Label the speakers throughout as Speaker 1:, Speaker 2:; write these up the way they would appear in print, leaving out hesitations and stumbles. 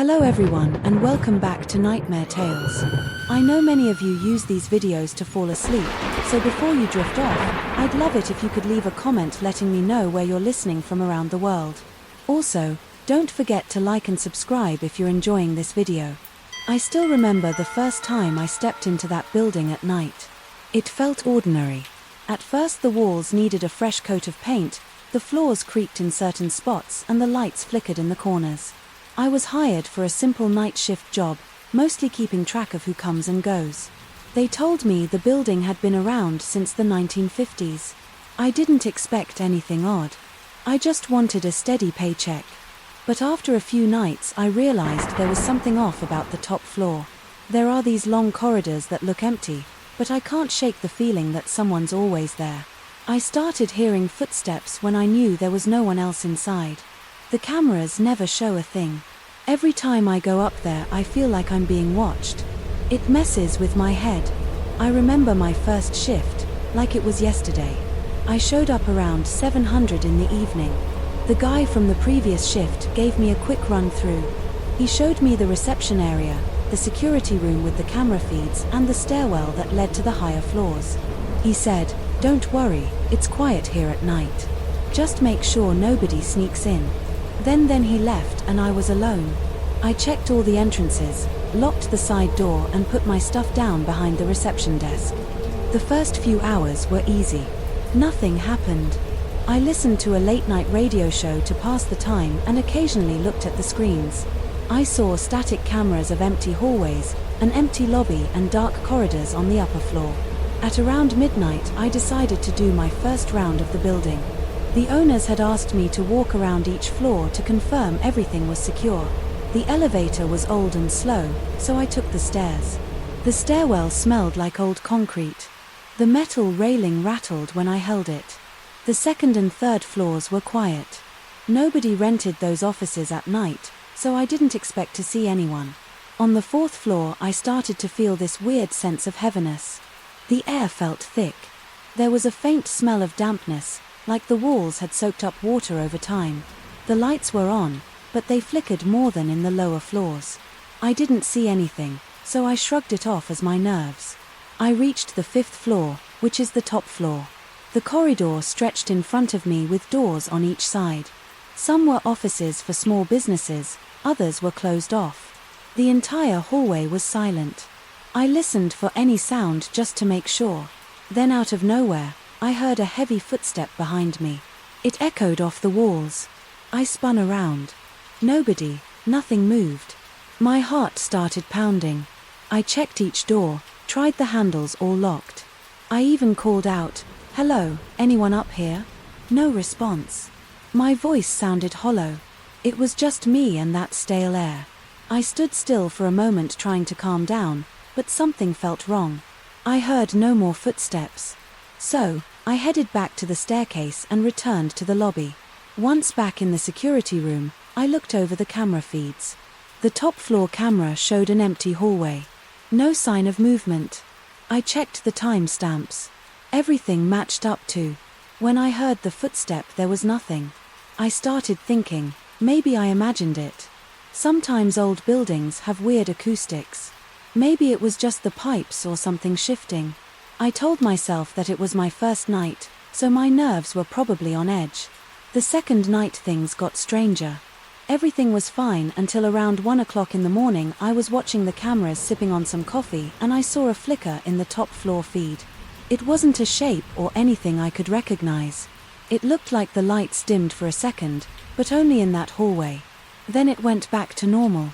Speaker 1: Hello everyone and welcome back to Nightmare Tales. I know many of you use these videos to fall asleep, so before you drift off, I'd love it if you could leave a comment letting me know where you're listening from around the world. Also, don't forget to like and subscribe if you're enjoying this video. I still remember the first time I stepped into that building at night. It felt ordinary. At first the walls needed a fresh coat of paint, the floors creaked in certain spots and the lights flickered in the corners. I was hired for a simple night shift job, mostly keeping track of who comes and goes. They told me the building had been around since the 1950s. I didn't expect anything odd. I just wanted a steady paycheck. But after a few nights I realized there was something off about the top floor. There are these long corridors that look empty, but I can't shake the feeling that someone's always there. I started hearing footsteps when I knew there was no one else inside. The cameras never show a thing. Every time I go up there I feel like I'm being watched. It messes with my head. I remember my first shift, like it was yesterday. I showed up around 700 in the evening. The guy from the previous shift gave me a quick run through. He showed me the reception area, the security room with the camera feeds and the stairwell that led to the higher floors. He said, "Don't worry, it's quiet here at night. Just make sure nobody sneaks in." Then he left and I was alone. I checked all the entrances, locked the side door and put my stuff down behind the reception desk. The first few hours were easy. Nothing happened. I listened to a late-night radio show to pass the time and occasionally looked at the screens. I saw static cameras of empty hallways, an empty lobby and dark corridors on the upper floor. At around midnight I decided to do my first round of the building. The owners had asked me to walk around each floor to confirm everything was secure. The elevator was old and slow, so I took the stairs. The stairwell smelled like old concrete. The metal railing rattled when I held it. The second and third floors were quiet. Nobody rented those offices at night, so I didn't expect to see anyone. On the fourth floor I started to feel this weird sense of heaviness. The air felt thick. There was a faint smell of dampness, like the walls had soaked up water over time. The lights were on, but they flickered more than in the lower floors. I didn't see anything, so I shrugged it off as my nerves. I reached the fifth floor, which is the top floor. The corridor stretched in front of me with doors on each side. Some were offices for small businesses, others were closed off. The entire hallway was silent. I listened for any sound just to make sure. Then out of nowhere, I heard a heavy footstep behind me. It echoed off the walls. I spun around. Nobody, nothing moved. My heart started pounding. I checked each door, tried the handles all locked. I even called out, "Hello, anyone up here?" No response. My voice sounded hollow. It was just me and that stale air. I stood still for a moment trying to calm down, but something felt wrong. I heard no more footsteps. So, I headed back to the staircase and returned to the lobby. Once back in the security room, I looked over the camera feeds. The top floor camera showed an empty hallway. No sign of movement. I checked the timestamps. Everything matched up too. When I heard the footstep there was nothing. I started thinking, maybe I imagined it. Sometimes old buildings have weird acoustics. Maybe it was just the pipes or something shifting. I told myself that it was my first night, so my nerves were probably on edge. The second night things got stranger. Everything was fine until around 1 o'clock in the morning I was watching the cameras sipping on some coffee and I saw a flicker in the top floor feed. It wasn't a shape or anything I could recognize. It looked like the lights dimmed for a second, but only in that hallway. Then it went back to normal.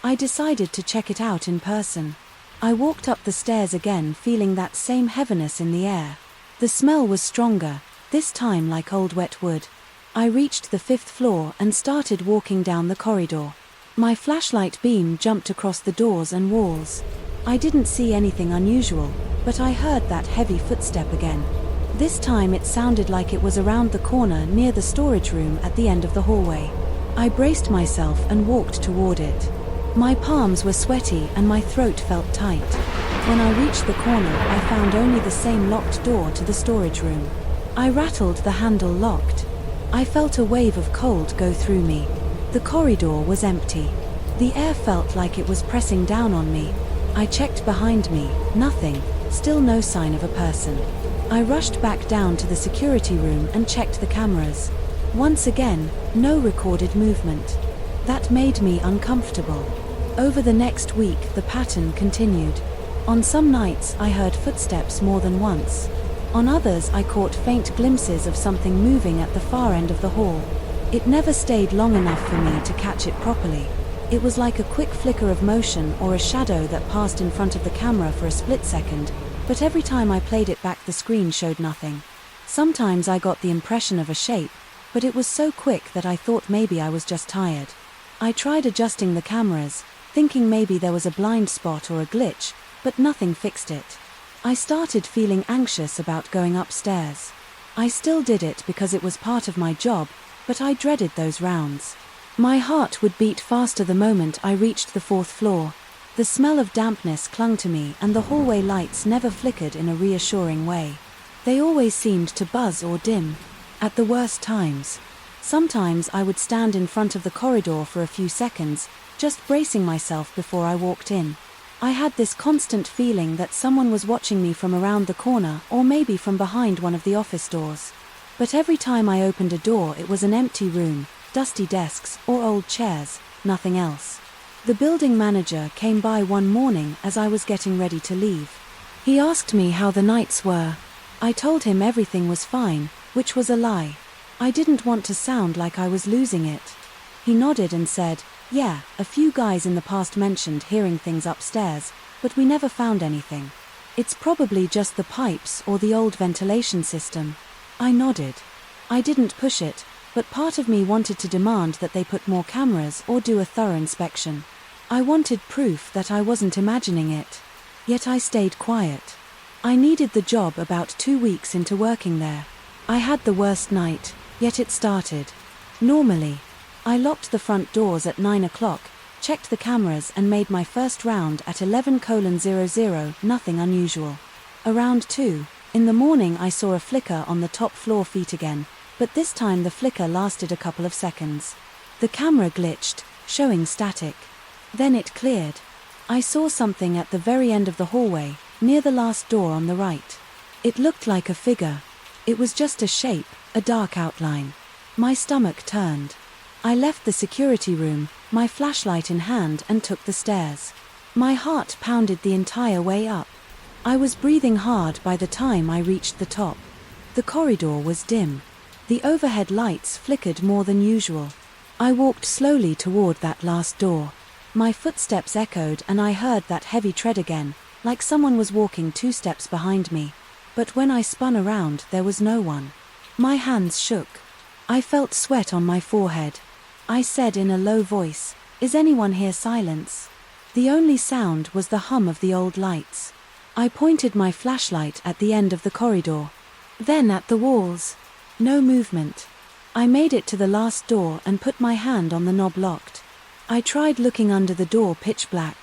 Speaker 1: I decided to check it out in person. I walked up the stairs again feeling that same heaviness in the air. The smell was stronger, this time like old wet wood. I reached the fifth floor and started walking down the corridor. My flashlight beam jumped across the doors and walls. I didn't see anything unusual, but I heard that heavy footstep again. This time it sounded like it was around the corner near the storage room at the end of the hallway. I braced myself and walked toward it. My palms were sweaty and my throat felt tight. When I reached the corner, I found only the same locked door to the storage room. I rattled the handle locked. I felt a wave of cold go through me. The corridor was empty. The air felt like it was pressing down on me. I checked behind me, nothing, still no sign of a person. I rushed back down to the security room and checked the cameras. Once again, no recorded movement. That made me uncomfortable. Over the next week, the pattern continued. On some nights, I heard footsteps more than once. On others, I caught faint glimpses of something moving at the far end of the hall. It never stayed long enough for me to catch it properly. It was like a quick flicker of motion or a shadow that passed in front of the camera for a split second, but every time I played it back the screen showed nothing. Sometimes I got the impression of a shape, but it was so quick that I thought maybe I was just tired. I tried adjusting the cameras, thinking maybe there was a blind spot or a glitch, but nothing fixed it. I started feeling anxious about going upstairs. I still did it because it was part of my job, but I dreaded those rounds. My heart would beat faster the moment I reached the 4th floor. The smell of dampness clung to me and the hallway lights never flickered in a reassuring way. They always seemed to buzz or dim. At the worst times. Sometimes I would stand in front of the corridor for a few seconds, just bracing myself before I walked in. I had this constant feeling that someone was watching me from around the corner or maybe from behind one of the office doors. But every time I opened a door it was an empty room, dusty desks or old chairs, nothing else. The building manager came by one morning as I was getting ready to leave. He asked me how the nights were. I told him everything was fine, which was a lie. I didn't want to sound like I was losing it. He nodded and said, "Yeah, a few guys in the past mentioned hearing things upstairs, but we never found anything. It's probably just the pipes or the old ventilation system." I nodded. I didn't push it, but part of me wanted to demand that they put more cameras or do a thorough inspection. I wanted proof that I wasn't imagining it. Yet I stayed quiet. I needed the job about 2 weeks into working there. I had the worst night, yet it started. Normally. I locked the front doors at 9 o'clock, checked the cameras and made my first round at 11:00, nothing unusual. Around 2 in the morning I saw a flicker on the top floor feet again, but this time the flicker lasted a couple of seconds. The camera glitched, showing static. Then it cleared. I saw something at the very end of the hallway, near the last door on the right. It looked like a figure. It was just a shape, a dark outline. My stomach turned. I left the security room, my flashlight in hand, and took the stairs. My heart pounded the entire way up. I was breathing hard by the time I reached the top. The corridor was dim. The overhead lights flickered more than usual. I walked slowly toward that last door. My footsteps echoed and I heard that heavy tread again, like someone was walking 2 steps behind me. But when I spun around, there was no one. My hands shook. I felt sweat on my forehead. I said in a low voice, "Is anyone here?" Silence. The only sound was the hum of the old lights. I pointed my flashlight at the end of the corridor. Then at the walls. No movement. I made it to the last door and put my hand on the knob locked. I tried looking under the door, pitch black.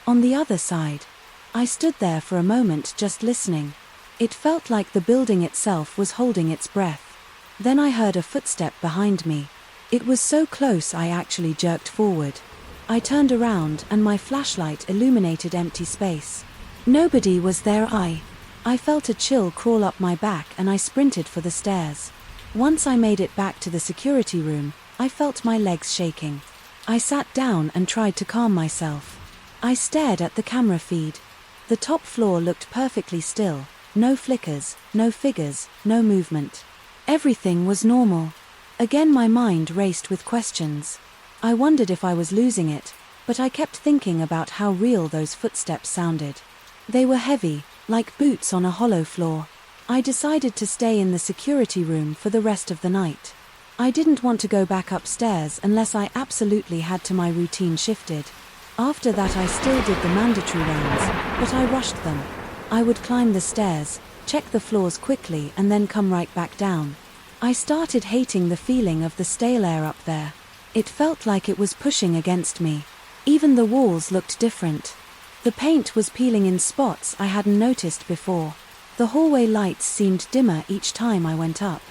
Speaker 1: On the other side. I stood there for a moment just listening. It felt like the building itself was holding its breath. Then I heard a footstep behind me. It was so close I actually jerked forward. I turned around and my flashlight illuminated empty space. Nobody was there. I felt a chill crawl up my back and I sprinted for the stairs. Once I made it back to the security room, I felt my legs shaking. I sat down and tried to calm myself. I stared at the camera feed. The top floor looked perfectly still. No flickers, no figures, no movement. Everything was normal. Again my mind raced with questions. I wondered if I was losing it, but I kept thinking about how real those footsteps sounded. They were heavy, like boots on a hollow floor. I decided to stay in the security room for the rest of the night. I didn't want to go back upstairs unless I absolutely had to. My routine shifted. After that I still did the mandatory rounds, but I rushed them. I would climb the stairs, check the floors quickly and then come right back down. I started hating the feeling of the stale air up there. It felt like it was pushing against me. Even the walls looked different. The paint was peeling in spots I hadn't noticed before. The hallway lights seemed dimmer each time I went up.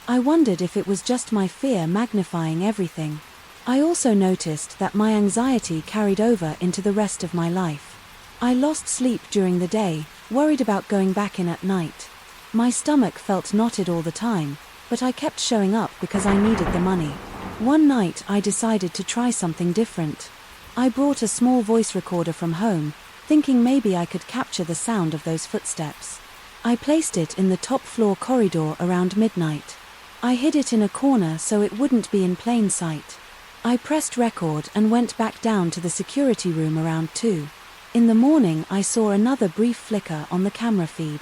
Speaker 1: I wondered if it was just my fear magnifying everything. I also noticed that my anxiety carried over into the rest of my life. I lost sleep during the day, worried about going back in at night. My stomach felt knotted all the time, but I kept showing up because I needed the money. One night I decided to try something different. I brought a small voice recorder from home, thinking maybe I could capture the sound of those footsteps. I placed it in the top floor corridor around midnight. I hid it in a corner so it wouldn't be in plain sight. I pressed record and went back down to the security room around 2. In the morning I saw another brief flicker on the camera feed.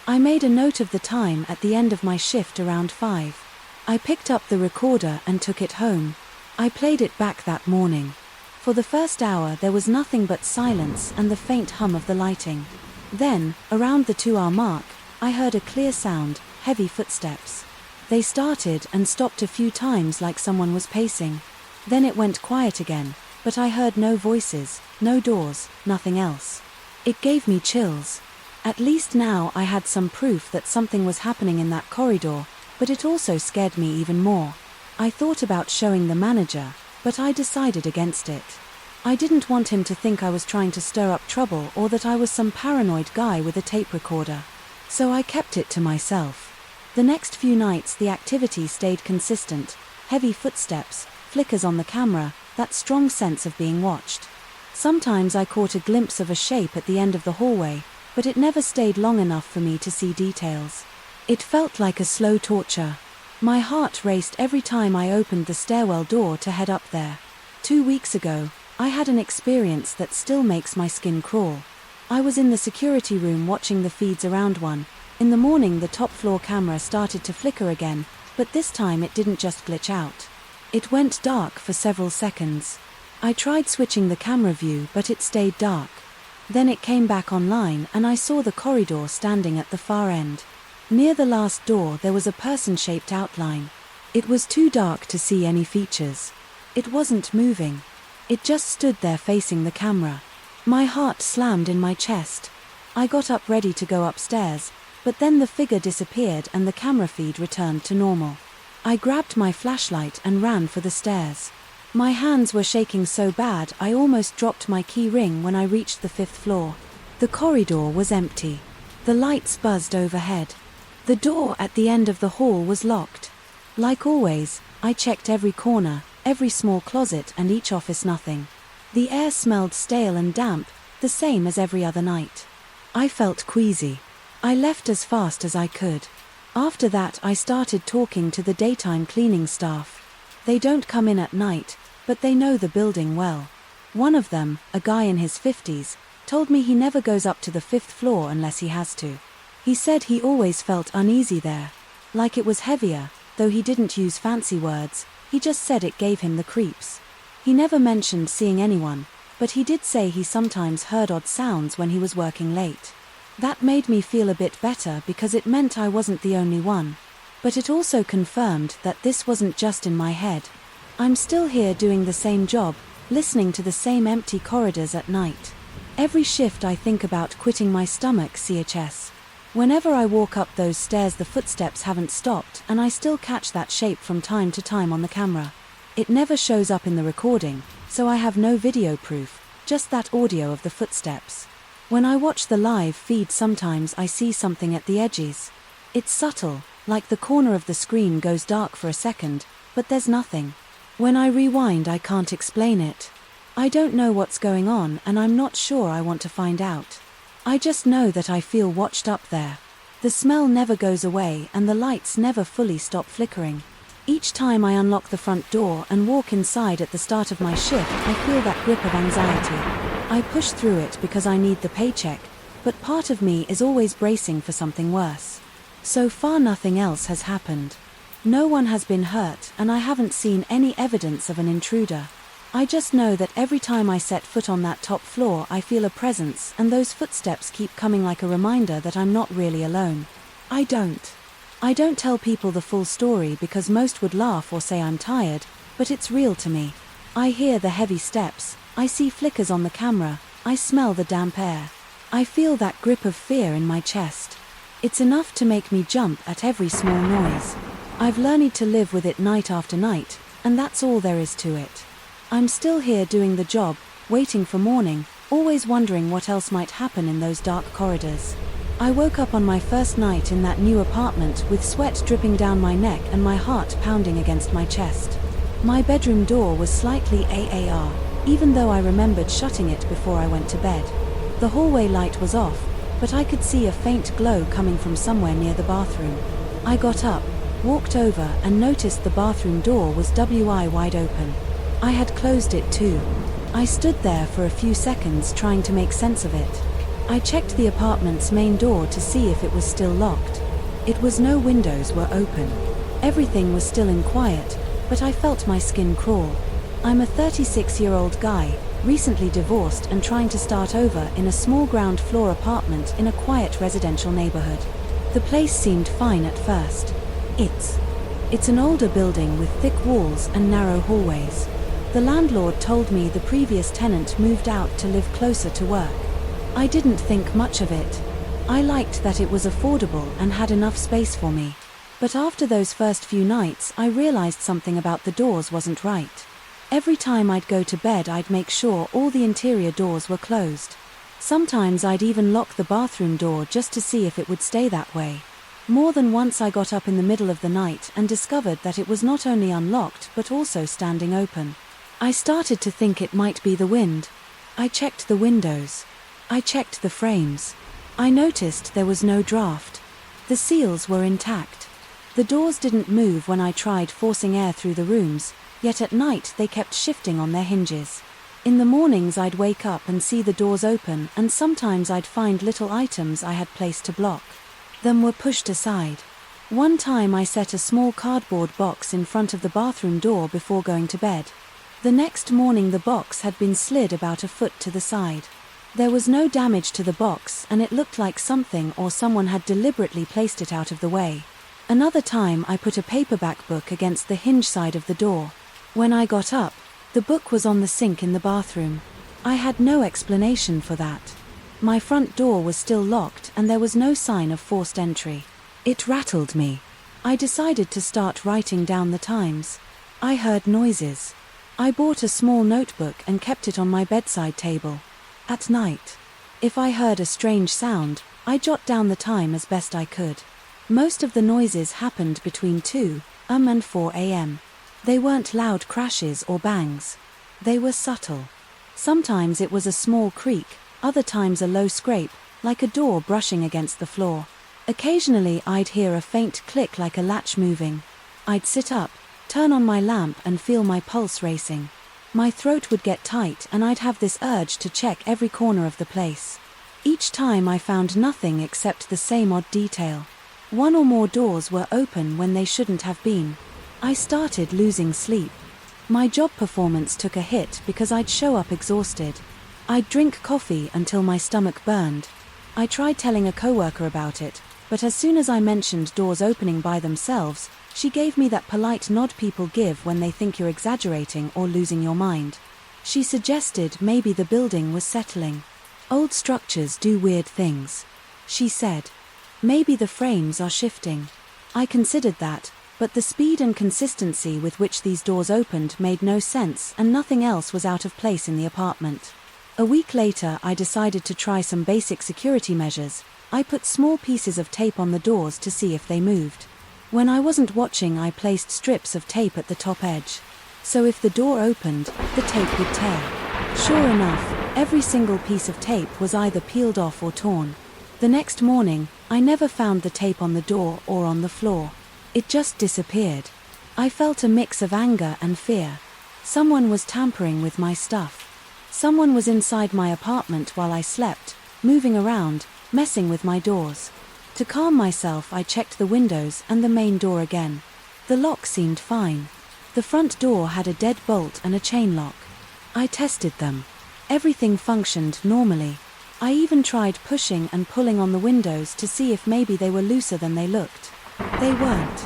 Speaker 1: I made a note of the time at the end of my shift around 5. I picked up the recorder and took it home. I played it back that morning. For the first hour there was nothing but silence and the faint hum of the lighting. Then, around the 2-hour mark, I heard a clear sound, heavy footsteps. They started and stopped a few times like someone was pacing. Then it went quiet again, but I heard no voices, no doors, nothing else. It gave me chills. At least now I had some proof that something was happening in that corridor, but it also scared me even more. I thought about showing the manager, but I decided against it. I didn't want him to think I was trying to stir up trouble or that I was some paranoid guy with a tape recorder. So I kept it to myself. The next few nights the activity stayed consistent, heavy footsteps, flickers on the camera, that strong sense of being watched. Sometimes I caught a glimpse of a shape at the end of the hallway, but it never stayed long enough for me to see details. It felt like a slow torture. My heart raced every time I opened the stairwell door to head up there. 2 weeks ago, I had an experience that still makes my skin crawl. I was in the security room watching the feeds around 1. In the morning the top floor camera started to flicker again, but this time it didn't just glitch out. It went dark for several seconds. I tried switching the camera view but it stayed dark. Then it came back online and I saw the corridor standing at the far end. Near the last door there was a person-shaped outline. It was too dark to see any features. It wasn't moving. It just stood there facing the camera. My heart slammed in my chest. I got up ready to go upstairs, but then the figure disappeared and the camera feed returned to normal. I grabbed my flashlight and ran for the stairs. My hands were shaking so bad I almost dropped my key ring when I reached the 5th floor. The corridor was empty. The lights buzzed overhead. The door at the end of the hall was locked. Like always, I checked every corner, every small closet and each office. Nothing. The air smelled stale and damp, the same as every other night. I felt queasy. I left as fast as I could. After that I started talking to the daytime cleaning staff. They don't come in at night, but they know the building well. One of them, a guy in his 50s, told me he never goes up to the 5th floor unless he has to. He said he always felt uneasy there. Like it was heavier, though he didn't use fancy words, he just said it gave him the creeps. He never mentioned seeing anyone, but he did say he sometimes heard odd sounds when he was working late. That made me feel a bit better because it meant I wasn't the only one. But it also confirmed that this wasn't just in my head. I'm still here doing the same job, listening to the same empty corridors at night. Every shift I think about quitting my stomach CHS. Whenever I walk up those stairs the footsteps haven't stopped and I still catch that shape from time to time on the camera. It never shows up in the recording, so I have no video proof, just that audio of the footsteps. When I watch the live feed sometimes I see something at the edges. It's subtle, like the corner of the screen goes dark for a second, but there's nothing. When I rewind I can't explain it. I don't know what's going on and I'm not sure I want to find out. I just know that I feel watched up there. The smell never goes away and the lights never fully stop flickering. Each time I unlock the front door and walk inside at the start of my shift, I feel that grip of anxiety. I push through it because I need the paycheck, but part of me is always bracing for something worse. So far nothing else has happened. No one has been hurt and I haven't seen any evidence of an intruder. I just know that every time I set foot on that top floor I feel a presence and those footsteps keep coming like a reminder that I'm not really alone. I don't tell people the full story because most would laugh or say I'm tired, but it's real to me. I hear the heavy steps, I see flickers on the camera, I smell the damp air. I feel that grip of fear in my chest. It's enough to make me jump at every small noise. I've learned to live with it night after night, And that's all there is to it. I'm still here doing the job, waiting for morning, always wondering what else might happen in those dark corridors. I woke up on my first night in that new apartment with sweat dripping down my neck and my heart pounding against my chest. My bedroom door was slightly ajar, even though I remembered shutting it before I went to bed. The hallway light was off, but I could see a faint glow coming from somewhere near the bathroom. I got up, walked over and noticed the bathroom door was wide open. I had closed it too. I stood there for a few seconds trying to make sense of it. I checked the apartment's main door to see if it was still locked. It was. No windows were open. Everything was still in quiet, but I felt my skin crawl. I'm a 36-year-old guy, recently divorced and trying to start over in a small ground floor apartment in a quiet residential neighborhood. The place seemed fine at first. It's an older building with thick walls and narrow hallways. The landlord told me the previous tenant moved out to live closer to work. I didn't think much of it. I liked that it was affordable and had enough space for me. But after those first few nights, I realized something about the doors wasn't right. Every time I'd go to bed, I'd make sure all the interior doors were closed. Sometimes I'd even lock the bathroom door just to see if it would stay that way. More than once I got up in the middle of the night and discovered that it was not only unlocked but also standing open. I started to think it might be the wind. I checked the windows. I checked the frames. I noticed there was no draft. The seals were intact. The doors didn't move when I tried forcing air through the rooms, yet at night they kept shifting on their hinges. In the mornings I'd wake up and see the doors open, and sometimes I'd find little items I had placed to block them were pushed aside. One time I set a small cardboard box in front of the bathroom door before going to bed. The next morning the box had been slid about a foot to the side. There was no damage to the box, and it looked like something or someone had deliberately placed it out of the way. Another time I put a paperback book against the hinge side of the door. When I got up, the book was on the sink in the bathroom. I had no explanation for that. My front door was still locked and there was no sign of forced entry. It rattled me. I decided to start writing down the times. I heard noises. I bought a small notebook and kept it on my bedside table. At night, if I heard a strange sound, I jot down the time as best I could. Most of the noises happened between 2 and 4 a.m. They weren't loud crashes or bangs. They were subtle. Sometimes it was a small creak, other times a low scrape, like a door brushing against the floor. Occasionally I'd hear a faint click like a latch moving. I'd sit up, turn on my lamp and feel my pulse racing. My throat would get tight and I'd have this urge to check every corner of the place. Each time I found nothing except the same odd detail. One or more doors were open when they shouldn't have been. I started losing sleep. My job performance took a hit because I'd show up exhausted. I'd drink coffee until my stomach burned. I tried telling a coworker about it, but as soon as I mentioned doors opening by themselves, she gave me that polite nod people give when they think you're exaggerating or losing your mind. She suggested maybe the building was settling. Old structures do weird things, she said. Maybe the frames are shifting. I considered that, but the speed and consistency with which these doors opened made no sense and nothing else was out of place in the apartment. A week later I decided to try some basic security measures. I put small pieces of tape on the doors to see if they moved. When I wasn't watching, I placed strips of tape at the top edge. So if the door opened, the tape would tear. Sure enough, every single piece of tape was either peeled off or torn. The next morning, I never found the tape on the door or on the floor. It just disappeared. I felt a mix of anger and fear. Someone was tampering with my stuff. Someone was inside my apartment while I slept, moving around, messing with my doors. To calm myself, I checked the windows and the main door again. The lock seemed fine. The front door had a dead bolt and a chain lock. I tested them. Everything functioned normally. I even tried pushing and pulling on the windows to see if maybe they were looser than they looked. They weren't.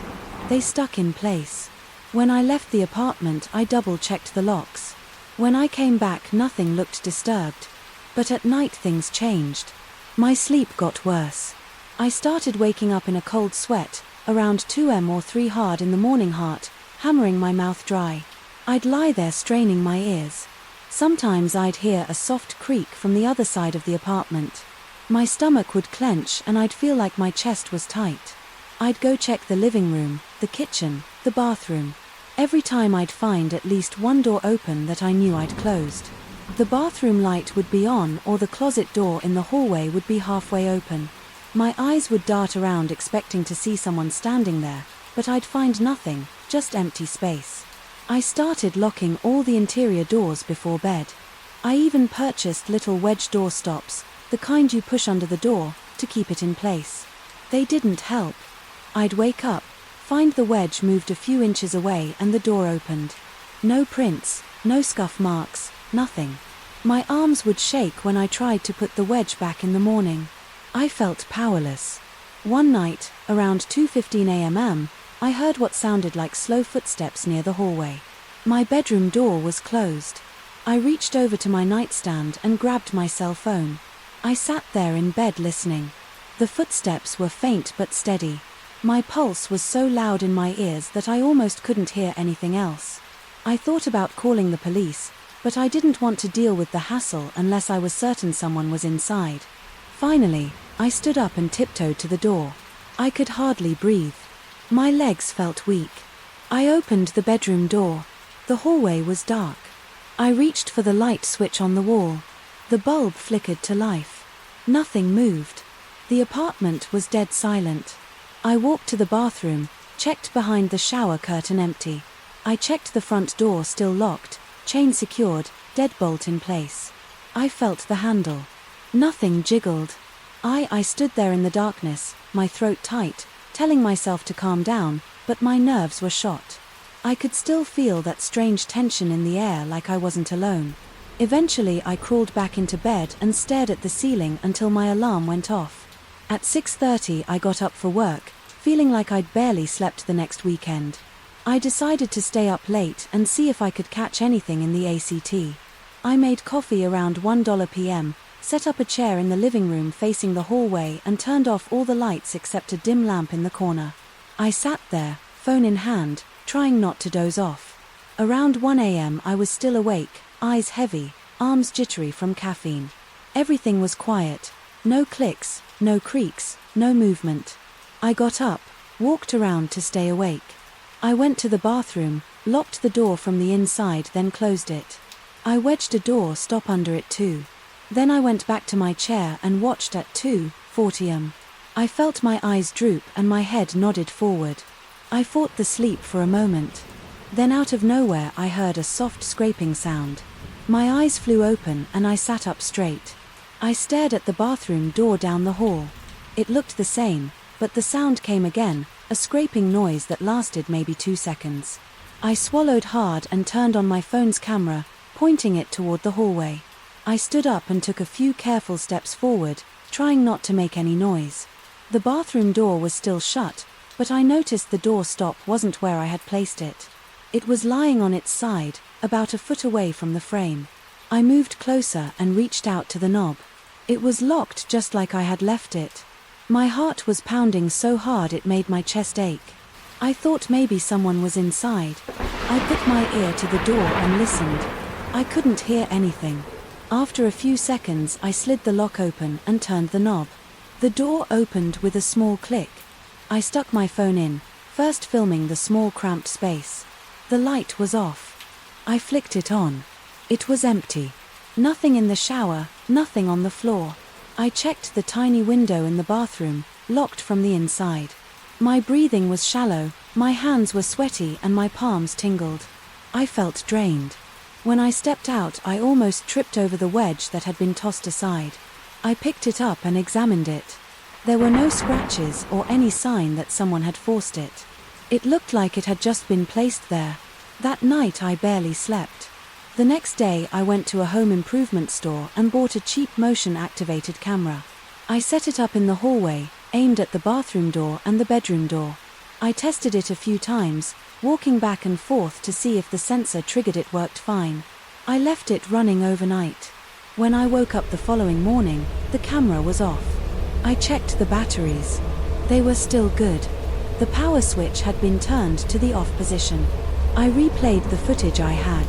Speaker 1: They stuck in place. When I left the apartment, I double-checked the locks. When I came back, nothing looked disturbed. But at night things changed. My sleep got worse. I started waking up in a cold sweat, around 2 or 3 hard in the morning, heart hammering, my mouth dry. I'd lie there straining my ears. Sometimes I'd hear a soft creak from the other side of the apartment. My stomach would clench and I'd feel like my chest was tight. I'd go check the living room, the kitchen, the bathroom. Every time I'd find at least one door open that I knew I'd closed. The bathroom light would be on or the closet door in the hallway would be halfway open. My eyes would dart around expecting to see someone standing there, but I'd find nothing, just empty space. I started locking all the interior doors before bed. I even purchased little wedge door stops, the kind you push under the door, to keep it in place. They didn't help. I'd wake up, find the wedge moved a few inches away and the door opened. No prints, no scuff marks, nothing. My arms would shake when I tried to put the wedge back in the morning. I felt powerless. One night, around 2:15 a.m., I heard what sounded like slow footsteps near the hallway. My bedroom door was closed. I reached over to my nightstand and grabbed my cell phone. I sat there in bed listening. The footsteps were faint but steady. My pulse was so loud in my ears that I almost couldn't hear anything else. I thought about calling the police, but I didn't want to deal with the hassle unless I was certain someone was inside. Finally, I stood up and tiptoed to the door. I could hardly breathe. My legs felt weak. I opened the bedroom door. The hallway was dark. I reached for the light switch on the wall. The bulb flickered to life. Nothing moved. The apartment was dead silent. I walked to the bathroom, checked behind the shower curtain empty. I checked the front door still locked, chain secured, deadbolt in place. I felt the handle. Nothing jiggled. I stood there in the darkness, my throat tight, telling myself to calm down, but my nerves were shot. I could still feel that strange tension in the air like I wasn't alone. Eventually I crawled back into bed and stared at the ceiling until my alarm went off. At 6:30 I got up for work, feeling like I'd barely slept the next weekend. I decided to stay up late and see if I could catch anything in the ACT. I made coffee around 1 p.m., set up a chair in the living room facing the hallway and turned off all the lights except a dim lamp in the corner. I sat there, phone in hand, trying not to doze off. Around 1 a.m. I was still awake, eyes heavy, arms jittery from caffeine. Everything was quiet. No clicks, no creaks, no movement. I got up, walked around to stay awake. I went to the bathroom, locked the door from the inside then closed it. I wedged a door stop under it too. Then I went back to my chair and watched at 2:40 am. I felt my eyes droop and my head nodded forward. I fought the sleep for a moment. Then out of nowhere I heard a soft scraping sound. My eyes flew open and I sat up straight. I stared at the bathroom door down the hall. It looked the same, but the sound came again, a scraping noise that lasted maybe 2 seconds. I swallowed hard and turned on my phone's camera, pointing it toward the hallway. I stood up and took a few careful steps forward, trying not to make any noise. The bathroom door was still shut, but I noticed the door stop wasn't where I had placed it. It was lying on its side, about a foot away from the frame. I moved closer and reached out to the knob. It was locked just like I had left it. My heart was pounding so hard it made my chest ache. I thought maybe someone was inside. I put my ear to the door and listened. I couldn't hear anything. After a few seconds I slid the lock open and turned the knob. The door opened with a small click. I stuck my phone in, first filming the small cramped space. The light was off. I flicked it on. It was empty. Nothing in the shower, nothing on the floor. I checked the tiny window in the bathroom, locked from the inside. My breathing was shallow, my hands were sweaty and my palms tingled. I felt drained. When I stepped out I almost tripped over the wedge that had been tossed aside. I picked it up and examined it. There were no scratches or any sign that someone had forced it. It looked like it had just been placed there. That night I barely slept. The next day I went to a home improvement store and bought a cheap motion-activated camera. I set it up in the hallway, aimed at the bathroom door and the bedroom door. I tested it a few times, walking back and forth to see if the sensor triggered it worked fine. I left it running overnight. When I woke up the following morning, the camera was off. I checked the batteries. They were still good. The power switch had been turned to the off position. I replayed the footage I had.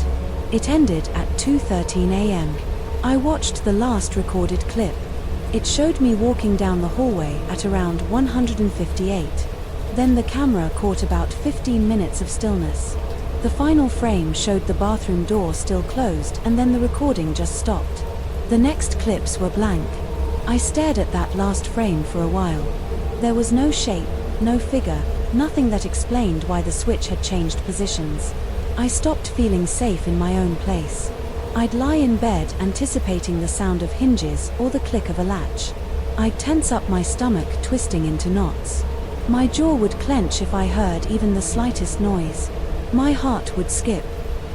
Speaker 1: It ended at 2:13 a.m. I watched the last recorded clip. It showed me walking down the hallway at around 158. Then the camera caught about 15 minutes of stillness. The final frame showed the bathroom door still closed, and then the recording just stopped. The next clips were blank. I stared at that last frame for a while. There was no shape, no figure, nothing that explained why the switch had changed positions. I stopped feeling safe in my own place. I'd lie in bed anticipating the sound of hinges or the click of a latch. I'd tense up my stomach, twisting into knots. My jaw would clench if I heard even the slightest noise. My heart would skip.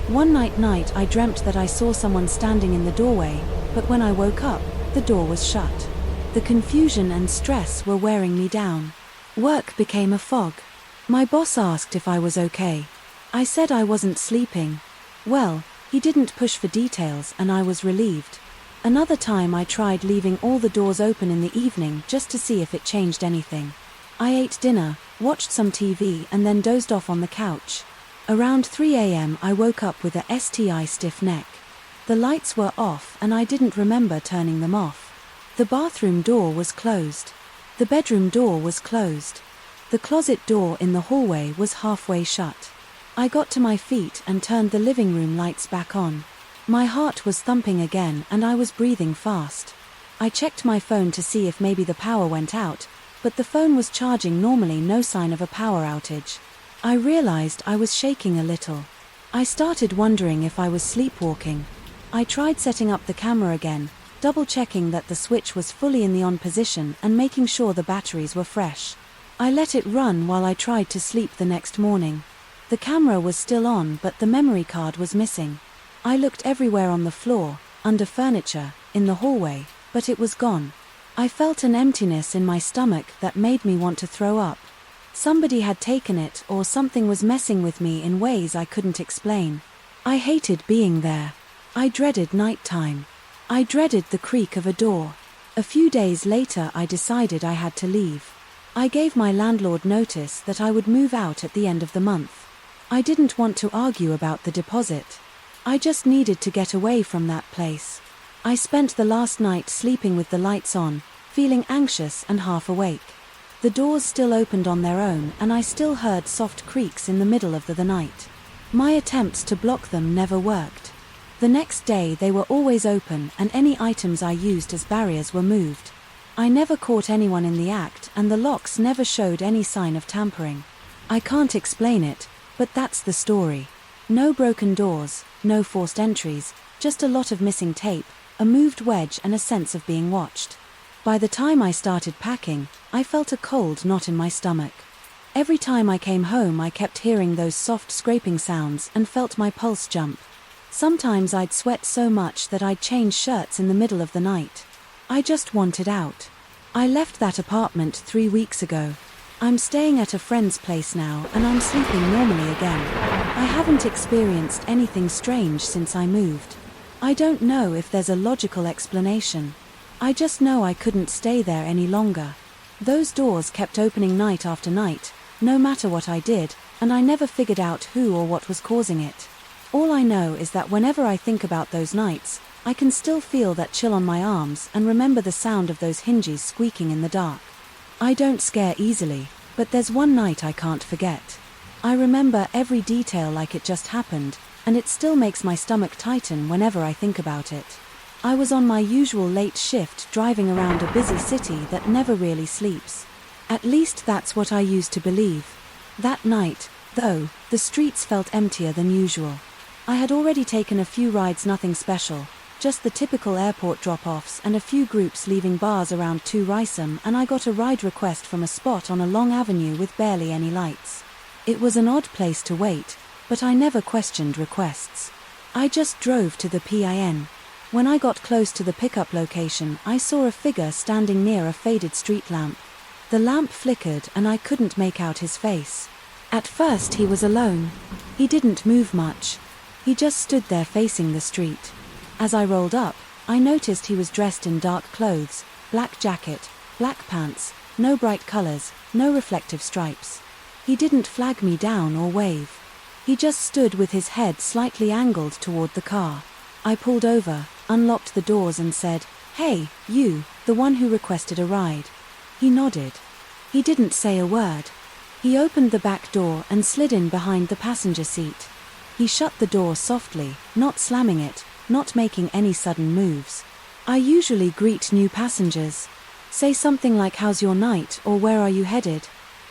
Speaker 1: One night I dreamt that I saw someone standing in the doorway, but when I woke up, the door was shut. The confusion and stress were wearing me down. Work became a fog. My boss asked if I was okay. I said I wasn't sleeping. Well, he didn't push for details and I was relieved. Another time I tried leaving all the doors open in the evening just to see if it changed anything. I ate dinner, watched some TV and then dozed off on the couch. Around 3 a.m. I woke up with a stiff neck. The lights were off and I didn't remember turning them off. The bathroom door was closed. The bedroom door was closed. The closet door in the hallway was halfway shut. I got to my feet and turned the living room lights back on. My heart was thumping again and I was breathing fast. I checked my phone to see if maybe the power went out, but the phone was charging normally, no sign of a power outage. I realized I was shaking a little. I started wondering if I was sleepwalking. I tried setting up the camera again, double-checking that the switch was fully in the on position and making sure the batteries were fresh. I let it run while I tried to sleep the next morning. The camera was still on, but the memory card was missing. I looked everywhere on the floor, under furniture, in the hallway, but it was gone. I felt an emptiness in my stomach that made me want to throw up. Somebody had taken it, or something was messing with me in ways I couldn't explain. I hated being there. I dreaded nighttime. I dreaded the creak of a door. A few days later I decided I had to leave. I gave my landlord notice that I would move out at the end of the month. I didn't want to argue about the deposit. I just needed to get away from that place. I spent the last night sleeping with the lights on, feeling anxious and half awake. The doors still opened on their own and I still heard soft creaks in the middle of the night. My attempts to block them never worked. The next day they were always open and any items I used as barriers were moved. I never caught anyone in the act and the locks never showed any sign of tampering. I can't explain it, but that's the story. No broken doors, no forced entries, just a lot of missing tape, a moved wedge and a sense of being watched. By the time I started packing, I felt a cold knot in my stomach. Every time I came home I kept hearing those soft scraping sounds and felt my pulse jump. Sometimes I'd sweat so much that I'd change shirts in the middle of the night. I just wanted out. I left that apartment 3 weeks ago. I'm staying at a friend's place now and I'm sleeping normally again. I haven't experienced anything strange since I moved. I don't know if there's a logical explanation. I just know I couldn't stay there any longer. Those doors kept opening night after night, no matter what I did, and I never figured out who or what was causing it. All I know is that whenever I think about those nights, I can still feel that chill on my arms and remember the sound of those hinges squeaking in the dark. I don't scare easily, but there's one night I can't forget. I remember every detail like it just happened, and it still makes my stomach tighten whenever I think about it. I was on my usual late shift driving around a busy city that never really sleeps. At least that's what I used to believe. That night, though, the streets felt emptier than usual. I had already taken a few rides, nothing special, just the typical airport drop-offs and a few groups leaving bars around 2 Rysam, and I got a ride request from a spot on a long avenue with barely any lights. It was an odd place to wait, but I never questioned requests. I just drove to the PIN. When I got close to the pickup location, I saw a figure standing near a faded street lamp. The lamp flickered and I couldn't make out his face. At first he was alone. He didn't move much. He just stood there facing the street. As I rolled up, I noticed he was dressed in dark clothes, black jacket, black pants, no bright colors, no reflective stripes. He didn't flag me down or wave. He just stood with his head slightly angled toward the car. I pulled over, unlocked the doors and said, "Hey, you, the one who requested a ride." He nodded. He didn't say a word. He opened the back door and slid in behind the passenger seat. He shut the door softly, not slamming it, not making any sudden moves. I usually greet new passengers. Say something like "How's your night?" or "Where are you headed?"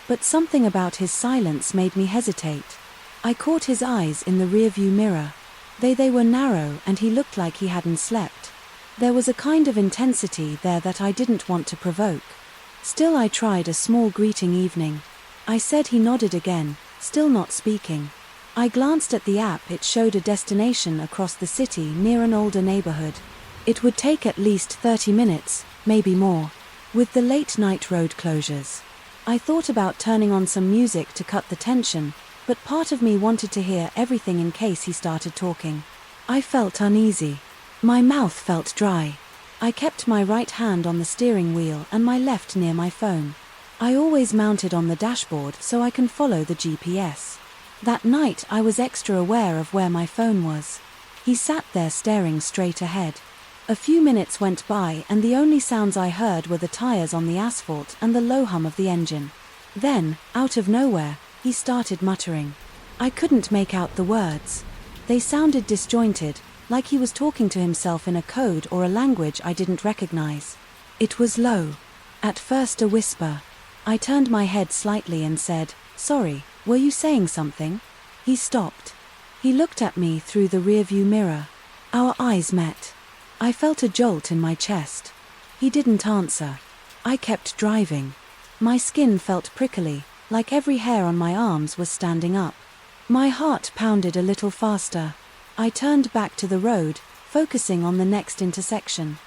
Speaker 1: But something about his silence made me hesitate. I caught his eyes in the rearview mirror. They were narrow and he looked like he hadn't slept. There was a kind of intensity there that I didn't want to provoke. Still, I tried a small greeting. "Evening." I said. He nodded again, still not speaking. I glanced at the app. It showed a destination across the city near an older neighborhood. It would take at least 30 minutes, maybe more, with the late-night road closures. I thought about turning on some music to cut the tension, but part of me wanted to hear everything in case he started talking. I felt uneasy. My mouth felt dry. I kept my right hand on the steering wheel and my left near my phone. I always mounted on the dashboard so I can follow the GPS. That night I was extra aware of where my phone was. He sat there staring straight ahead. A few minutes went by and the only sounds I heard were the tires on the asphalt and the low hum of the engine. Then, out of nowhere, he started muttering. I couldn't make out the words. They sounded disjointed, like he was talking to himself in a code or a language I didn't recognize. It was low. At first a whisper. I turned my head slightly and said, "Sorry, were you saying something?" He stopped. He looked at me through the rearview mirror. Our eyes met. I felt a jolt in my chest. He didn't answer. I kept driving. My skin felt prickly, like every hair on my arms was standing up. My heart pounded a little faster. I turned back to the road, focusing on the next intersection.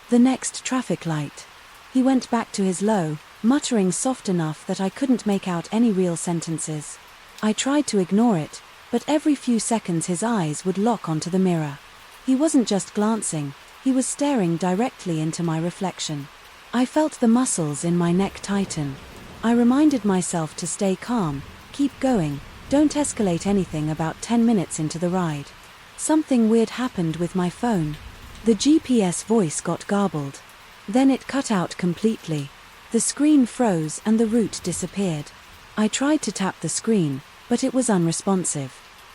Speaker 1: The next traffic light. He went back to his low, muttering soft enough that I couldn't make out any real sentences. I tried to ignore it, but every few seconds his eyes would lock onto the mirror. He wasn't just glancing, he was staring directly into my reflection. I felt the muscles in my neck tighten. I reminded myself to stay calm, keep going, don't escalate anything. About 10 minutes into the ride, something weird happened with my phone. The GPS voice got garbled. Then it cut out completely. The screen froze and the route disappeared. I tried to tap the screen, but it was unresponsive.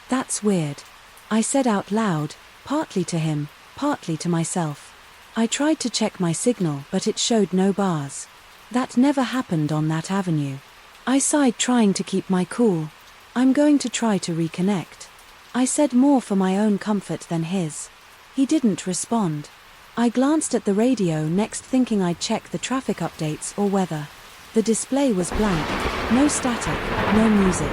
Speaker 1: That's weird, I said out loud, partly to him, partly to myself. I tried to check my signal, but it showed no bars. That never happened on that avenue. I sighed, trying to keep my cool. I'm going to try to reconnect, I said, more for my own comfort than his. He didn't respond. I glanced at the radio next, thinking I'd check the traffic updates or weather. The display was blank, no static, no music.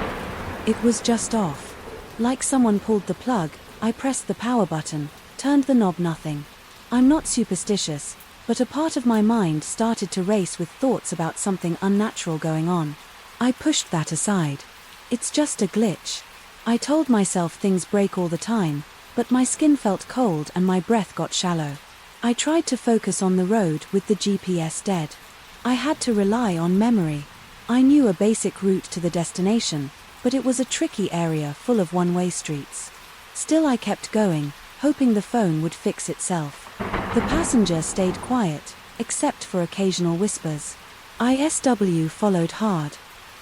Speaker 1: It was just off. Like someone pulled the plug. I pressed the power button, turned the knob. Nothing. I'm not superstitious, but a part of my mind started to race with thoughts about something unnatural going on. I pushed that aside. It's just a glitch, I told myself. Things break all the time, but my skin felt cold and my breath got shallow. I tried to focus on the road with the GPS dead. I had to rely on memory. I knew a basic route to the destination, but it was a tricky area full of one-way streets. Still, I kept going, hoping the phone would fix itself. The passenger stayed quiet, except for occasional whispers. ISW followed hard.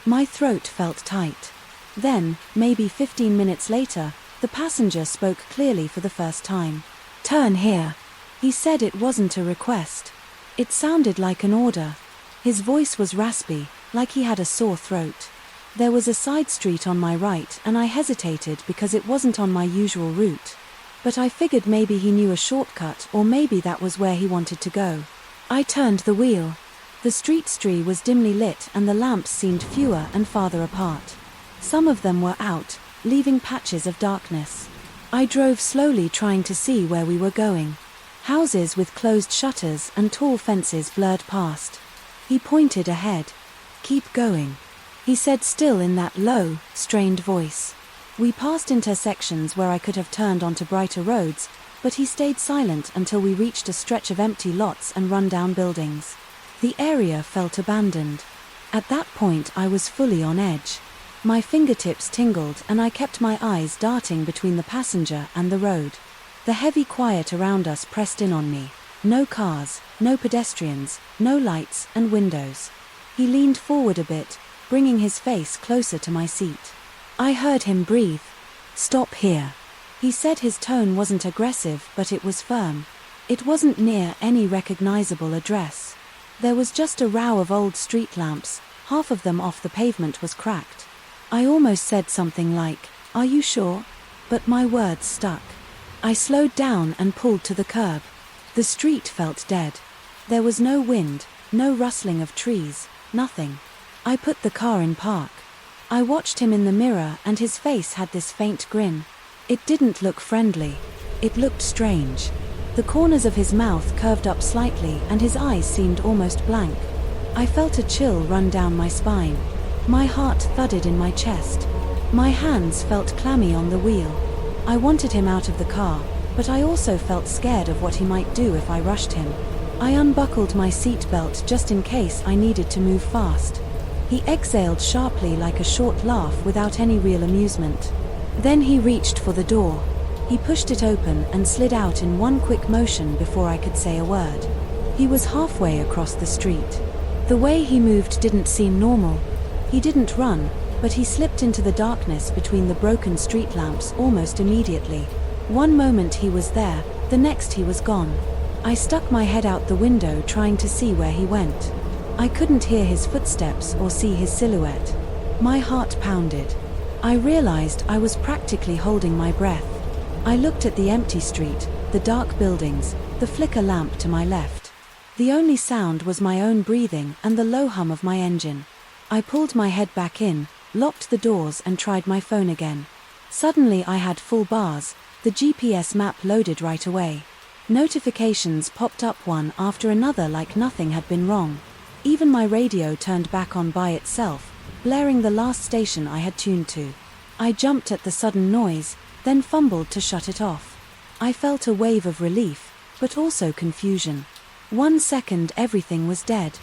Speaker 1: My throat felt tight. Then, maybe 15 minutes later, the passenger spoke clearly for the first time. "Turn here," he said. It wasn't a request. It sounded like an order. His voice was raspy, like he had a sore throat. There was a side street on my right and I hesitated because it wasn't on my usual route. But I figured maybe he knew a shortcut, or maybe that was where he wanted to go. I turned the wheel. The street was dimly lit and the lamps seemed fewer and farther apart. Some of them were out, leaving patches of darkness. I drove slowly, trying to see where we were going. Houses with closed shutters and tall fences blurred past. He pointed ahead. "Keep going," he said, still in that low, strained voice. We passed intersections where I could have turned onto brighter roads, but he stayed silent until we reached a stretch of empty lots and run-down buildings. The area felt abandoned. At that point I was fully on edge. My fingertips tingled and I kept my eyes darting between the passenger and the road. The heavy quiet around us pressed in on me. No cars, no pedestrians, no lights and windows. He leaned forward a bit, bringing his face closer to my seat. I heard him breathe. "Stop here." He said. His tone wasn't aggressive, but it was firm. It wasn't near any recognizable address. There was just a row of old street lamps, half of them off. The pavement was cracked. I almost said something like, "Are you sure?" But my words stuck. I slowed down and pulled to the curb. The street felt dead. There was no wind, no rustling of trees, nothing. I put the car in park. I watched him in the mirror and his face had this faint grin. It didn't look friendly. It looked strange. The corners of his mouth curved up slightly and his eyes seemed almost blank. I felt a chill run down my spine. My heart thudded in my chest. My hands felt clammy on the wheel. I wanted him out of the car, but I also felt scared of what he might do if I rushed him. I unbuckled my seatbelt just in case I needed to move fast. He exhaled sharply like a short laugh without any real amusement. Then he reached for the door. He pushed it open and slid out in one quick motion before I could say a word. He was halfway across the street. The way he moved didn't seem normal. He didn't run, but he slipped into the darkness between the broken street lamps almost immediately. One moment he was there, the next he was gone. I stuck my head out the window trying to see where he went. I couldn't hear his footsteps or see his silhouette. My heart pounded. I realized I was practically holding my breath. I looked at the empty street, the dark buildings, the flicker lamp to my left. The only sound was my own breathing and the low hum of my engine. I pulled my head back in, locked the doors and tried my phone again. Suddenly I had full bars. The GPS map loaded right away. Notifications popped up one after another like nothing had been wrong. Even my radio turned back on by itself, blaring the last station I had tuned to. I jumped at the sudden noise, then fumbled to shut it off. I felt a wave of relief, but also confusion. 1 second everything was dead.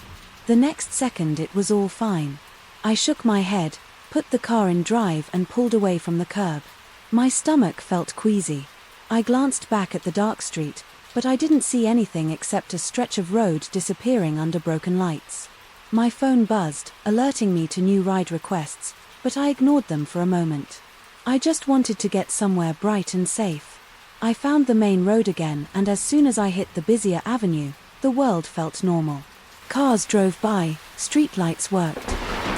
Speaker 1: The next second it was all fine. I shook my head, put the car in drive and pulled away from the curb. My stomach felt queasy. I glanced back at the dark street, but I didn't see anything except a stretch of road disappearing under broken lights. My phone buzzed, alerting me to new ride requests, but I ignored them for a moment. I just wanted to get somewhere bright and safe. I found the main road again, and as soon as I hit the busier avenue, the world felt normal. Cars drove by, streetlights worked.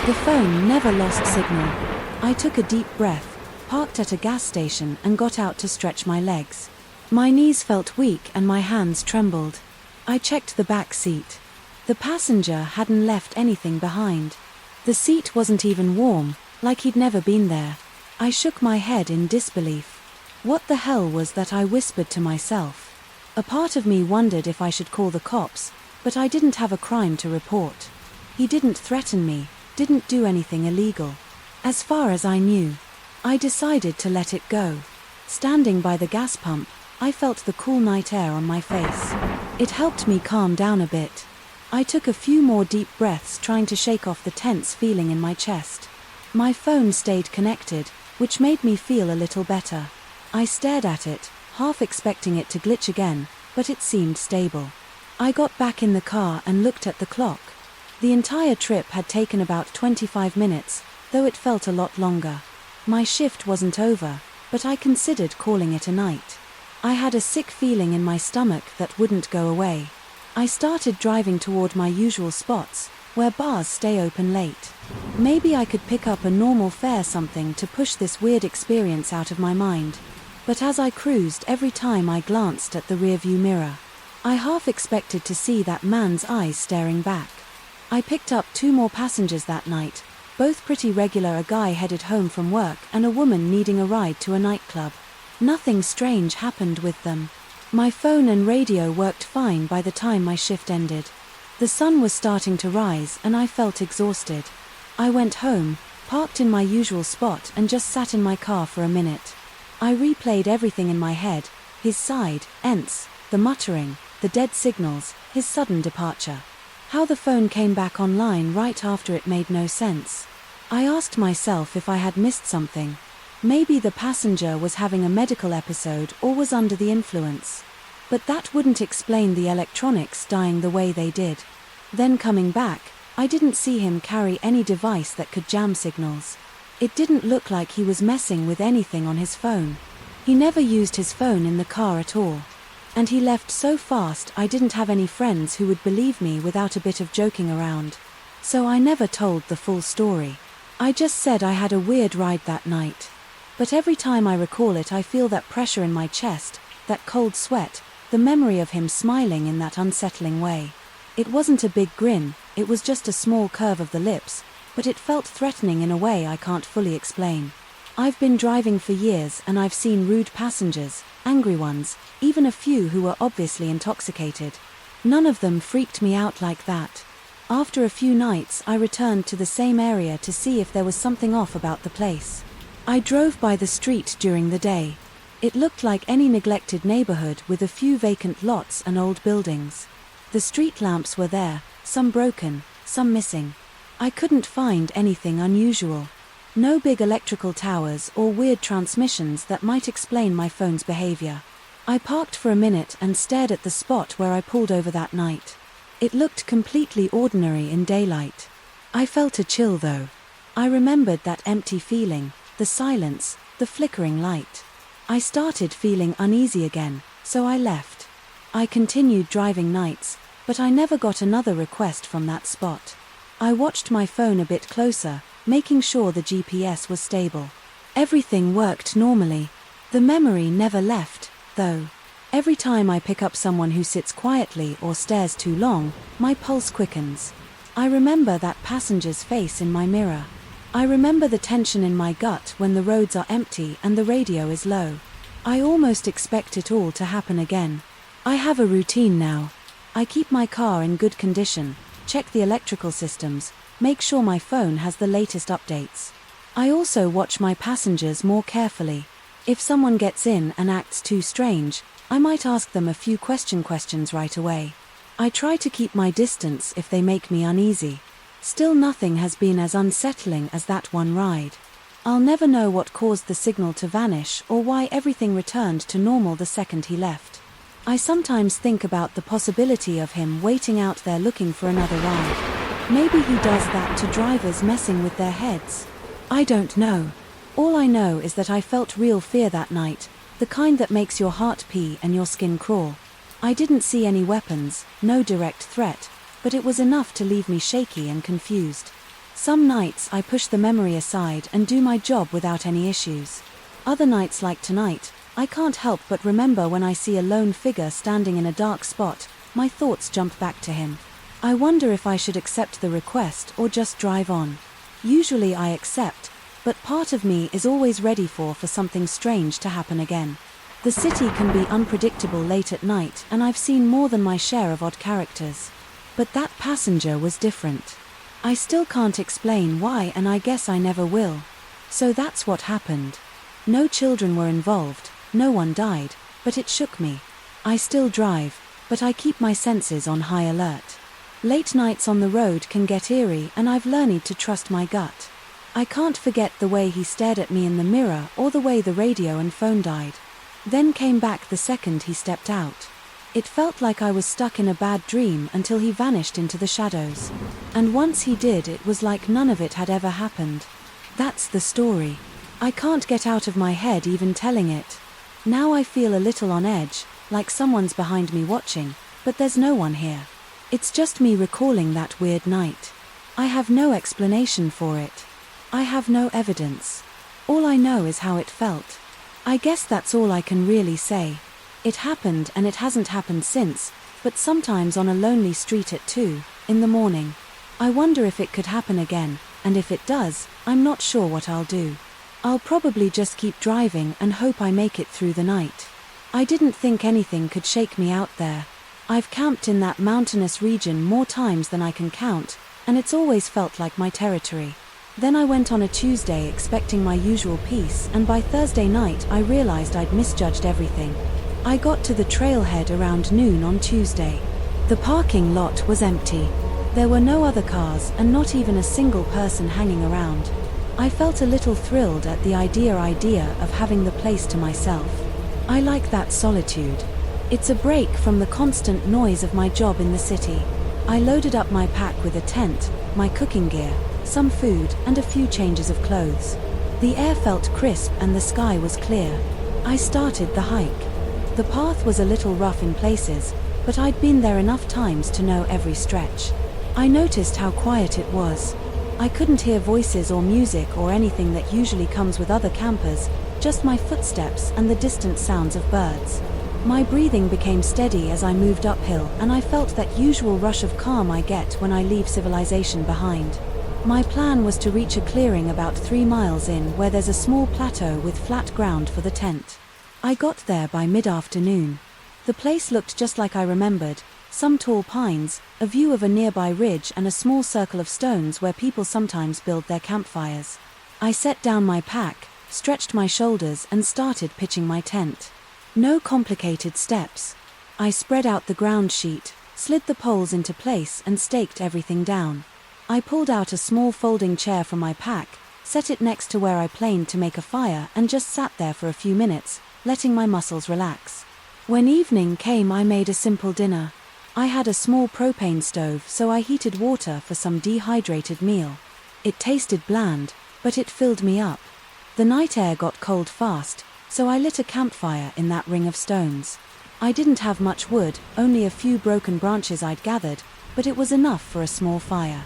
Speaker 1: The phone never lost signal. I took a deep breath, parked at a gas station and got out to stretch my legs. My knees felt weak and my hands trembled. I checked the back seat. The passenger hadn't left anything behind. The seat wasn't even warm, like he'd never been there. I shook my head in disbelief. What the hell was that? I whispered to myself. A part of me wondered if I should call the cops, but I didn't have a crime to report. He didn't threaten me, didn't do anything illegal. As far as I knew. I decided to let it go. Standing by the gas pump, I felt the cool night air on my face. It helped me calm down a bit. I took a few more deep breaths trying to shake off the tense feeling in my chest. My phone stayed connected, which made me feel a little better. I stared at it, half expecting it to glitch again, but it seemed stable. I got back in the car and looked at the clock. The entire trip had taken about 25 minutes, though it felt a lot longer. My shift wasn't over, but I considered calling it a night. I had a sick feeling in my stomach that wouldn't go away. I started driving toward my usual spots, where bars stay open late. Maybe I could pick up a normal fare, something to push this weird experience out of my mind. But as I cruised, every time I glanced at the rearview mirror, I half expected to see that man's eyes staring back. I picked up 2 more passengers that night, both pretty regular, a guy headed home from work and a woman needing a ride to a nightclub. Nothing strange happened with them. My phone and radio worked fine by the time my shift ended. The sun was starting to rise and I felt exhausted. I went home, parked in my usual spot and just sat in my car for a minute. I replayed everything in my head, his side, ents, the muttering, the dead signals, his sudden departure. How the phone came back online right after it made no sense. I asked myself if I had missed something. Maybe the passenger was having a medical episode or was under the influence. But that wouldn't explain the electronics dying the way they did. Then coming back, I didn't see him carry any device that could jam signals. It didn't look like he was messing with anything on his phone. He never used his phone in the car at all. And he left so fast I didn't have any friends who would believe me without a bit of joking around. So I never told the full story. I just said I had a weird ride that night. But every time I recall it I feel that pressure in my chest, that cold sweat, the memory of him smiling in that unsettling way. It wasn't a big grin, it was just a small curve of the lips, but it felt threatening in a way I can't fully explain. I've been driving for years and I've seen rude passengers, angry ones, even a few who were obviously intoxicated. None of them freaked me out like that. After a few nights I returned to the same area to see if there was something off about the place. I drove by the street during the day. It looked like any neglected neighborhood with a few vacant lots and old buildings. The street lamps were there, some broken, some missing. I couldn't find anything unusual. No big electrical towers or weird transmissions that might explain my phone's behavior. I parked for a minute and stared at the spot where I pulled over that night. It looked completely ordinary in daylight. I felt a chill though. I remembered that empty feeling, the silence, the flickering light. I started feeling uneasy again, so I left. I continued driving nights, but I never got another request from that spot. I watched my phone a bit closer, making sure the GPS was stable. Everything worked normally. The memory never left, though. Every time I pick up someone who sits quietly or stares too long, my pulse quickens. I remember that passenger's face in my mirror. I remember the tension in my gut when the roads are empty and the radio is low. I almost expect it all to happen again. I have a routine now. I keep my car in good condition, check the electrical systems, make sure my phone has the latest updates. I also watch my passengers more carefully. If someone gets in and acts too strange, I might ask them a few questions right away. I try to keep my distance if they make me uneasy. Still nothing has been as unsettling as that one ride. I'll never know what caused the signal to vanish or why everything returned to normal the second he left. I sometimes think about the possibility of him waiting out there looking for another ride. Maybe he does that to drivers messing with their heads. I don't know. All I know is that I felt real fear that night, the kind that makes your heart pee and your skin crawl. I didn't see any weapons, no direct threat, but it was enough to leave me shaky and confused. Some nights I push the memory aside and do my job without any issues. Other nights like tonight, I can't help but remember when I see a lone figure standing in a dark spot, my thoughts jump back to him. I wonder if I should accept the request or just drive on. Usually I accept, but part of me is always ready for something strange to happen again. The city can be unpredictable late at night and I've seen more than my share of odd characters. But that passenger was different. I still can't explain why and I guess I never will. So that's what happened. No children were involved, no one died, but it shook me. I still drive, but I keep my senses on high alert. Late nights on the road can get eerie and I've learned to trust my gut. I can't forget the way he stared at me in the mirror or the way the radio and phone died. Then came back the second he stepped out. It felt like I was stuck in a bad dream until he vanished into the shadows. And once he did, it was like none of it had ever happened. That's the story. I can't get out of my head even telling it. Now I feel a little on edge, like someone's behind me watching, but there's no one here. It's just me recalling that weird night. I have no explanation for it. I have no evidence. All I know is how it felt. I guess that's all I can really say. It happened and it hasn't happened since, but sometimes on a lonely street at 2 in the morning. I wonder if it could happen again, and if it does, I'm not sure what I'll do. I'll probably just keep driving and hope I make it through the night. I didn't think anything could shake me out there. I've camped in that mountainous region more times than I can count, and it's always felt like my territory. Then I went on a Tuesday expecting my usual peace, and by Thursday night I realized I'd misjudged everything. I got to the trailhead around noon on Tuesday. The parking lot was empty. There were no other cars and not even a single person hanging around. I felt a little thrilled at the idea of having the place to myself. I like that solitude. It's a break from the constant noise of my job in the city. I loaded up my pack with a tent, my cooking gear, some food, and a few changes of clothes. The air felt crisp and the sky was clear. I started the hike. The path was a little rough in places, but I'd been there enough times to know every stretch. I noticed how quiet it was. I couldn't hear voices or music or anything that usually comes with other campers, just my footsteps and the distant sounds of birds. My breathing became steady as I moved uphill, and I felt that usual rush of calm I get when I leave civilization behind. My plan was to reach a clearing about 3 miles in where there's a small plateau with flat ground for the tent. I got there by mid-afternoon. The place looked just like I remembered, some tall pines, a view of a nearby ridge, and a small circle of stones where people sometimes build their campfires. I set down my pack, stretched my shoulders, and started pitching my tent. No complicated steps. I spread out the ground sheet, slid the poles into place, and staked everything down. I pulled out a small folding chair from my pack, set it next to where I planned to make a fire, and just sat there for a few minutes, letting my muscles relax. When evening came, I made a simple dinner. I had a small propane stove, so I heated water for some dehydrated meal. It tasted bland, but it filled me up. The night air got cold fast, so I lit a campfire in that ring of stones. I didn't have much wood, only a few broken branches I'd gathered, but it was enough for a small fire.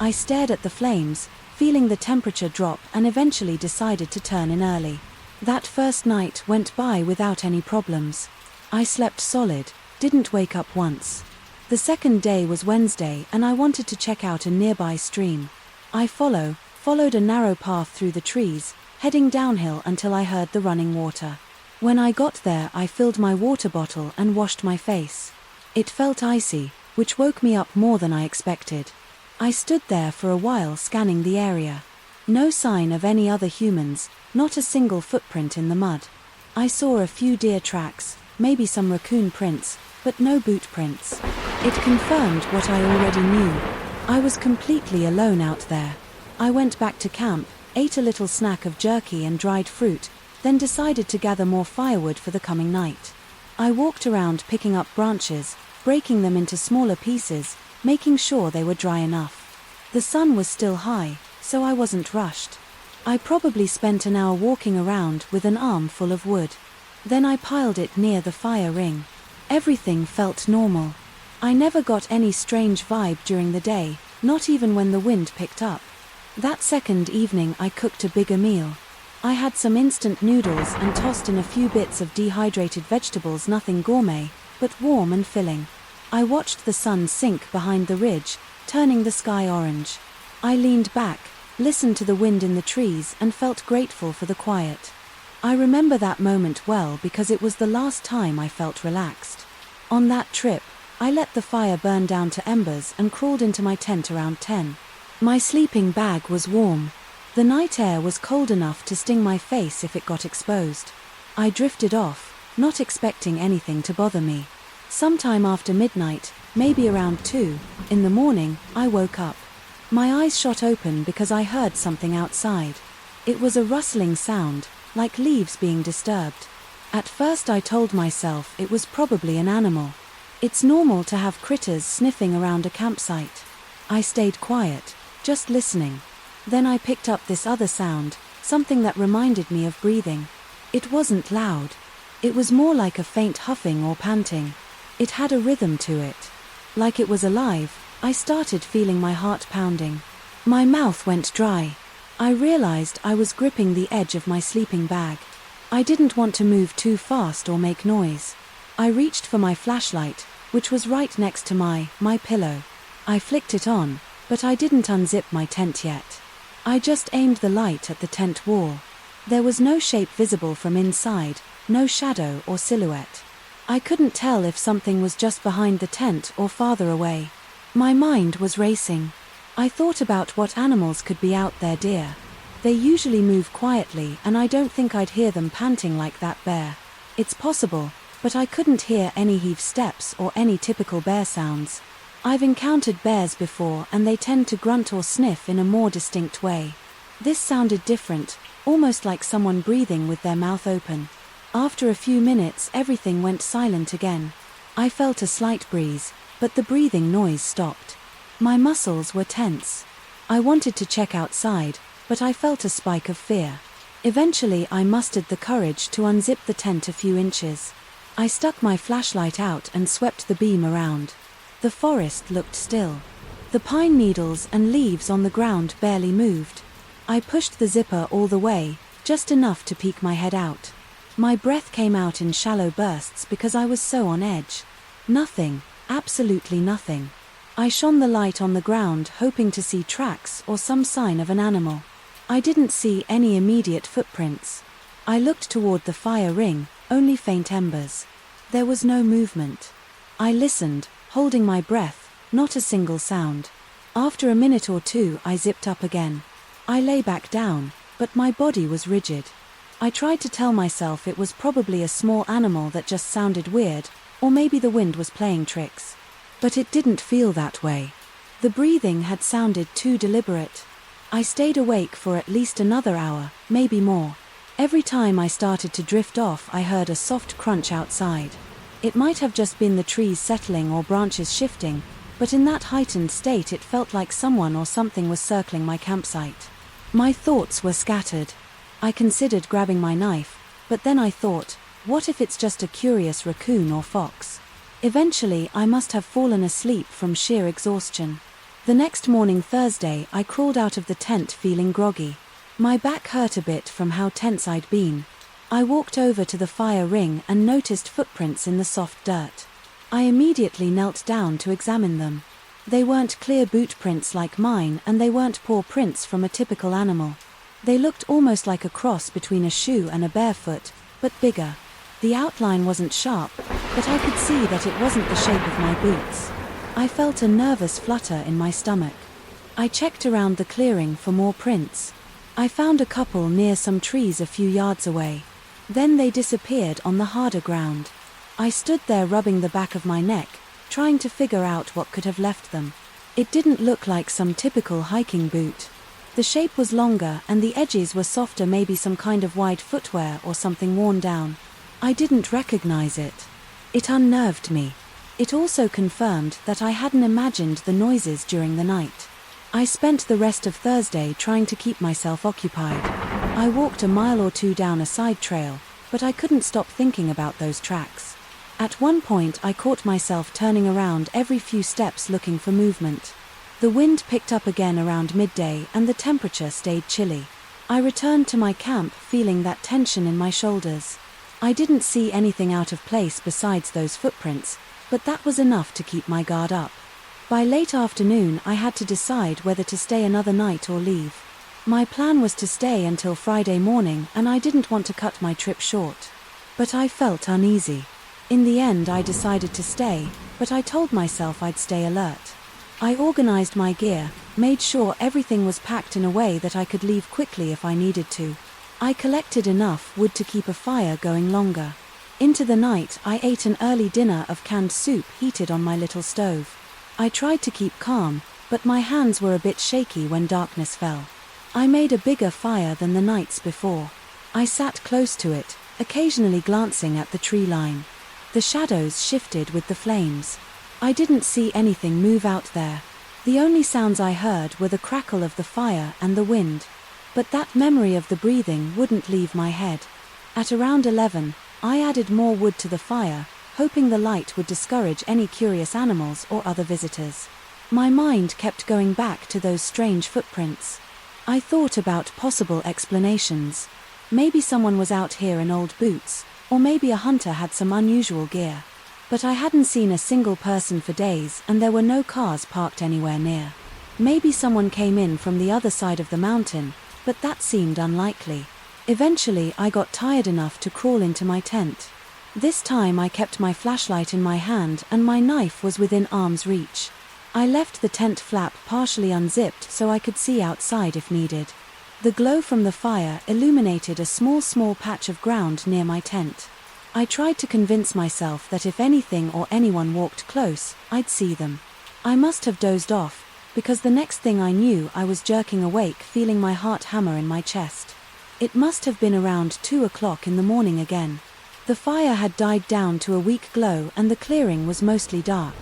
Speaker 1: I stared at the flames, feeling the temperature drop, and eventually decided to turn in early. That first night went by without any problems. I slept solid, didn't wake up once. The second day was Wednesday, and I wanted to check out a nearby stream. I followed a narrow path through the trees, heading downhill until I heard the running water. When I got there, I filled my water bottle and washed my face. It felt icy, which woke me up more than I expected. I stood there for a while scanning the area. No sign of any other humans, not a single footprint in the mud. I saw a few deer tracks, maybe some raccoon prints, but no boot prints. It confirmed what I already knew. I was completely alone out there. I went back to camp, ate a little snack of jerky and dried fruit, then decided to gather more firewood for the coming night. I walked around picking up branches, breaking them into smaller pieces, making sure they were dry enough. The sun was still high, so I wasn't rushed. I probably spent an hour walking around with an arm full of wood. Then I piled it near the fire ring. Everything felt normal. I never got any strange vibe during the day, not even when the wind picked up. That second evening I cooked a bigger meal. I had some instant noodles and tossed in a few bits of dehydrated vegetables, nothing gourmet, but warm and filling. I watched the sun sink behind the ridge, turning the sky orange. I leaned back, listened to the wind in the trees, and felt grateful for the quiet. I remember that moment well because it was the last time I felt relaxed. On that trip, I let the fire burn down to embers and crawled into my tent around 10. My sleeping bag was warm. The night air was cold enough to sting my face if it got exposed. I drifted off, not expecting anything to bother me. Sometime after midnight, maybe around 2, in the morning, I woke up. My eyes shot open because I heard something outside. It was a rustling sound, like leaves being disturbed. At first I told myself it was probably an animal. It's normal to have critters sniffing around a campsite. I stayed quiet, just listening. Then I picked up this other sound, something that reminded me of breathing. It wasn't loud. It was more like a faint huffing or panting. It had a rhythm to it. Like it was alive. I started feeling my heart pounding. My mouth went dry. I realized I was gripping the edge of my sleeping bag. I didn't want to move too fast or make noise. I reached for my flashlight, which was right next to my pillow. I flicked it on, but I didn't unzip my tent yet. I just aimed the light at the tent wall. There was no shape visible from inside, no shadow or silhouette. I couldn't tell if something was just behind the tent or farther away. My mind was racing. I thought about what animals could be out there. Deer. They usually move quietly, and I don't think I'd hear them panting like that. Bear. It's possible, but I couldn't hear any heave steps or any typical bear sounds. I've encountered bears before, and they tend to grunt or sniff in a more distinct way. This sounded different, almost like someone breathing with their mouth open. After a few minutes, everything went silent again. I felt a slight breeze, but the breathing noise stopped. My muscles were tense. I wanted to check outside, but I felt a spike of fear. Eventually, I mustered the courage to unzip the tent a few inches. I stuck my flashlight out and swept the beam around. The forest looked still. The pine needles and leaves on the ground barely moved. I pushed the zipper all the way, just enough to peek my head out. My breath came out in shallow bursts because I was so on edge. Nothing, absolutely nothing. I shone the light on the ground, hoping to see tracks or some sign of an animal. I didn't see any immediate footprints. I looked toward the fire ring, only faint embers. There was no movement. I listened, holding my breath, not a single sound. After a minute or two, I zipped up again. I lay back down, but my body was rigid. I tried to tell myself it was probably a small animal that just sounded weird, or maybe the wind was playing tricks. But it didn't feel that way. The breathing had sounded too deliberate. I stayed awake for at least another hour, maybe more. Every time I started to drift off, I heard a soft crunch outside. It might have just been the trees settling or branches shifting, but in that heightened state it felt like someone or something was circling my campsite. My thoughts were scattered. I considered grabbing my knife, but then I thought, what if it's just a curious raccoon or fox? Eventually, I must have fallen asleep from sheer exhaustion. The next morning, Thursday, I crawled out of the tent feeling groggy. My back hurt a bit from how tense I'd been. I walked over to the fire ring and noticed footprints in the soft dirt. I immediately knelt down to examine them. They weren't clear boot prints like mine, and they weren't paw prints from a typical animal. They looked almost like a cross between a shoe and a barefoot, but bigger. The outline wasn't sharp, but I could see that it wasn't the shape of my boots. I felt a nervous flutter in my stomach. I checked around the clearing for more prints. I found a couple near some trees a few yards away. Then they disappeared on the harder ground. I stood there rubbing the back of my neck, trying to figure out what could have left them. It didn't look like some typical hiking boot. The shape was longer and the edges were softer, maybe some kind of wide footwear or something worn down. I didn't recognize it. It unnerved me. It also confirmed that I hadn't imagined the noises during the night. I spent the rest of Thursday trying to keep myself occupied. I walked a mile or two down a side trail, but I couldn't stop thinking about those tracks. At one point I caught myself turning around every few steps looking for movement. The wind picked up again around midday and the temperature stayed chilly. I returned to my camp feeling that tension in my shoulders. I didn't see anything out of place besides those footprints, but that was enough to keep my guard up. By late afternoon I had to decide whether to stay another night or leave. My plan was to stay until Friday morning, and I didn't want to cut my trip short. But I felt uneasy. In the end I decided to stay, but I told myself I'd stay alert. I organized my gear, made sure everything was packed in a way that I could leave quickly if I needed to. I collected enough wood to keep a fire going longer. Into the night I ate an early dinner of canned soup heated on my little stove. I tried to keep calm, but my hands were a bit shaky when darkness fell. I made a bigger fire than the nights before. I sat close to it, occasionally glancing at the tree line. The shadows shifted with the flames. I didn't see anything move out there. The only sounds I heard were the crackle of the fire and the wind. But that memory of the breathing wouldn't leave my head. At around 11, I added more wood to the fire, hoping the light would discourage any curious animals or other visitors. My mind kept going back to those strange footprints. I thought about possible explanations. Maybe someone was out here in old boots, or maybe a hunter had some unusual gear. But I hadn't seen a single person for days, and there were no cars parked anywhere near. Maybe someone came in from the other side of the mountain, but that seemed unlikely. Eventually I got tired enough to crawl into my tent. This time I kept my flashlight in my hand and my knife was within arm's reach. I left the tent flap partially unzipped so I could see outside if needed. The glow from the fire illuminated a small patch of ground near my tent. I tried to convince myself that if anything or anyone walked close, I'd see them. I must have dozed off, because the next thing I knew I was jerking awake, feeling my heart hammer in my chest. It must have been around 2 o'clock in the morning again. The fire had died down to a weak glow and the clearing was mostly dark.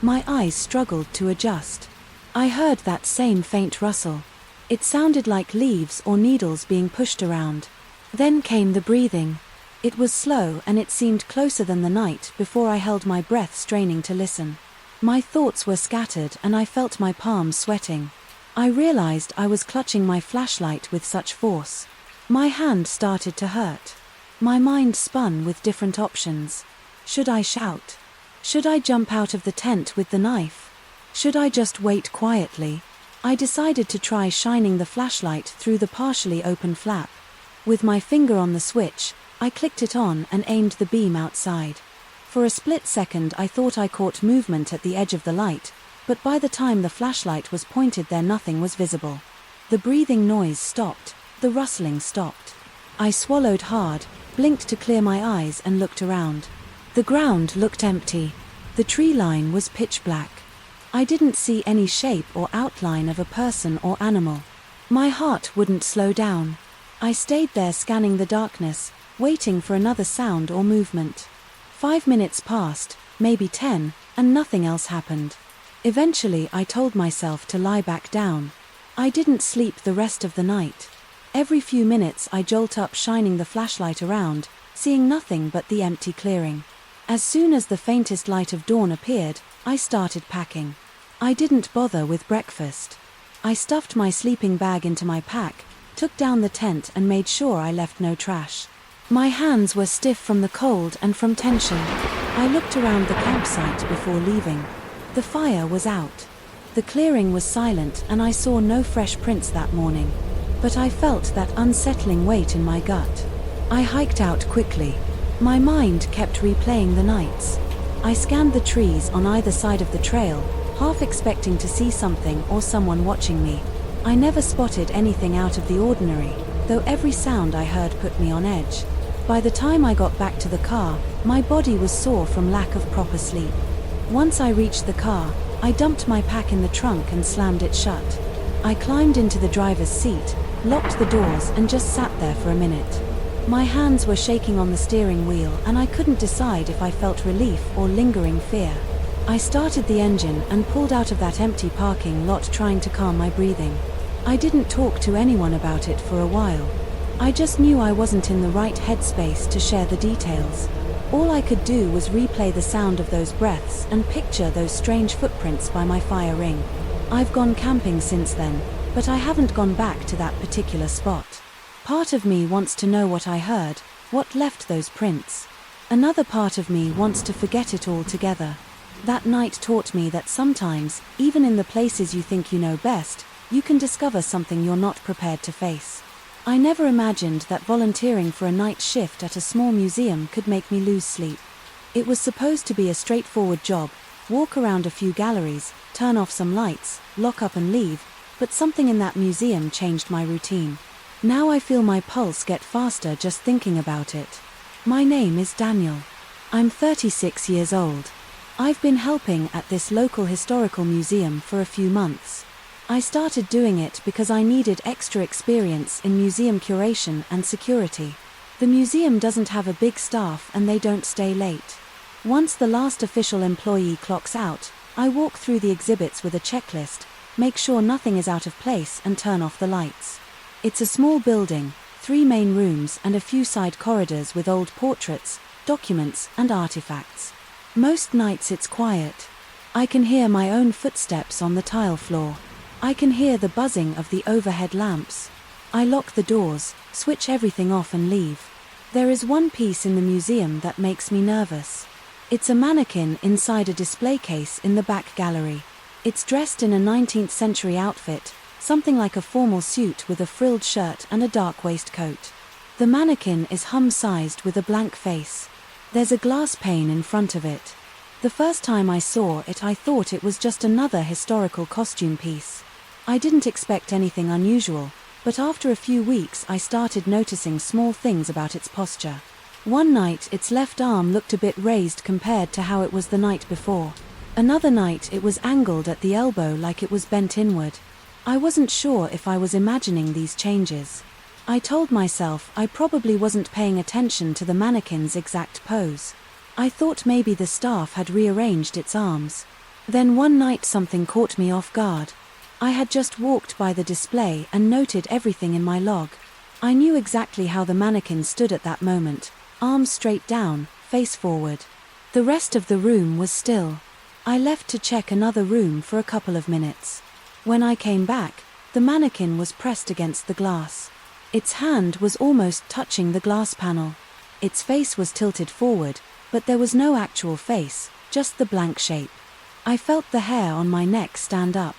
Speaker 1: My eyes struggled to adjust. I heard that same faint rustle. It sounded like leaves or needles being pushed around. Then came the breathing. It was slow and it seemed closer than the night before. I held my breath, straining to listen. My thoughts were scattered and I felt my palms sweating. I realized I was clutching my flashlight with such force. My hand started to hurt. My mind spun with different options. Should I shout? Should I jump out of the tent with the knife? Should I just wait quietly? I decided to try shining the flashlight through the partially open flap. With my finger on the switch, I clicked it on and aimed the beam outside. For a split second I thought I caught movement at the edge of the light, but by the time the flashlight was pointed there, nothing was visible. The breathing noise stopped, the rustling stopped. I swallowed hard, blinked to clear my eyes and looked around. The ground looked empty. The tree line was pitch black. I didn't see any shape or outline of a person or animal. My heart wouldn't slow down. I stayed there scanning the darkness, waiting for another sound or movement. 5 minutes passed, maybe 10, and nothing else happened. Eventually I told myself to lie back down. I didn't sleep the rest of the night. Every few minutes I jolt up, shining the flashlight around, seeing nothing but the empty clearing. As soon as the faintest light of dawn appeared, I started packing. I didn't bother with breakfast. I stuffed my sleeping bag into my pack, took down the tent and made sure I left no trash. My hands were stiff from the cold and from tension. I looked around the campsite before leaving. The fire was out. The clearing was silent and I saw no fresh prints that morning. But I felt that unsettling weight in my gut. I hiked out quickly. My mind kept replaying the nights. I scanned the trees on either side of the trail, half expecting to see something or someone watching me. I never spotted anything out of the ordinary, though every sound I heard put me on edge. By the time I got back to the car, my body was sore from lack of proper sleep. Once I reached the car, I dumped my pack in the trunk and slammed it shut. I climbed into the driver's seat, locked the doors and just sat there for a minute. My hands were shaking on the steering wheel and I couldn't decide if I felt relief or lingering fear. I started the engine and pulled out of that empty parking lot, trying to calm my breathing. I didn't talk to anyone about it for a while. I just knew I wasn't in the right headspace to share the details. All I could do was replay the sound of those breaths and picture those strange footprints by my fire ring. I've gone camping since then, but I haven't gone back to that particular spot. Part of me wants to know what I heard, what left those prints. Another part of me wants to forget it altogether. That night taught me that sometimes, even in the places you think you know best, you can discover something you're not prepared to face. I never imagined that volunteering for a night shift at a small museum could make me lose sleep. It was supposed to be a straightforward job, walk around a few galleries, turn off some lights, lock up and leave, but something in that museum changed my routine. Now I feel my pulse get faster just thinking about it. My name is Daniel. I'm 36 years old. I've been helping at this local historical museum for a few months. I started doing it because I needed extra experience in museum curation and security. The museum doesn't have a big staff and they don't stay late. Once the last official employee clocks out, I walk through the exhibits with a checklist, make sure nothing is out of place and turn off the lights. It's a small building, 3 main rooms and a few side corridors with old portraits, documents and artifacts. Most nights it's quiet. I can hear my own footsteps on the tile floor. I can hear the buzzing of the overhead lamps. I lock the doors, switch everything off and leave. There is one piece in the museum that makes me nervous. It's a mannequin inside a display case in the back gallery. It's dressed in a 19th century outfit, something like a formal suit with a frilled shirt and a dark waistcoat. The mannequin is hum-sized with a blank face. There's a glass pane in front of it. The first time I saw it I thought it was just another historical costume piece. I didn't expect anything unusual, but after a few weeks I started noticing small things about its posture. One night its left arm looked a bit raised compared to how it was the night before. Another night it was angled at the elbow like it was bent inward. I wasn't sure if I was imagining these changes. I told myself I probably wasn't paying attention to the mannequin's exact pose. I thought maybe the staff had rearranged its arms. Then one night something caught me off guard. I had just walked by the display and noted everything in my log. I knew exactly how the mannequin stood at that moment, arms straight down, face forward. The rest of the room was still. I left to check another room for a couple of minutes. When I came back, the mannequin was pressed against the glass. Its hand was almost touching the glass panel. Its face was tilted forward, but there was no actual face, just the blank shape. I felt the hair on my neck stand up.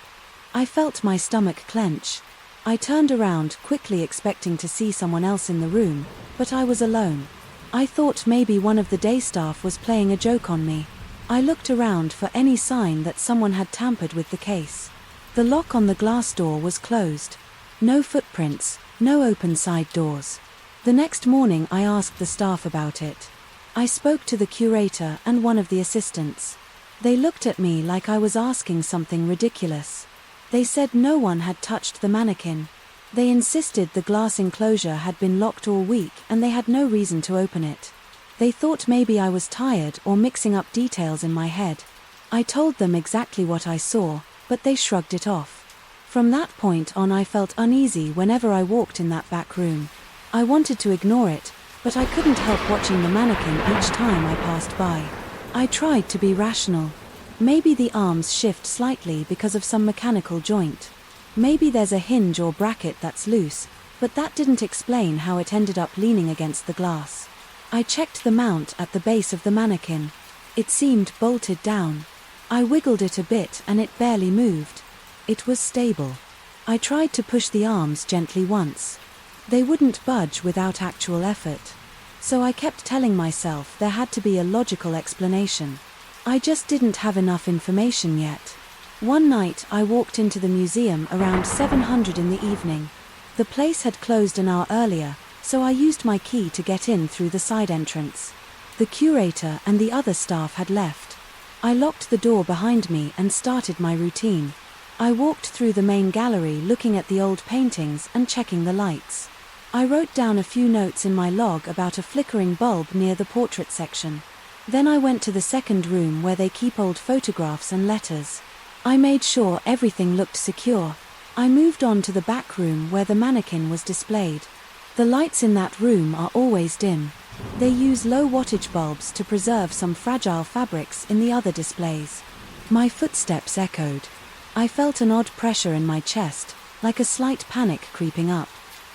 Speaker 1: I felt my stomach clench. I turned around quickly expecting to see someone else in the room, but I was alone. I thought maybe one of the day staff was playing a joke on me. I looked around for any sign that someone had tampered with the case. The lock on the glass door was closed. No footprints, no open side doors. The next morning I asked the staff about it. I spoke to the curator and one of the assistants. They looked at me like I was asking something ridiculous. They said no one had touched the mannequin. They insisted the glass enclosure had been locked all week and they had no reason to open it. They thought maybe I was tired or mixing up details in my head. I told them exactly what I saw, but they shrugged it off. From that point on I felt uneasy whenever I walked in that back room. I wanted to ignore it, but I couldn't help watching the mannequin each time I passed by. I tried to be rational. Maybe the arms shift slightly because of some mechanical joint. Maybe there's a hinge or bracket that's loose, but that didn't explain how it ended up leaning against the glass. I checked the mount at the base of the mannequin. It seemed bolted down. I wiggled it a bit and it barely moved. It was stable. I tried to push the arms gently once. They wouldn't budge without actual effort. So I kept telling myself there had to be a logical explanation. I just didn't have enough information yet. One night I walked into the museum around 700 in the evening. The place had closed an hour earlier, so I used my key to get in through the side entrance. The curator and the other staff had left. I locked the door behind me and started my routine. I walked through the main gallery looking at the old paintings and checking the lights. I wrote down a few notes in my log about a flickering bulb near the portrait section. Then I went to the second room where they keep old photographs and letters. I made sure everything looked secure. I moved on to the back room where the mannequin was displayed. The lights in that room are always dim. They use low wattage bulbs to preserve some fragile fabrics in the other displays. My footsteps echoed. I felt an odd pressure in my chest, like a slight panic creeping up.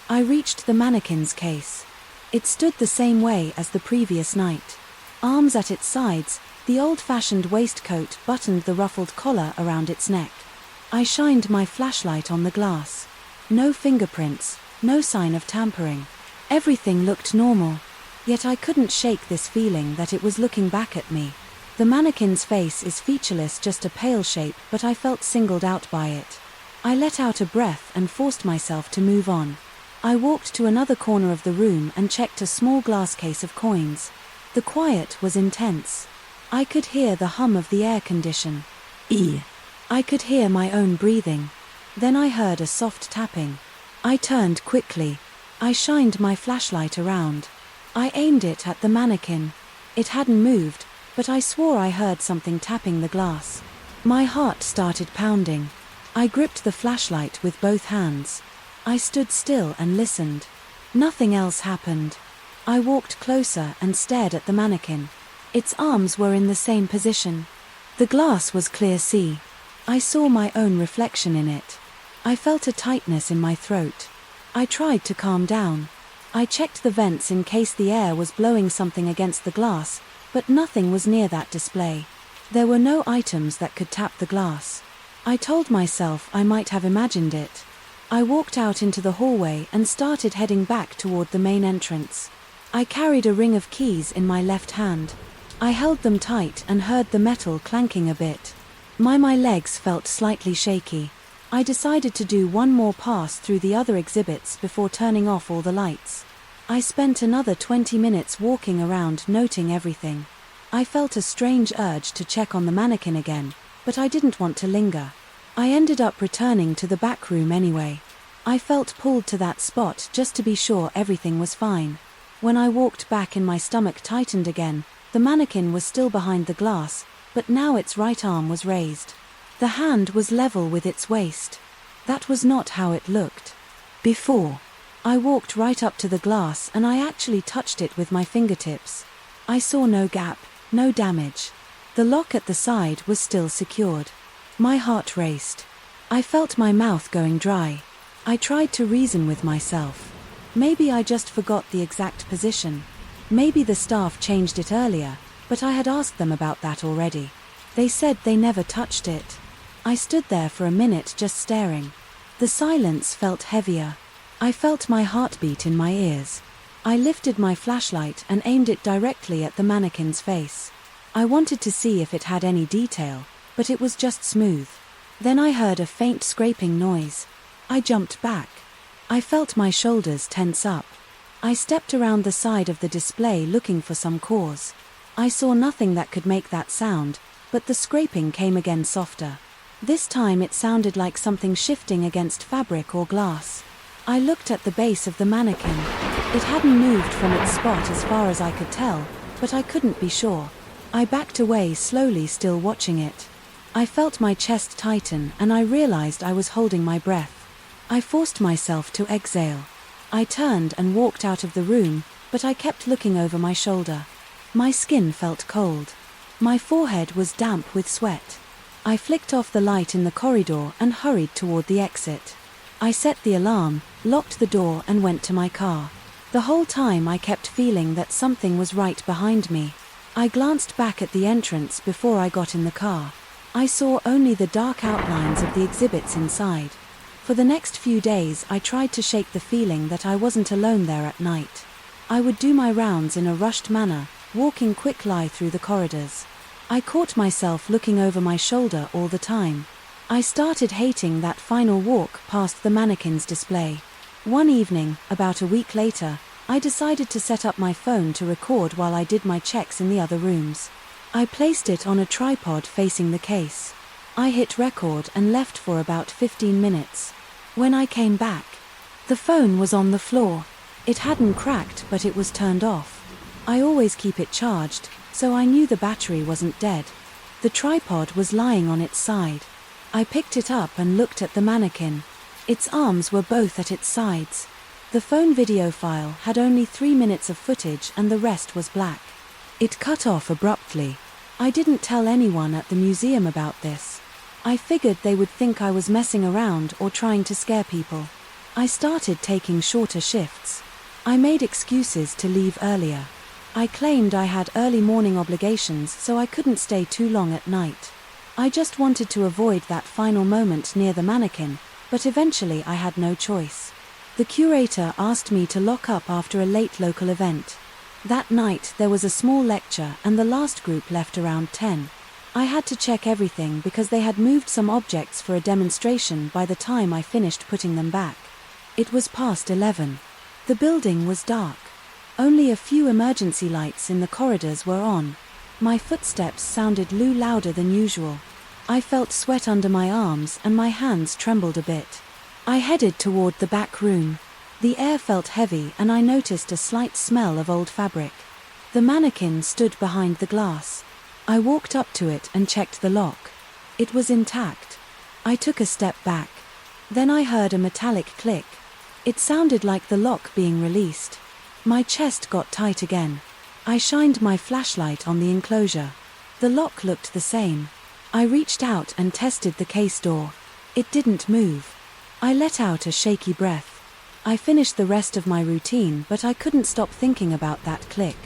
Speaker 1: I reached the mannequin's case. It stood the same way as the previous night. Arms at its sides, the old-fashioned waistcoat buttoned the ruffled collar around its neck. I shined my flashlight on the glass. No fingerprints, no sign of tampering. Everything looked normal. Yet I couldn't shake this feeling that it was looking back at me. The mannequin's face is featureless, just a pale shape, but I felt singled out by it. I let out a breath and forced myself to move on. I walked to another corner of the room and checked a small glass case of coins. The quiet was intense. I could hear the hum of the air condition. I could hear my own breathing. Then I heard a soft tapping. I turned quickly. I shined my flashlight around. I aimed it at the mannequin. It hadn't moved, but I swore I heard something tapping the glass. My heart started pounding. I gripped the flashlight with both hands. I stood still and listened. Nothing else happened. I walked closer and stared at the mannequin. Its arms were in the same position. The glass was clear sea. I saw my own reflection in it. I felt a tightness in my throat. I tried to calm down. I checked the vents in case the air was blowing something against the glass, but nothing was near that display. There were no items that could tap the glass. I told myself I might have imagined it. I walked out into the hallway and started heading back toward the main entrance. I carried a ring of keys in my left hand. I held them tight and heard the metal clanking a bit. My legs felt slightly shaky. I decided to do one more pass through the other exhibits before turning off all the lights. I spent another 20 minutes walking around noting everything. I felt a strange urge to check on the mannequin again, but I didn't want to linger. I ended up returning to the back room anyway. I felt pulled to that spot just to be sure everything was fine. When I walked back in, my stomach tightened again. The mannequin was still behind the glass, but now its right arm was raised. The hand was level with its waist. That was not how it looked before. I walked right up to the glass and I actually touched it with my fingertips. I saw no gap, no damage. The lock at the side was still secured. My heart raced. I felt my mouth going dry. I tried to reason with myself. Maybe I just forgot the exact position. Maybe the staff changed it earlier, but I had asked them about that already. They said they never touched it. I stood there for a minute just staring. The silence felt heavier. I felt my heartbeat in my ears. I lifted my flashlight and aimed it directly at the mannequin's face. I wanted to see if it had any detail, but it was just smooth. Then I heard a faint scraping noise. I jumped back. I felt my shoulders tense up. I stepped around the side of the display looking for some cause. I saw nothing that could make that sound, but the scraping came again softer. This time it sounded like something shifting against fabric or glass. I looked at the base of the mannequin. It hadn't moved from its spot as far as I could tell, but I couldn't be sure. I backed away slowly, still watching it. I felt my chest tighten and I realized I was holding my breath. I forced myself to exhale. I turned and walked out of the room, but I kept looking over my shoulder. My skin felt cold. My forehead was damp with sweat. I flicked off the light in the corridor and hurried toward the exit. I set the alarm, locked the door and went to my car. The whole time I kept feeling that something was right behind me. I glanced back at the entrance before I got in the car. I saw only the dark outlines of the exhibits inside. For the next few days I tried to shake the feeling that I wasn't alone there at night. I would do my rounds in a rushed manner, walking quickly through the corridors. I caught myself looking over my shoulder all the time. I started hating that final walk past the mannequin's display. One evening, about a week later, I decided to set up my phone to record while I did my checks in the other rooms. I placed it on a tripod facing the case. I hit record and left for about 15 minutes. When I came back, the phone was on the floor. It hadn't cracked, but it was turned off. I always keep it charged, so I knew the battery wasn't dead. The tripod was lying on its side. I picked it up and looked at the mannequin. Its arms were both at its sides. The phone video file had only 3 minutes of footage and the rest was black. It cut off abruptly. I didn't tell anyone at the museum about this. I figured they would think I was messing around or trying to scare people. I started taking shorter shifts. I made excuses to leave earlier. I claimed I had early morning obligations, so I couldn't stay too long at night. I just wanted to avoid that final moment near the mannequin, but eventually I had no choice. The curator asked me to lock up after a late local event. That night there was a small lecture and the last group left around 10. I had to check everything because they had moved some objects for a demonstration by the time I finished putting them back. It was past 11. The building was dark. Only a few emergency lights in the corridors were on. My footsteps sounded louder than usual. I felt sweat under my arms and my hands trembled a bit. I headed toward the back room. The air felt heavy and I noticed a slight smell of old fabric. The mannequin stood behind the glass. I walked up to it and checked the lock. It was intact. I took a step back. Then I heard a metallic click. It sounded like the lock being released. My chest got tight again. I shined my flashlight on the enclosure. The lock looked the same. I reached out and tested the case door. It didn't move. I let out a shaky breath. I finished the rest of my routine, but I couldn't stop thinking about that click.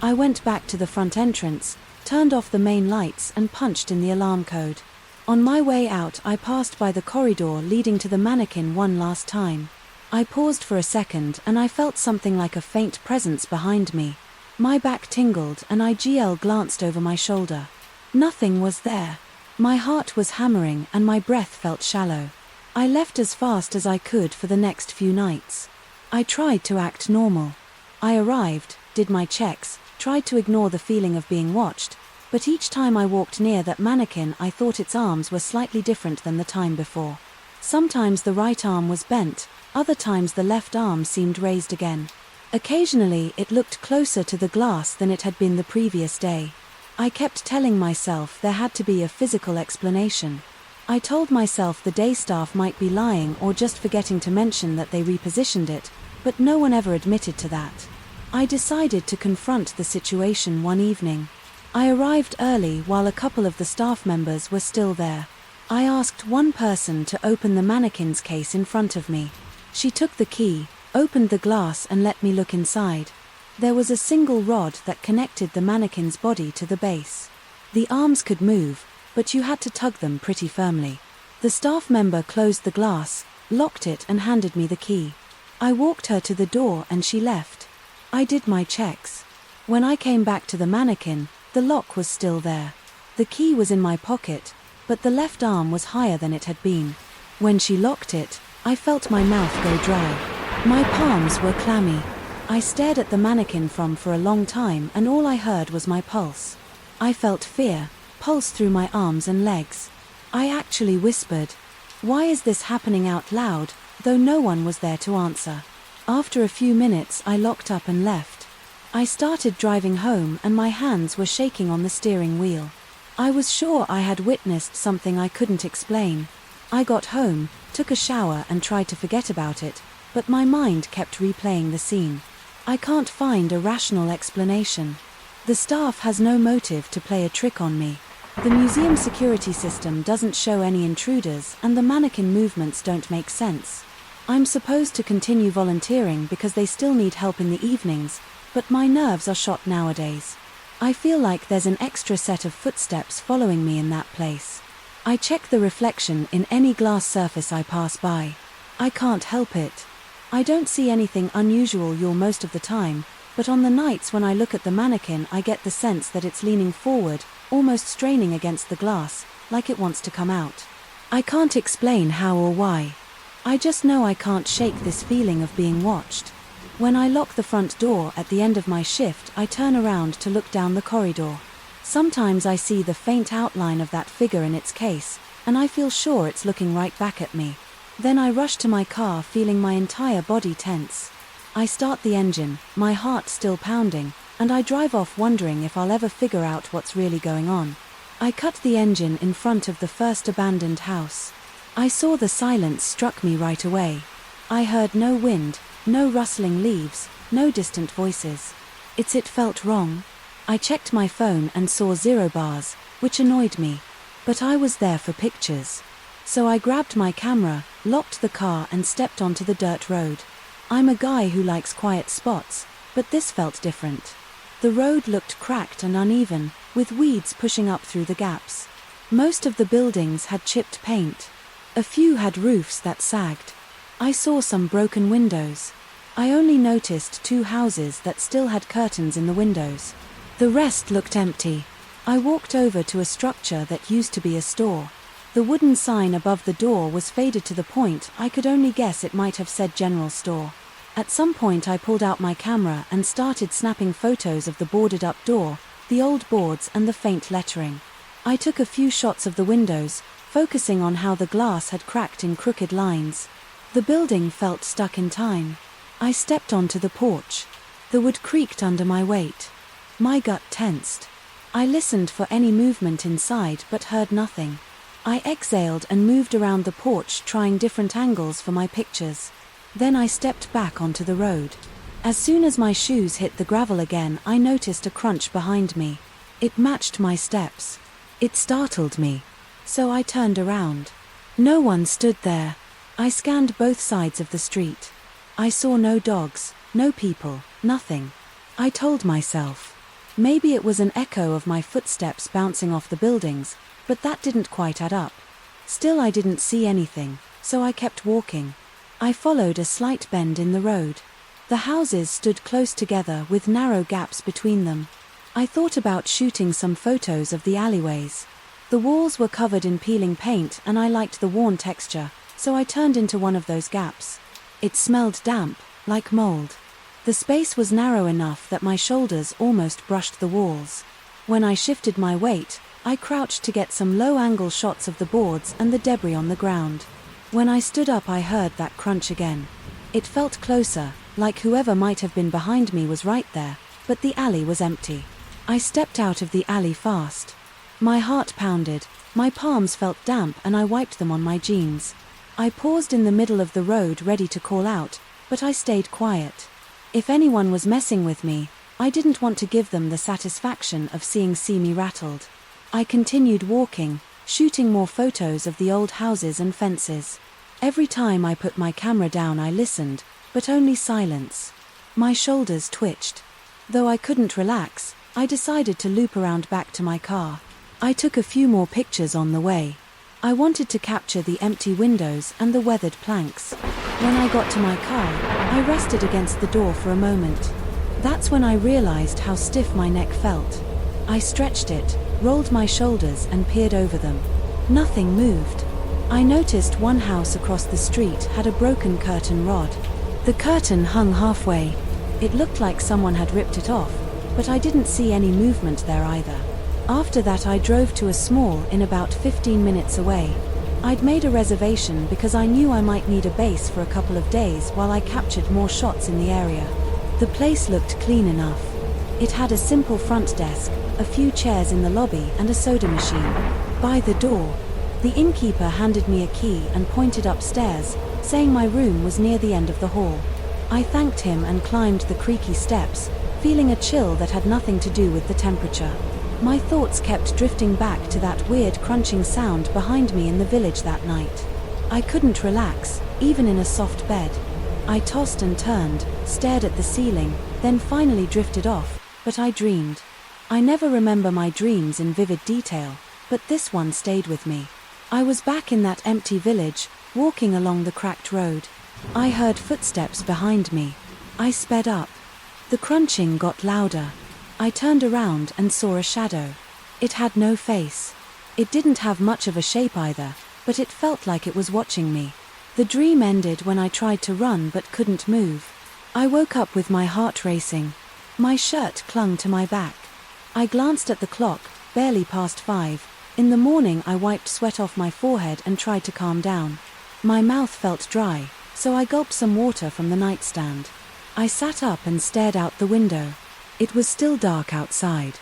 Speaker 1: I went back to the front entrance, turned off the main lights and punched in the alarm code. On my way out, I passed by the corridor leading to the mannequin one last time. I paused for a second and I felt something like a faint presence behind me. My back tingled and I glanced over my shoulder. Nothing was there. My heart was hammering and my breath felt shallow. I left as fast as I could for the next few nights. I tried to act normal. I arrived, did my checks, tried to ignore the feeling of being watched, but each time I walked near that mannequin I thought its arms were slightly different than the time before. Sometimes the right arm was bent, other times the left arm seemed raised again. Occasionally it looked closer to the glass than it had been the previous day. I kept telling myself there had to be a physical explanation. I told myself the day staff might be lying or just forgetting to mention that they repositioned it, but no one ever admitted to that. I decided to confront the situation one evening. I arrived early while a couple of the staff members were still there. I asked one person to open the mannequin's case in front of me. She took the key, opened the glass and let me look inside. There was a single rod that connected the mannequin's body to the base. The arms could move, but you had to tug them pretty firmly. The staff member closed the glass, locked it and handed me the key. I walked her to the door and she left. I did my checks. When I came back to the mannequin, the lock was still there. The key was in my pocket, but the left arm was higher than it had been. When she locked it, I felt my mouth go dry. My palms were clammy. I stared at the mannequin for a long time and all I heard was my pulse. I felt fear pulse through my arms and legs. I actually whispered, "Why is this happening?" out loud, though no one was there to answer. After a few minutes I locked up and left. I started driving home and my hands were shaking on the steering wheel. I was sure I had witnessed something I couldn't explain. I got home, took a shower and tried to forget about it, but my mind kept replaying the scene. I can't find a rational explanation. The staff has no motive to play a trick on me. The museum security system doesn't show any intruders and the mannequin movements don't make sense. I'm supposed to continue volunteering because they still need help in the evenings, but my nerves are shot nowadays. I feel like there's an extra set of footsteps following me in that place. I check the reflection in any glass surface I pass by. I can't help it. I don't see anything unusual most of the time, but on the nights when I look at the mannequin I get the sense that it's leaning forward, almost straining against the glass, like it wants to come out. I can't explain how or why. I just know I can't shake this feeling of being watched. When I lock the front door at the end of my shift, I turn around to look down the corridor. Sometimes I see the faint outline of that figure in its case, and I feel sure it's looking right back at me. Then I rush to my car feeling my entire body tense. I start the engine, my heart still pounding, and I drive off wondering if I'll ever figure out what's really going on. I cut the engine in front of the first abandoned house. I saw the silence struck me right away. I heard no wind, no rustling leaves, no distant voices. It felt wrong. I checked my phone and saw 0 bars, which annoyed me. But I was there for pictures. So I grabbed my camera, locked the car and stepped onto the dirt road. I'm a guy who likes quiet spots, but this felt different. The road looked cracked and uneven, with weeds pushing up through the gaps. Most of the buildings had chipped paint. A few had roofs that sagged. I saw some broken windows. I only noticed 2 houses that still had curtains in the windows. The rest looked empty. I walked over to a structure that used to be a store. The wooden sign above the door was faded to the point I could only guess it might have said general store. At some point I pulled out my camera and started snapping photos of the boarded up door, the old boards and the faint lettering. I took a few shots of the windows, focusing on how the glass had cracked in crooked lines. The building felt stuck in time. I stepped onto the porch. The wood creaked under my weight. My gut tensed. I listened for any movement inside but heard nothing. I exhaled and moved around the porch trying different angles for my pictures. Then I stepped back onto the road. As soon as my shoes hit the gravel again, I noticed a crunch behind me. It matched my steps. It startled me. So I turned around. No one stood there. I scanned both sides of the street. I saw no dogs, no people, nothing. I told myself. Maybe it was an echo of my footsteps bouncing off the buildings, but that didn't quite add up. Still I didn't see anything, so I kept walking. I followed a slight bend in the road. The houses stood close together with narrow gaps between them. I thought about shooting some photos of the alleyways. The walls were covered in peeling paint and I liked the worn texture, so I turned into one of those gaps. It smelled damp, like mold. The space was narrow enough that my shoulders almost brushed the walls. When I shifted my weight, I crouched to get some low-angle shots of the boards and the debris on the ground. When I stood up, I heard that crunch again. It felt closer, like whoever might have been behind me was right there, but the alley was empty. I stepped out of the alley fast. My heart pounded, my palms felt damp, and I wiped them on my jeans. I paused in the middle of the road ready to call out, but I stayed quiet. If anyone was messing with me, I didn't want to give them the satisfaction of see me rattled. I continued walking, shooting more photos of the old houses and fences. Every time I put my camera down, I listened, but only silence. My shoulders twitched. Though I couldn't relax, I decided to loop around back to my car. I took a few more pictures on the way. I wanted to capture the empty windows and the weathered planks. When I got to my car, I rested against the door for a moment. That's when I realized how stiff my neck felt. I stretched it, rolled my shoulders, and peered over them. Nothing moved. I noticed one house across the street had a broken curtain rod. The curtain hung halfway. It looked like someone had ripped it off, but I didn't see any movement there either. After that, I drove to a small inn about 15 minutes away. I'd made a reservation because I knew I might need a base for a couple of days while I captured more shots in the area. The place looked clean enough. It had a simple front desk, a few chairs in the lobby, and a soda machine. By the door, the innkeeper handed me a key and pointed upstairs, saying my room was near the end of the hall. I thanked him and climbed the creaky steps, feeling a chill that had nothing to do with the temperature. My thoughts kept drifting back to that weird crunching sound behind me in the village that night. I couldn't relax, even in a soft bed. I tossed and turned, stared at the ceiling, then finally drifted off, but I dreamed. I never remember my dreams in vivid detail, but this one stayed with me. I was back in that empty village, walking along the cracked road. I heard footsteps behind me. I sped up. The crunching got louder. I turned around and saw a shadow. It had no face. It didn't have much of a shape either, but it felt like it was watching me. The dream ended when I tried to run but couldn't move. I woke up with my heart racing. My shirt clung to my back. I glanced at the clock, barely past 5. In the morning, I wiped sweat off my forehead and tried to calm down. My mouth felt dry, so I gulped some water from the nightstand. I sat up and stared out the window. It was still dark outside.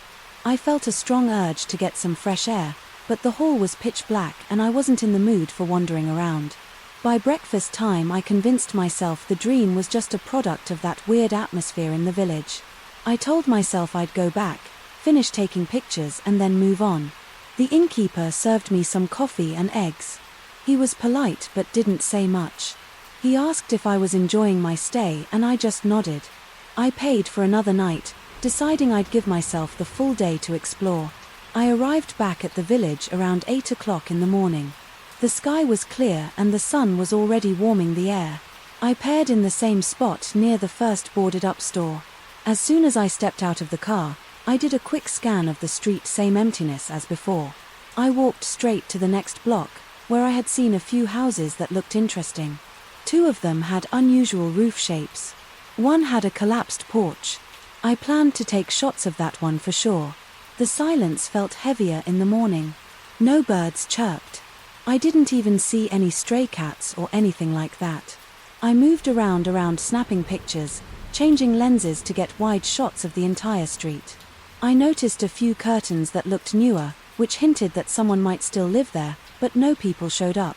Speaker 1: I felt a strong urge to get some fresh air, but the hall was pitch black and I wasn't in the mood for wandering around. By breakfast time, I convinced myself the dream was just a product of that weird atmosphere in the village. I told myself I'd go back, finish taking pictures, and then move on. The innkeeper served me some coffee and eggs. He was polite but didn't say much. He asked if I was enjoying my stay and I just nodded. I paid for another night, deciding I'd give myself the full day to explore. I arrived back at the village around 8 o'clock in the morning. The sky was clear and the sun was already warming the air. I paired in the same spot near the first boarded-up store. As soon as I stepped out of the car, I did a quick scan of the street, same emptiness as before. I walked straight to the next block, where I had seen a few houses that looked interesting. 2 of them had unusual roof shapes. One had a collapsed porch. I planned to take shots of that one for sure. The silence felt heavier in the morning. No birds chirped. I didn't even see any stray cats or anything like that. I moved around snapping pictures, changing lenses to get wide shots of the entire street. I noticed a few curtains that looked newer, which hinted that someone might still live there, but no people showed up.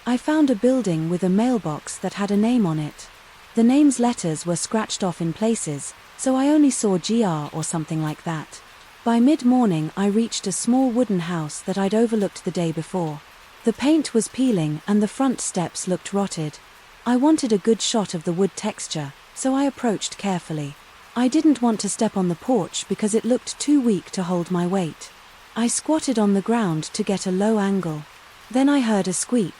Speaker 1: I found a building with a mailbox that had a name on it. The name's letters were scratched off in places, so I only saw GR or something like that. By mid-morning, I reached a small wooden house that I'd overlooked the day before. The paint was peeling and the front steps looked rotted. I wanted a good shot of the wood texture, so I approached carefully. I didn't want to step on the porch because it looked too weak to hold my weight. I squatted on the ground to get a low angle. Then I heard a squeak.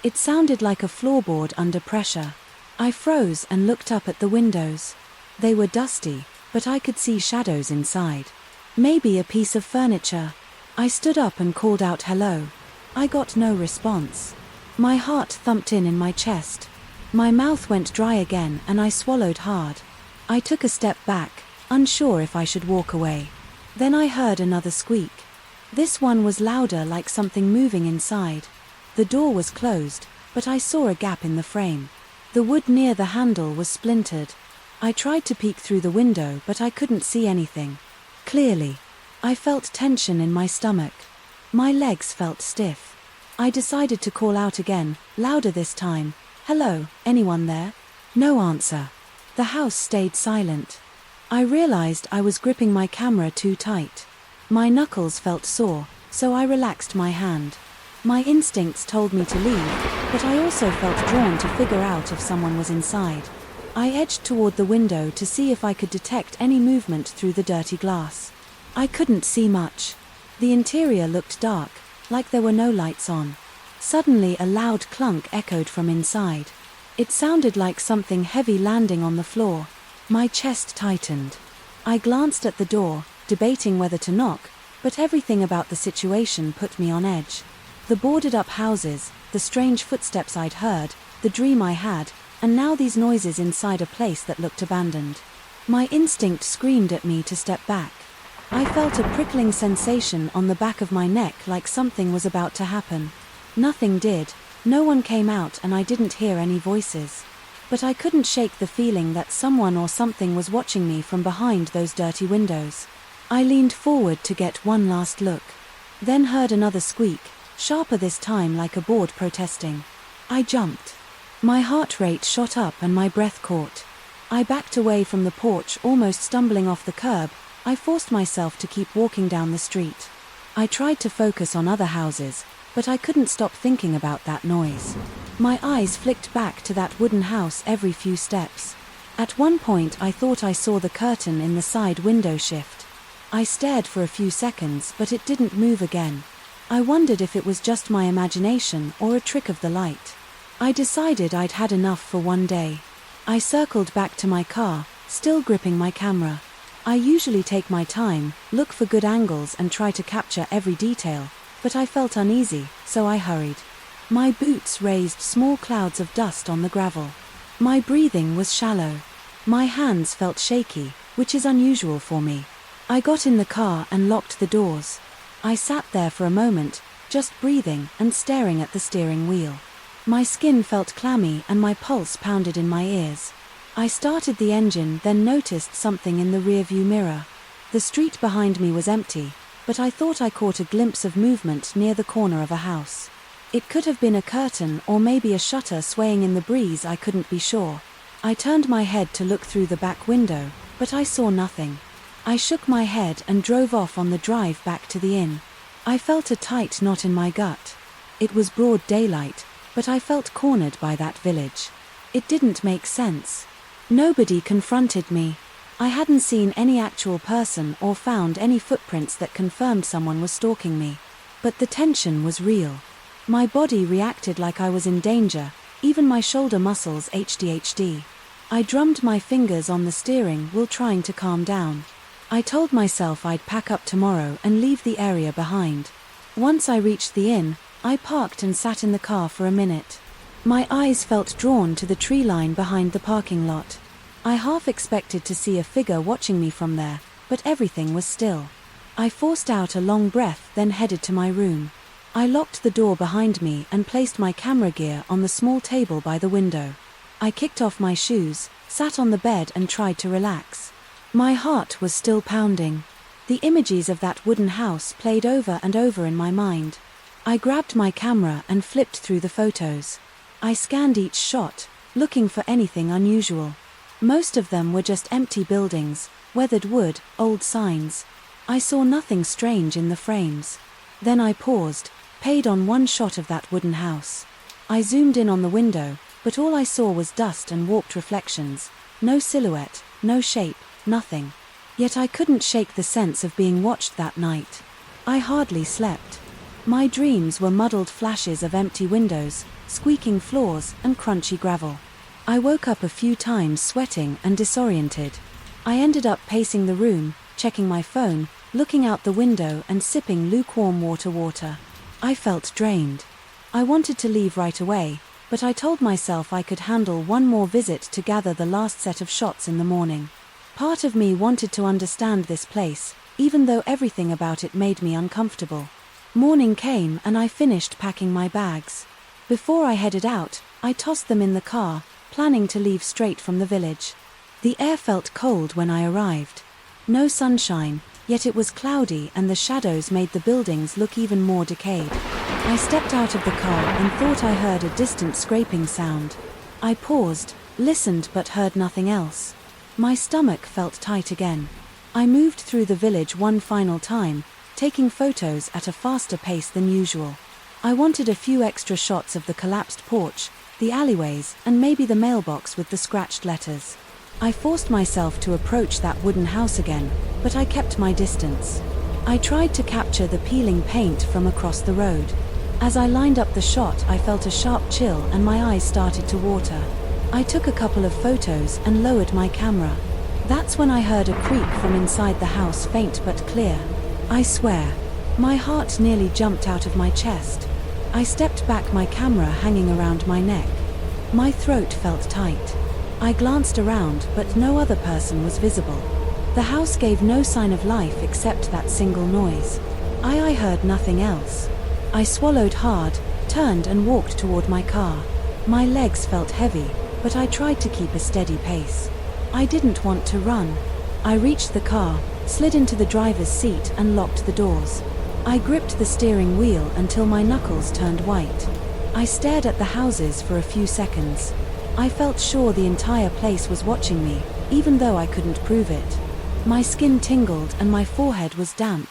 Speaker 1: It sounded like a floorboard under pressure. I froze and looked up at the windows. They were dusty, but I could see shadows inside. Maybe a piece of furniture. I stood up and called out hello. I got no response. My heart thumped in my chest. My mouth went dry again and I swallowed hard. I took a step back, unsure if I should walk away. Then I heard another squeak. This one was louder, like something moving inside. The door was closed, but I saw a gap in the frame. The wood near the handle was splintered. I tried to peek through the window, but I couldn't see anything clearly. I felt tension in my stomach. My legs felt stiff. I decided to call out again, louder this time. "Hello, anyone there?" No answer. The house stayed silent. I realized I was gripping my camera too tight. My knuckles felt sore, so I relaxed my hand. My instincts told me to leave, but I also felt drawn to figure out if someone was inside. I edged toward the window to see if I could detect any movement through the dirty glass. I couldn't see much. The interior looked dark, like there were no lights on. Suddenly a loud clunk echoed from inside. It sounded like something heavy landing on the floor. My chest tightened. I glanced at the door, debating whether to knock, but everything about the situation put me on edge. The boarded-up houses, the strange footsteps I'd heard, the dream I had, and now these noises inside a place that looked abandoned. My instinct screamed at me to step back. I felt a prickling sensation on the back of my neck, like something was about to happen. Nothing did. No one came out and I didn't hear any voices. But I couldn't shake the feeling that someone or something was watching me from behind those dirty windows. I leaned forward to get one last look. Then heard another squeak, sharper this time, like a board protesting. I jumped. My heart rate shot up and my breath caught. I backed away from the porch, almost stumbling off the curb. I forced myself to keep walking down the street. I tried to focus on other houses, but I couldn't stop thinking about that noise. My eyes flicked back to that wooden house every few steps. At one point I thought I saw the curtain in the side window shift. I stared for a few seconds, but it didn't move again. I wondered if it was just my imagination or a trick of the light. I decided I'd had enough for one day. I circled back to my car, still gripping my camera. I usually take my time, look for good angles and try to capture every detail, but I felt uneasy, so I hurried. My boots raised small clouds of dust on the gravel. My breathing was shallow. My hands felt shaky, which is unusual for me. I got in the car and locked the doors. I sat there for a moment, just breathing and staring at the steering wheel. My skin felt clammy and my pulse pounded in my ears. I started the engine, then noticed something in the rearview mirror. The street behind me was empty, but I thought I caught a glimpse of movement near the corner of a house. It could have been a curtain or maybe a shutter swaying in the breeze, I couldn't be sure. I turned my head to look through the back window, but I saw nothing. I shook my head and drove off on the drive back to the inn. I felt a tight knot in my gut. It was broad daylight, but I felt cornered by that village. It didn't make sense. Nobody confronted me. I hadn't seen any actual person or found any footprints that confirmed someone was stalking me. But the tension was real. My body reacted like I was in danger, even my shoulder muscles HDHD. I drummed my fingers on the steering wheel, trying to calm down. I told myself I'd pack up tomorrow and leave the area behind. Once I reached the inn, I parked and sat in the car for a minute. My eyes felt drawn to the tree line behind the parking lot. I half expected to see a figure watching me from there, but everything was still. I forced out a long breath, then headed to my room. I locked the door behind me and placed my camera gear on the small table by the window. I kicked off my shoes, sat on the bed and tried to relax. My heart was still pounding. The images of that wooden house played over and over in my mind. I grabbed my camera and flipped through the photos. I scanned each shot, looking for anything unusual. Most of them were just empty buildings, weathered wood, old signs. I saw nothing strange in the frames. Then I paused, paid on one shot of that wooden house. I zoomed in on the window, but all I saw was dust and warped reflections. No silhouette, no shape, nothing. Yet I couldn't shake the sense of being watched that night. I hardly slept. My dreams were muddled flashes of empty windows, squeaking floors, and crunchy gravel. I woke up a few times sweating and disoriented. I ended up pacing the room, checking my phone, looking out the window and sipping lukewarm water. I felt drained. I wanted to leave right away, but I told myself I could handle one more visit to gather the last set of shots in the morning. Part of me wanted to understand this place, even though everything about it made me uncomfortable. Morning came and I finished packing my bags. Before I headed out, I tossed them in the car, planning to leave straight from the village. The air felt cold when I arrived. No sunshine, yet it was cloudy and the shadows made the buildings look even more decayed. I stepped out of the car and thought I heard a distant scraping sound. I paused, listened but heard nothing else. My stomach felt tight again. I moved through the village one final time, taking photos at a faster pace than usual. I wanted a few extra shots of the collapsed porch, the alleyways, and maybe the mailbox with the scratched letters. I forced myself to approach that wooden house again, but I kept my distance. I tried to capture the peeling paint from across the road. As I lined up the shot, I felt a sharp chill and my eyes started to water. I took a couple of photos and lowered my camera. That's when I heard a creak from inside the house, faint but clear. I swear, my heart nearly jumped out of my chest. I stepped back, my camera hanging around my neck. My throat felt tight. I glanced around, but no other person was visible. The house gave no sign of life except that single noise. I heard nothing else. I swallowed hard, turned and walked toward my car. My legs felt heavy, but I tried to keep a steady pace. I didn't want to run. I reached the car, slid into the driver's seat and locked the doors. I gripped the steering wheel until my knuckles turned white. I stared at the houses for a few seconds. I felt sure the entire place was watching me, even though I couldn't prove it. My skin tingled and my forehead was damp.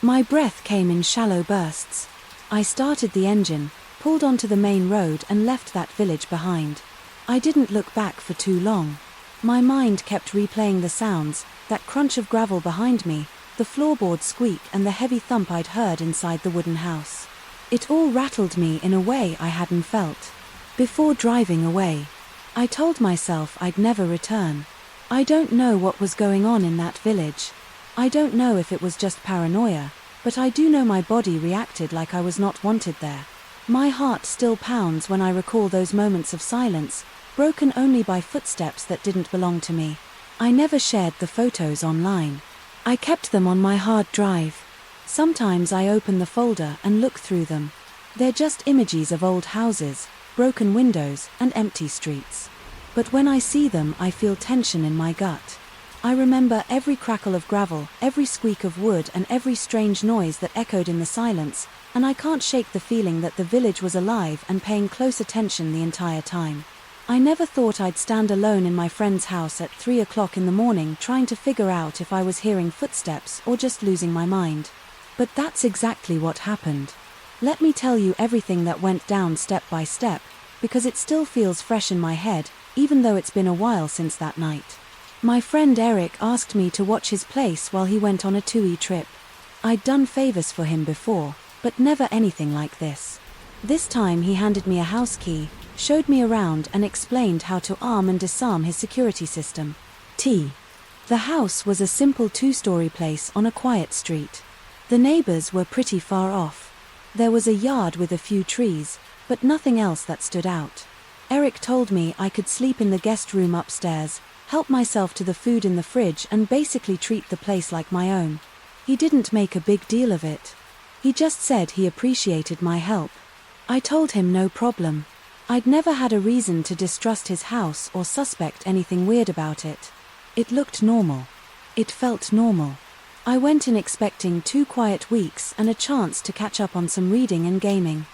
Speaker 1: My breath came in shallow bursts. I started the engine, pulled onto the main road and left that village behind. I didn't look back for too long. My mind kept replaying the sounds, that crunch of gravel behind me, the floorboard squeak and the heavy thump I'd heard inside the wooden house. It all rattled me in a way I hadn't felt. Before driving away, I told myself I'd never return. I don't know what was going on in that village. I don't know if it was just paranoia, but I do know my body reacted like I was not wanted there. My heart still pounds when I recall those moments of silence, broken only by footsteps that didn't belong to me. I never shared the photos online. I kept them on my hard drive. Sometimes I open the folder and look through them. They're just images of old houses, broken windows, and empty streets. But when I see them, I feel tension in my gut. I remember every crackle of gravel, every squeak of wood, and every strange noise that echoed in the silence, and I can't shake the feeling that the village was alive and paying close attention the entire time. I never thought I'd stand alone in my friend's house at 3 o'clock in the morning trying to figure out if I was hearing footsteps or just losing my mind. But that's exactly what happened. Let me tell you everything that went down step by step, because it still feels fresh in my head, even though it's been a while since that night. My friend Eric asked me to watch his place while he went on a 2E trip. I'd done favors for him before, but never anything like this. This time he handed me a house key, showed me around and explained how to arm and disarm his security system. The house was a simple 2-story place on a quiet street. The neighbors were pretty far off. There was a yard with a few trees, but nothing else that stood out. Eric told me I could sleep in the guest room upstairs, help myself to the food in the fridge and basically treat the place like my own. He didn't make a big deal of it. He just said he appreciated my help. I told him no problem. I'd never had a reason to distrust his house or suspect anything weird about it. It looked normal. It felt normal. I went in expecting 2 quiet weeks and a chance to catch up on some reading and gaming.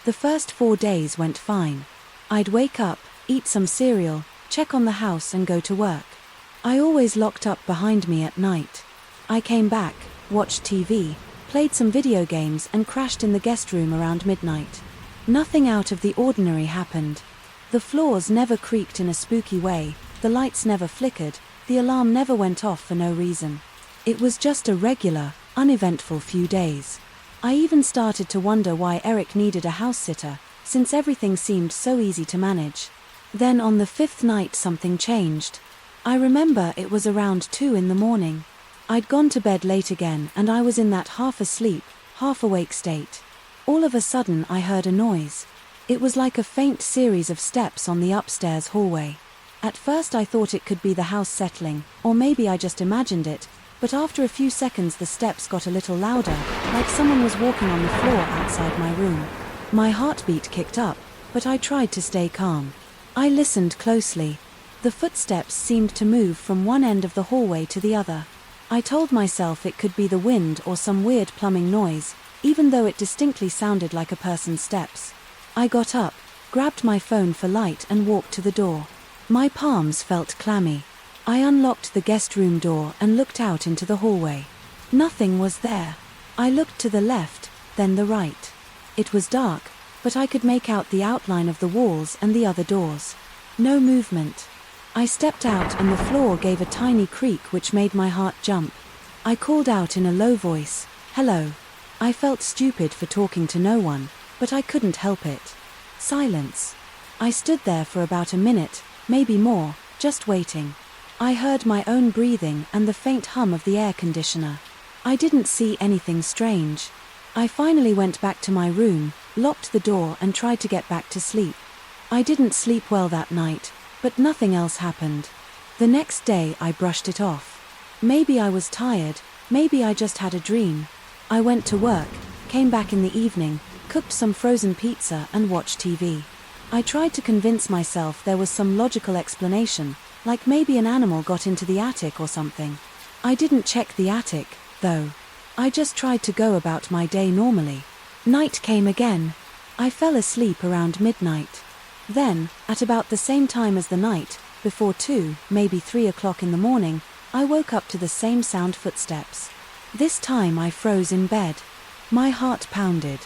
Speaker 1: The first 4 days went fine. I'd wake up, eat some cereal, check on the house and go to work. I always locked up behind me at night. I came back, watched TV, played some video games and crashed in the guest room around midnight. Nothing out of the ordinary happened. The floors never creaked in a spooky way, the lights never flickered, the alarm never went off for no reason. It was just a regular, uneventful few days. I even started to wonder why Eric needed a house sitter, since everything seemed so easy to manage. Then on the 5th night something changed. I remember it was around 2 in the morning. I'd gone to bed late again and I was in that half asleep, half awake state. All of a sudden I heard a noise. It was like a faint series of steps on the upstairs hallway. At first I thought it could be the house settling, or maybe I just imagined it, but after a few seconds the steps got a little louder, like someone was walking on the floor outside my room. My heartbeat kicked up, but I tried to stay calm. I listened closely. The footsteps seemed to move from one end of the hallway to the other. I told myself it could be the wind or some weird plumbing noise, even though it distinctly sounded like a person's steps. I got up, grabbed my phone for light and walked to the door. My palms felt clammy. I unlocked the guest room door and looked out into the hallway. Nothing was there. I looked to the left, then the right. It was dark, but I could make out the outline of the walls and the other doors. No movement. I stepped out and the floor gave a tiny creak which made my heart jump. I called out in a low voice, "Hello." I felt stupid for talking to no one, but I couldn't help it. Silence. I stood there for about a minute, maybe more, just waiting. I heard my own breathing and the faint hum of the air conditioner. I didn't see anything strange. I finally went back to my room, locked the door and tried to get back to sleep. I didn't sleep well that night, but nothing else happened. The next day I brushed it off. Maybe I was tired, maybe I just had a dream. I went to work, came back in the evening, cooked some frozen pizza and watched TV. I tried to convince myself there was some logical explanation, like maybe an animal got into the attic or something. I didn't check the attic, though. I just tried to go about my day normally. Night came again. I fell asleep around midnight. Then, at about the same time as the night, before 2, maybe 3 o'clock in the morning, I woke up to the same sound footsteps. This time I froze in bed. My heart pounded.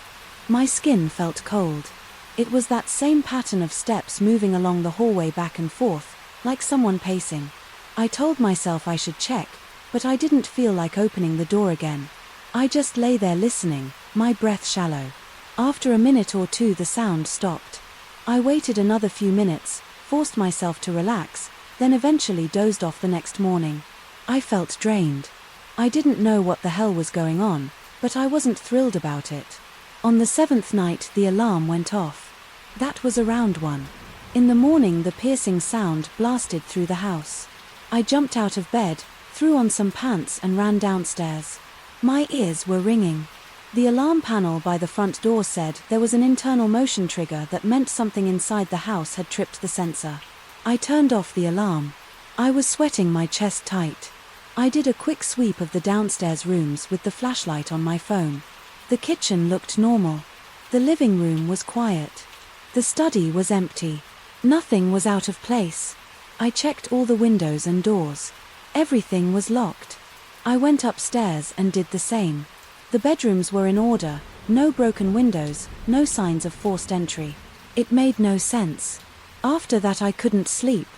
Speaker 1: My skin felt cold. It was that same pattern of steps moving along the hallway back and forth, like someone pacing. I told myself I should check, but I didn't feel like opening the door again. I just lay there listening, my breath shallow. After a minute or two the sound stopped. I waited another few minutes, forced myself to relax, then eventually dozed off the next morning. I felt drained. I didn't know what the hell was going on, but I wasn't thrilled about it. On the 7th night the alarm went off. That was around 1. In the morning the piercing sound blasted through the house. I jumped out of bed, threw on some pants and ran downstairs. My ears were ringing. The alarm panel by the front door said there was an internal motion trigger that meant something inside the house had tripped the sensor. I turned off the alarm. I was sweating my chest tight. I did a quick sweep of the downstairs rooms with the flashlight on my phone. The kitchen looked normal. The living room was quiet. The study was empty. Nothing was out of place. I checked all the windows and doors. Everything was locked. I went upstairs and did the same. The bedrooms were in order, no broken windows, no signs of forced entry. It made no sense. After that I couldn't sleep.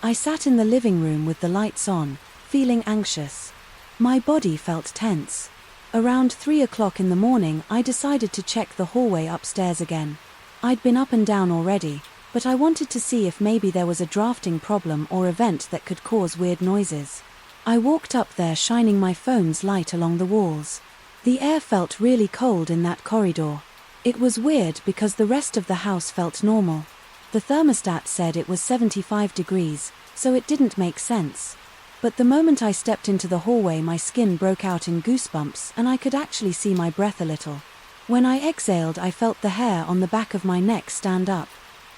Speaker 1: I sat in the living room with the lights on, feeling anxious. My body felt tense. Around 3 o'clock in the morning I decided to check the hallway upstairs again. I'd been up and down already, but I wanted to see if maybe there was a drafting problem or event that could cause weird noises. I walked up there shining my phone's light along the walls. The air felt really cold in that corridor. It was weird because the rest of the house felt normal. The thermostat said it was 75 degrees, so it didn't make sense. But the moment I stepped into the hallway my skin broke out in goosebumps and I could actually see my breath a little. When I exhaled I felt the hair on the back of my neck stand up.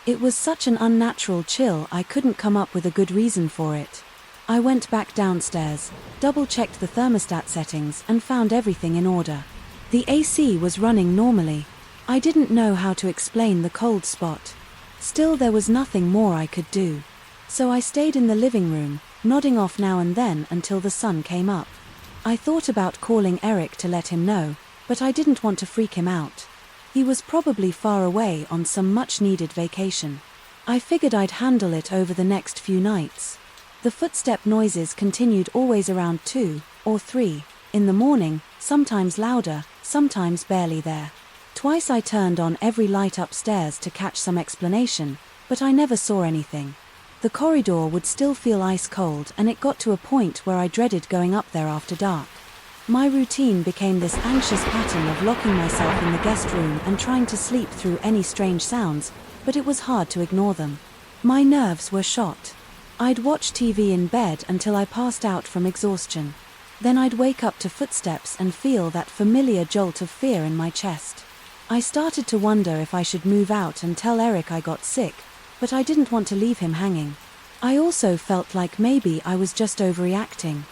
Speaker 1: It was such an unnatural chill I couldn't come up with a good reason for it. I went back downstairs, double-checked the thermostat settings and found everything in order. The AC was running normally. I didn't know how to explain the cold spot. Still there was nothing more I could do. So I stayed in the living room, nodding off now and then until the sun came up. I thought about calling Eric to let him know, but I didn't want to freak him out. He was probably far away on some much-needed vacation. I figured I'd handle it over the next few nights. The footstep noises continued always around 2 or 3 in the morning, sometimes louder, sometimes barely there. Twice I turned on every light upstairs to catch some explanation, but I never saw anything. The corridor would still feel ice cold and it got to a point where I dreaded going up there after dark. My routine became this anxious pattern of locking myself in the guest room and trying to sleep through any strange sounds, but it was hard to ignore them. My nerves were shot. I'd watch TV in bed until I passed out from exhaustion. Then I'd wake up to footsteps and feel that familiar jolt of fear in my chest. I started to wonder if I should move out and tell Eric I got sick, but I didn't want to leave him hanging. I also felt like maybe I was just overreacting.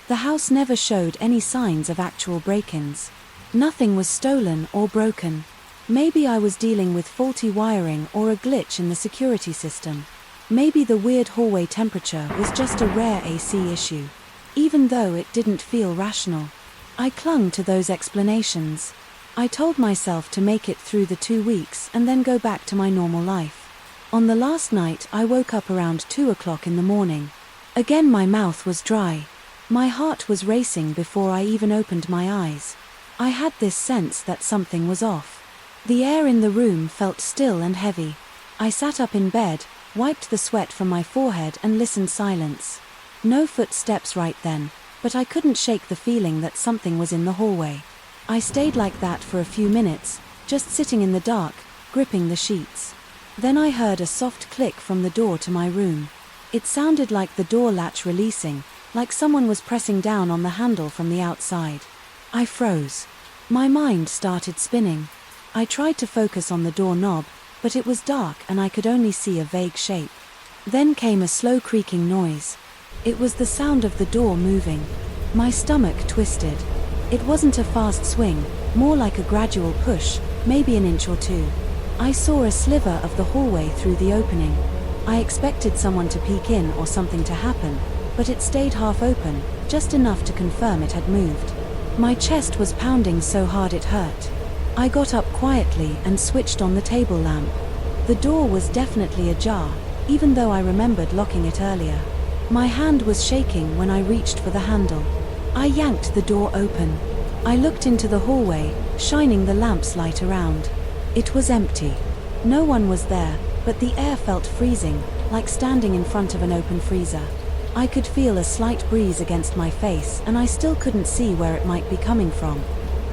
Speaker 1: The house never showed any signs of actual break-ins. Nothing was stolen or broken. Maybe I was dealing with faulty wiring or a glitch in the security system. Maybe the weird hallway temperature was just a rare AC issue. Even though it didn't feel rational, I clung to those explanations. I told myself to make it through the 2 weeks and then go back to my normal life. On the last night, I woke up around 2 o'clock in the morning. Again, my mouth was dry. My heart was racing before I even opened my eyes. I had this sense that something was off. The air in the room felt still and heavy. I sat up in bed, wiped the sweat from my forehead and listened silence. No footsteps right then, but I couldn't shake the feeling that something was in the hallway. I stayed like that for a few minutes, just sitting in the dark, gripping the sheets. Then I heard a soft click from the door to my room. It sounded like the door latch releasing, like someone was pressing down on the handle from the outside. I froze. My mind started spinning. I tried to focus on the doorknob, but it was dark and I could only see a vague shape. Then came a slow creaking noise. It was the sound of the door moving. My stomach twisted. It wasn't a fast swing, more like a gradual push, maybe an inch or two. I saw a sliver of the hallway through the opening. I expected someone to peek in or something to happen, but it stayed half open, just enough to confirm it had moved. My chest was pounding so hard it hurt. I got up quietly and switched on the table lamp. The door was definitely ajar, even though I remembered locking it earlier. My hand was shaking when I reached for the handle. I yanked the door open. I looked into the hallway, shining the lamp's light around. It was empty. No one was there, but the air felt freezing, like standing in front of an open freezer. I could feel a slight breeze against my face, and I still couldn't see where it might be coming from.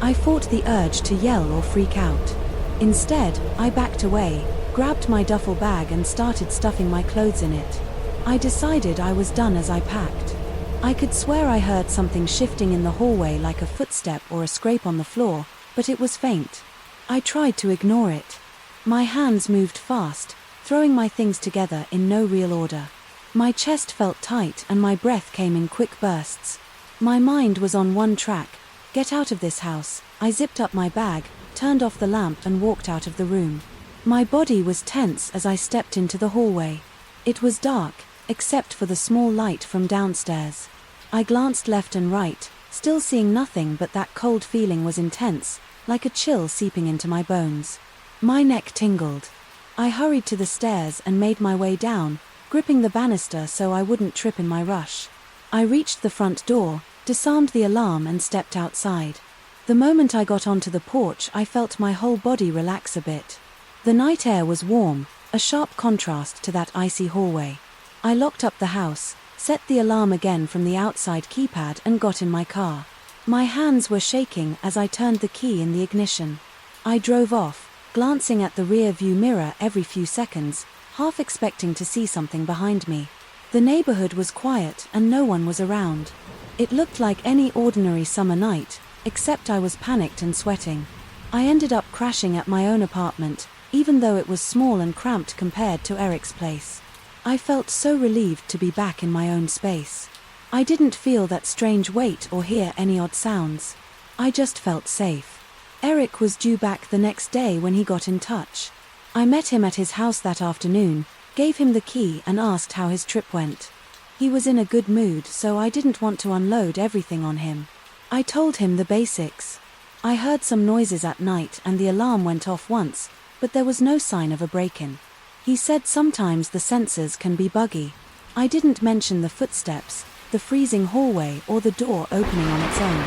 Speaker 1: I fought the urge to yell or freak out. Instead, I backed away, grabbed my duffel bag and started stuffing my clothes in it. I decided I was done as I packed. I could swear I heard something shifting in the hallway, like a footstep or a scrape on the floor, but it was faint. I tried to ignore it. My hands moved fast, throwing my things together in no real order. My chest felt tight and my breath came in quick bursts. My mind was on one track: get out of this house. I zipped up my bag, turned off the lamp and walked out of the room. My body was tense as I stepped into the hallway. It was dark, except for the small light from downstairs. I glanced left and right, still seeing nothing, but that cold feeling was intense, like a chill seeping into my bones. My neck tingled. I hurried to the stairs and made my way down, gripping the banister so I wouldn't trip in my rush. I reached the front door, disarmed the alarm and stepped outside. The moment I got onto the porch, I felt my whole body relax a bit. The night air was warm, a sharp contrast to that icy hallway. I locked up the house, set the alarm again from the outside keypad and got in my car. My hands were shaking as I turned the key in the ignition. I drove off, glancing at the rear view mirror every few seconds, half expecting to see something behind me. The neighborhood was quiet and no one was around. It looked like any ordinary summer night, except I was panicked and sweating. I ended up crashing at my own apartment, even though it was small and cramped compared to Eric's place. I felt so relieved to be back in my own space. I didn't feel that strange weight or hear any odd sounds. I just felt safe. Eric was due back the next day when he got in touch. I met him at his house that afternoon, gave him the key and asked how his trip went. He was in a good mood, so I didn't want to unload everything on him. I told him the basics. I heard some noises at night and the alarm went off once, but there was no sign of a break-in. He said sometimes the sensors can be buggy. I didn't mention the footsteps, the freezing hallway or the door opening on its own.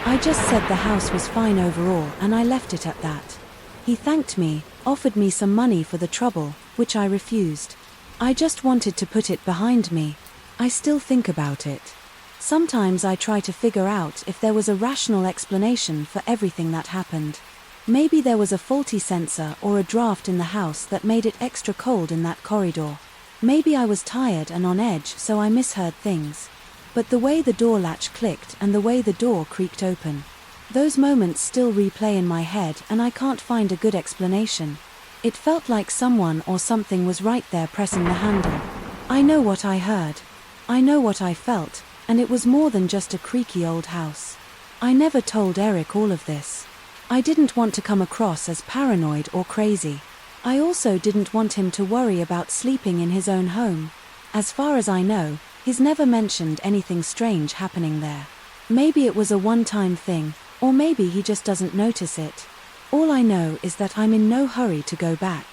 Speaker 1: I just said the house was fine overall and I left it at that. He thanked me, offered me some money for the trouble, which I refused. I just wanted to put it behind me. I still think about it. Sometimes I try to figure out if there was a rational explanation for everything that happened. Maybe there was a faulty sensor or a draft in the house that made it extra cold in that corridor. Maybe I was tired and on edge, so I misheard things. But the way the door latch clicked and the way the door creaked open, those moments still replay in my head and I can't find a good explanation. It felt like someone or something was right there pressing the handle. I know what I heard. I know what I felt, and it was more than just a creaky old house. I never told Eric all of this. I didn't want to come across as paranoid or crazy. I also didn't want him to worry about sleeping in his own home. As far as I know, he's never mentioned anything strange happening there. Maybe it was a one-time thing, or maybe he just doesn't notice it. All I know is that I'm in no hurry to go back.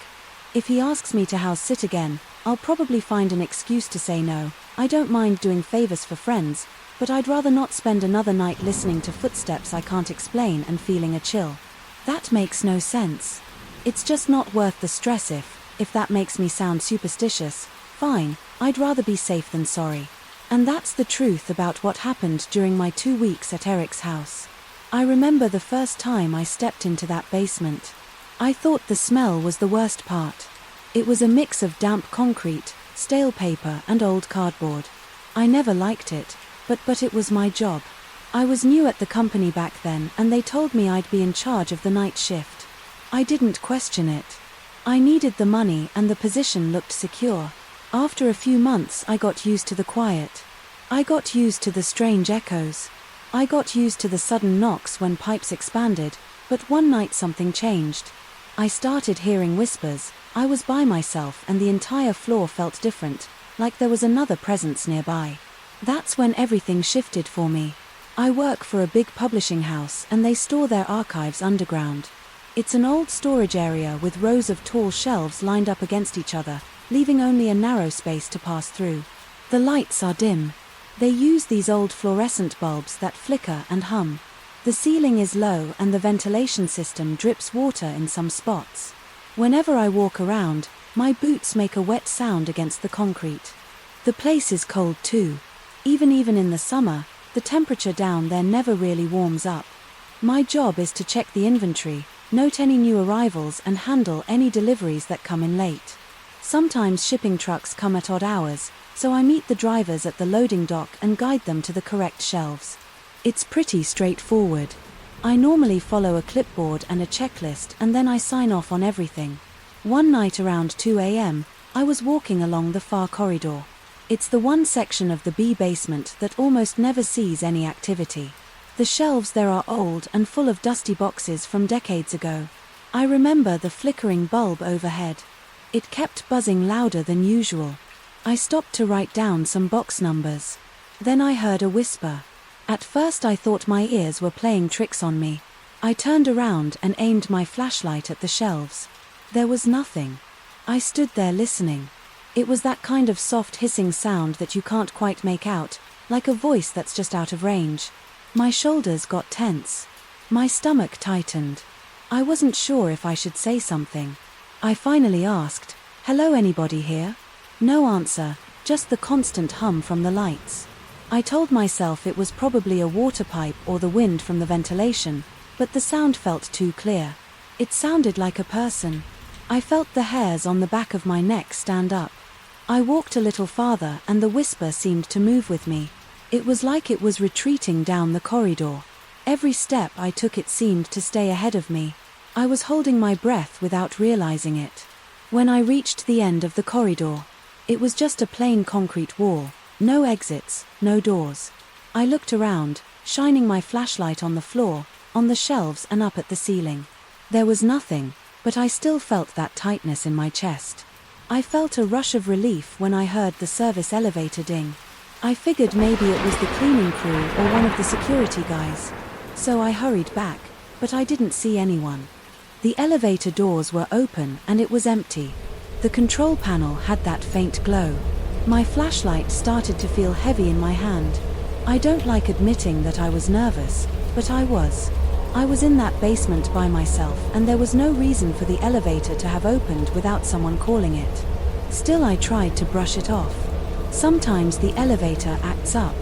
Speaker 1: If he asks me to house sit again, I'll probably find an excuse to say no. I don't mind doing favors for friends, but I'd rather not spend another night listening to footsteps I can't explain and feeling a chill. That makes no sense. It's just not worth the stress if that makes me sound superstitious. Fine, I'd rather be safe than sorry. And that's the truth about what happened during my 2 weeks at Eric's house. I remember the first time I stepped into that basement. I thought the smell was the worst part. It was a mix of damp concrete, stale paper and old cardboard. I never liked it, but it was my job. I was new at the company back then and they told me I'd be in charge of the night shift. I didn't question it. I needed the money and the position looked secure. After a few months I got used to the quiet. I got used to the strange echoes. I got used to the sudden knocks when pipes expanded, but one night something changed. I started hearing whispers. I was by myself and the entire floor felt different, like there was another presence nearby. That's when everything shifted for me. I work for a big publishing house and they store their archives underground. It's an old storage area with rows of tall shelves lined up against each other, leaving only a narrow space to pass through. The lights are dim. They use these old fluorescent bulbs that flicker and hum. The ceiling is low and the ventilation system drips water in some spots. Whenever I walk around, my boots make a wet sound against the concrete. The place is cold too. Even in the summer, the temperature down there never really warms up. My job is to check the inventory, note any new arrivals and handle any deliveries that come in late. Sometimes shipping trucks come at odd hours, so I meet the drivers at the loading dock and guide them to the correct shelves. It's pretty straightforward. I normally follow a clipboard and a checklist and then I sign off on everything. One night around 2 a.m., I was walking along the far corridor. It's the one section of the B basement that almost never sees any activity. The shelves there are old and full of dusty boxes from decades ago. I remember the flickering bulb overhead. It kept buzzing louder than usual. I stopped to write down some box numbers. Then I heard a whisper. At first I thought my ears were playing tricks on me. I turned around and aimed my flashlight at the shelves. There was nothing. I stood there listening. It was that kind of soft hissing sound that you can't quite make out, like a voice that's just out of range. My shoulders got tense. My stomach tightened. I wasn't sure if I should say something. I finally asked, "Hello, anybody here?" No answer, just the constant hum from the lights. I told myself it was probably a water pipe or the wind from the ventilation, but the sound felt too clear. It sounded like a person. I felt the hairs on the back of my neck stand up. I walked a little farther and the whisper seemed to move with me. It was like it was retreating down the corridor. Every step I took it seemed to stay ahead of me. I was holding my breath without realizing it. When I reached the end of the corridor, it was just a plain concrete wall. No exits, no doors. I looked around, shining my flashlight on the floor, on the shelves and up at the ceiling. There was nothing, but I still felt that tightness in my chest. I felt a rush of relief when I heard the service elevator ding. I figured maybe it was the cleaning crew or one of the security guys. So I hurried back, but I didn't see anyone. The elevator doors were open and it was empty. The control panel had that faint glow. My flashlight started to feel heavy in my hand. I don't like admitting that I was nervous, but I was. I was in that basement by myself and there was no reason for the elevator to have opened without someone calling it. Still I tried to brush it off. Sometimes the elevator acts up.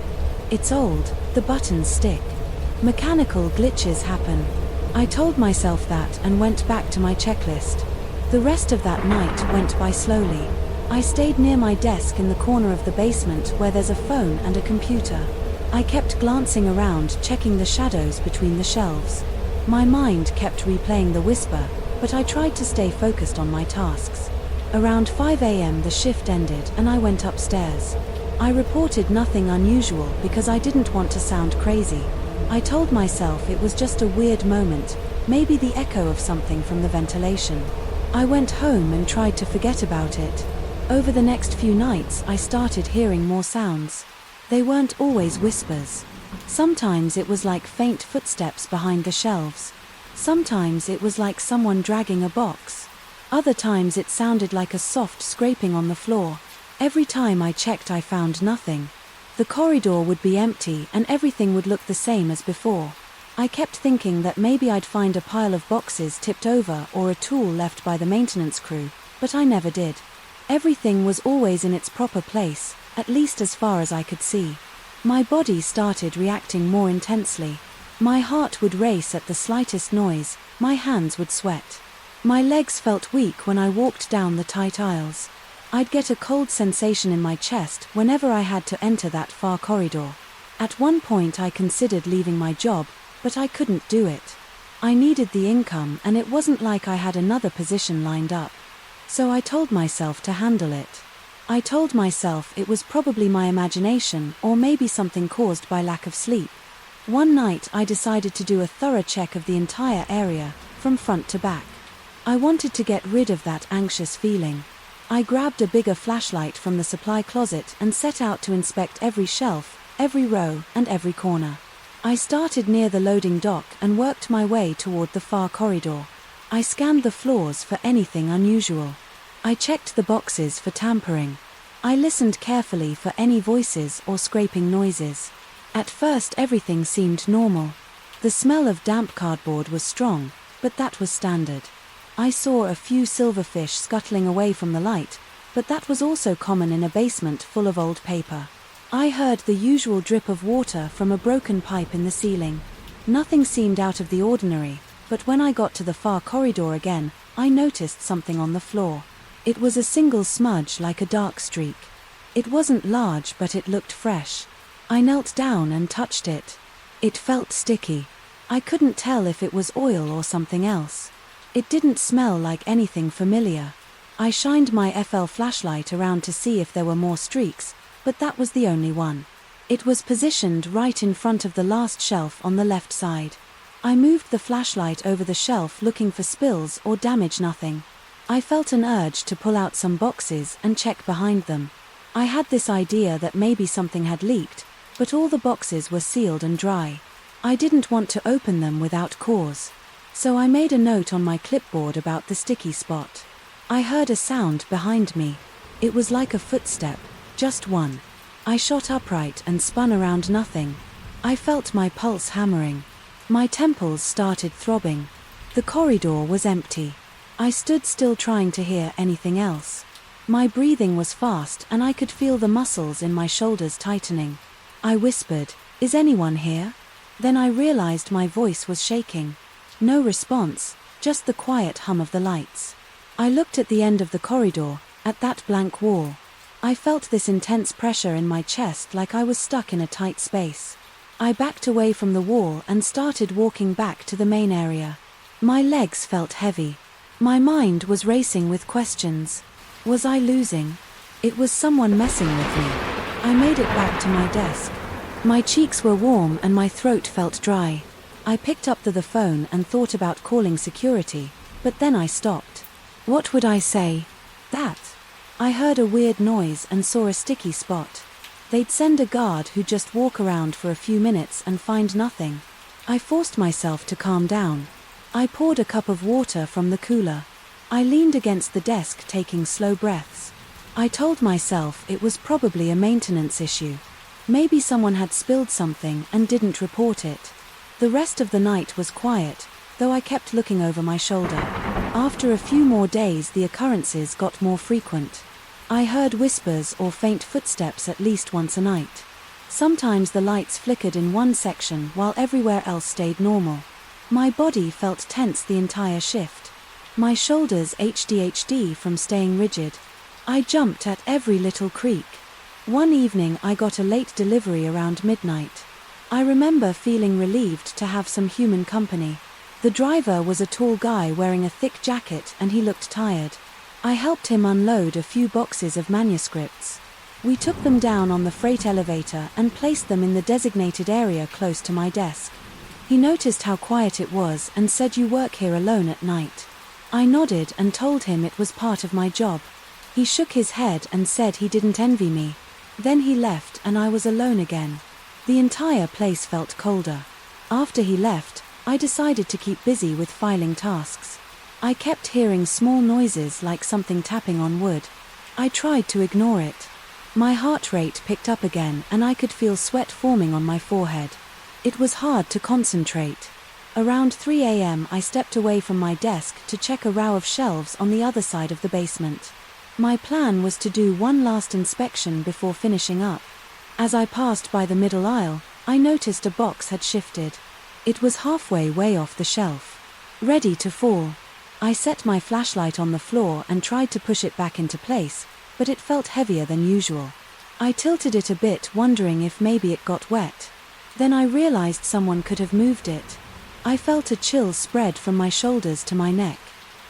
Speaker 1: It's old, the buttons stick. Mechanical glitches happen. I told myself that and went back to my checklist. The rest of that night went by slowly. I stayed near my desk in the corner of the basement where there's a phone and a computer. I kept glancing around, checking the shadows between the shelves. My mind kept replaying the whisper, but I tried to stay focused on my tasks. Around 5 a.m. the shift ended and I went upstairs. I reported nothing unusual because I didn't want to sound crazy. I told myself it was just a weird moment, maybe the echo of something from the ventilation. I went home and tried to forget about it. Over the next few nights I started hearing more sounds. They weren't always whispers. Sometimes it was like faint footsteps behind the shelves. Sometimes it was like someone dragging a box. Other times it sounded like a soft scraping on the floor. Every time I checked I found nothing. The corridor would be empty and everything would look the same as before. I kept thinking that maybe I'd find a pile of boxes tipped over or a tool left by the maintenance crew, but I never did. Everything was always in its proper place, at least as far as I could see. My body started reacting more intensely. My heart would race at the slightest noise, my hands would sweat. My legs felt weak when I walked down the tight aisles. I'd get a cold sensation in my chest whenever I had to enter that far corridor. At one point I considered leaving my job, but I couldn't do it. I needed the income and it wasn't like I had another position lined up. So I told myself to handle it. I told myself it was probably my imagination or maybe something caused by lack of sleep. One night I decided to do a thorough check of the entire area, from front to back. I wanted to get rid of that anxious feeling. I grabbed a bigger flashlight from the supply closet and set out to inspect every shelf, every row, and every corner. I started near the loading dock and worked my way toward the far corridor. I scanned the floors for anything unusual. I checked the boxes for tampering. I listened carefully for any voices or scraping noises. At first everything seemed normal. The smell of damp cardboard was strong, but that was standard. I saw a few silverfish scuttling away from the light, but that was also common in a basement full of old paper. I heard the usual drip of water from a broken pipe in the ceiling. Nothing seemed out of the ordinary, but when I got to the far corridor again, I noticed something on the floor. It was a single smudge like a dark streak. It wasn't large, but it looked fresh. I knelt down and touched it. It felt sticky. I couldn't tell if it was oil or something else. It didn't smell like anything familiar. I shined my FL flashlight around to see if there were more streaks, but that was the only one. It was positioned right in front of the last shelf on the left side. I moved the flashlight over the shelf looking for spills or damage. Nothing. I felt an urge to pull out some boxes and check behind them. I had this idea that maybe something had leaked, but all the boxes were sealed and dry. I didn't want to open them without cause. So I made a note on my clipboard about the sticky spot. I heard a sound behind me. It was like a footstep, just one. I shot upright and spun around. Nothing. I felt my pulse hammering. My temples started throbbing. The corridor was empty. I stood still trying to hear anything else. My breathing was fast and I could feel the muscles in my shoulders tightening. I whispered, "Is anyone here?" Then I realized my voice was shaking. No response, just the quiet hum of the lights. I looked at the end of the corridor, at that blank wall. I felt this intense pressure in my chest like I was stuck in a tight space. I backed away from the wall and started walking back to the main area. My legs felt heavy. My mind was racing with questions. Was I losing? It was someone messing with me. I made it back to my desk. My cheeks were warm and my throat felt dry. I picked up the phone and thought about calling security, but then I stopped. What would I say? That. I heard a weird noise and saw a sticky spot. They'd send a guard who'd just walk around for a few minutes and find nothing. I forced myself to calm down. I poured a cup of water from the cooler. I leaned against the desk taking slow breaths. I told myself it was probably a maintenance issue. Maybe someone had spilled something and didn't report it. The rest of the night was quiet, though I kept looking over my shoulder. After a few more days the occurrences got more frequent. I heard whispers or faint footsteps at least once a night. Sometimes the lights flickered in one section while everywhere else stayed normal. My body felt tense the entire shift. My shoulders HDHD from staying rigid. I jumped at every little creak. One evening I got a late delivery around midnight. I remember feeling relieved to have some human company. The driver was a tall guy wearing a thick jacket and he looked tired. I helped him unload a few boxes of manuscripts. We took them down on the freight elevator and placed them in the designated area close to my desk. He noticed how quiet it was and said, "You work here alone at night?" I nodded and told him it was part of my job. He shook his head and said he didn't envy me. Then he left and I was alone again. The entire place felt colder. After he left, I decided to keep busy with filing tasks. I kept hearing small noises like something tapping on wood. I tried to ignore it. My heart rate picked up again and I could feel sweat forming on my forehead. It was hard to concentrate. Around 3 a.m. I stepped away from my desk to check a row of shelves on the other side of the basement. My plan was to do one last inspection before finishing up. As I passed by the middle aisle, I noticed a box had shifted. It was halfway way off the shelf, ready to fall. I set my flashlight on the floor and tried to push it back into place, but it felt heavier than usual. I tilted it a bit, wondering if maybe it got wet. Then I realized someone could have moved it. I felt a chill spread from my shoulders to my neck.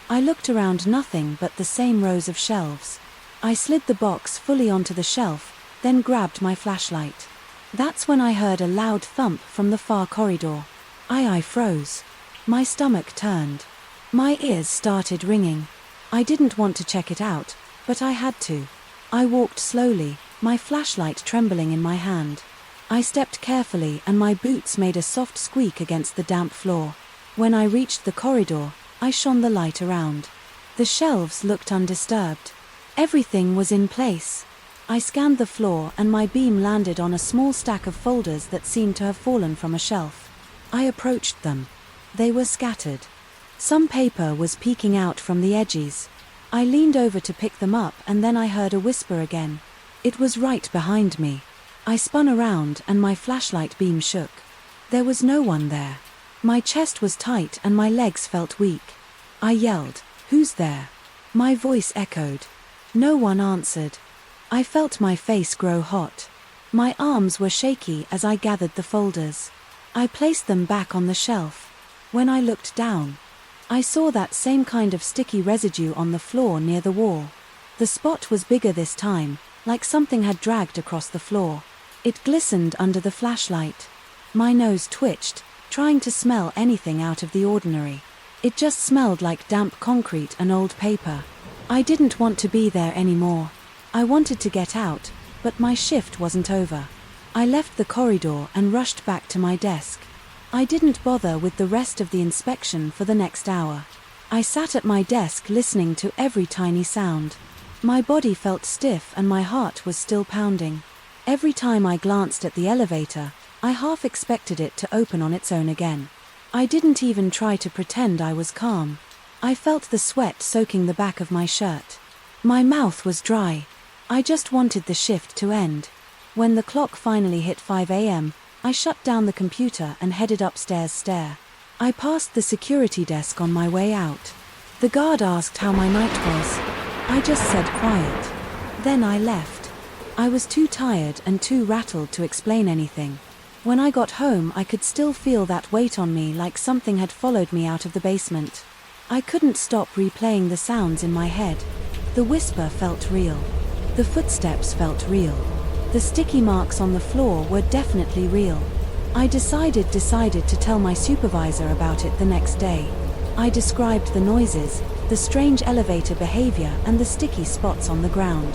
Speaker 1: I looked around, nothing but the same rows of shelves. I slid the box fully onto the shelf, then grabbed my flashlight. That's when I heard a loud thump from the far corridor. I froze. My stomach turned. My ears started ringing. I didn't want to check it out, but I had to. I walked slowly, my flashlight trembling in my hand. I stepped carefully and my boots made a soft squeak against the damp floor. When I reached the corridor, I shone the light around. The shelves looked undisturbed. Everything was in place. I scanned the floor and my beam landed on a small stack of folders that seemed to have fallen from a shelf. I approached them. They were scattered. Some paper was peeking out from the edges. I leaned over to pick them up and then I heard a whisper again. It was right behind me. I spun around and my flashlight beam shook. There was no one there. My chest was tight and my legs felt weak. I yelled, "Who's there?" My voice echoed. No one answered. I felt my face grow hot. My arms were shaky as I gathered the folders. I placed them back on the shelf. When I looked down, I saw that same kind of sticky residue on the floor near the wall. The spot was bigger this time, like something had dragged across the floor. It glistened under the flashlight. My nose twitched, trying to smell anything out of the ordinary. It just smelled like damp concrete and old paper. I didn't want to be there anymore. I wanted to get out, but my shift wasn't over. I left the corridor and rushed back to my desk. I didn't bother with the rest of the inspection for the next hour. I sat at my desk listening to every tiny sound. My body felt stiff and my heart was still pounding. Every time I glanced at the elevator, I half expected it to open on its own again. I didn't even try to pretend I was calm. I felt the sweat soaking the back of my shirt. My mouth was dry. I just wanted the shift to end. When the clock finally hit 5 a.m., I shut down the computer and headed upstairs. I passed the security desk on my way out. The guard asked how my night was. I just said quiet. Then I left. I was too tired and too rattled to explain anything. When I got home, I could still feel that weight on me, like something had followed me out of the basement. I couldn't stop replaying the sounds in my head. The whisper felt real. The footsteps felt real. The sticky marks on the floor were definitely real. I decided to tell my supervisor about it the next day. I described the noises, the strange elevator behavior, and the sticky spots on the ground.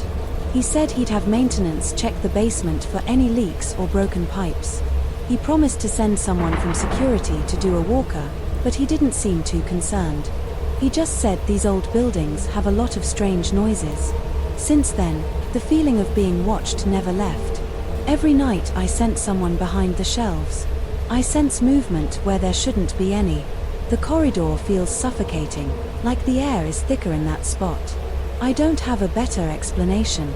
Speaker 1: He said he'd have maintenance check the basement for any leaks or broken pipes. He promised to send someone from security to do a walker, but he didn't seem too concerned. He just said these old buildings have a lot of strange noises. Since then, the feeling of being watched never left. Every night I sense someone behind the shelves. I sense movement where there shouldn't be any. The corridor feels suffocating, like the air is thicker in that spot. I don't have a better explanation.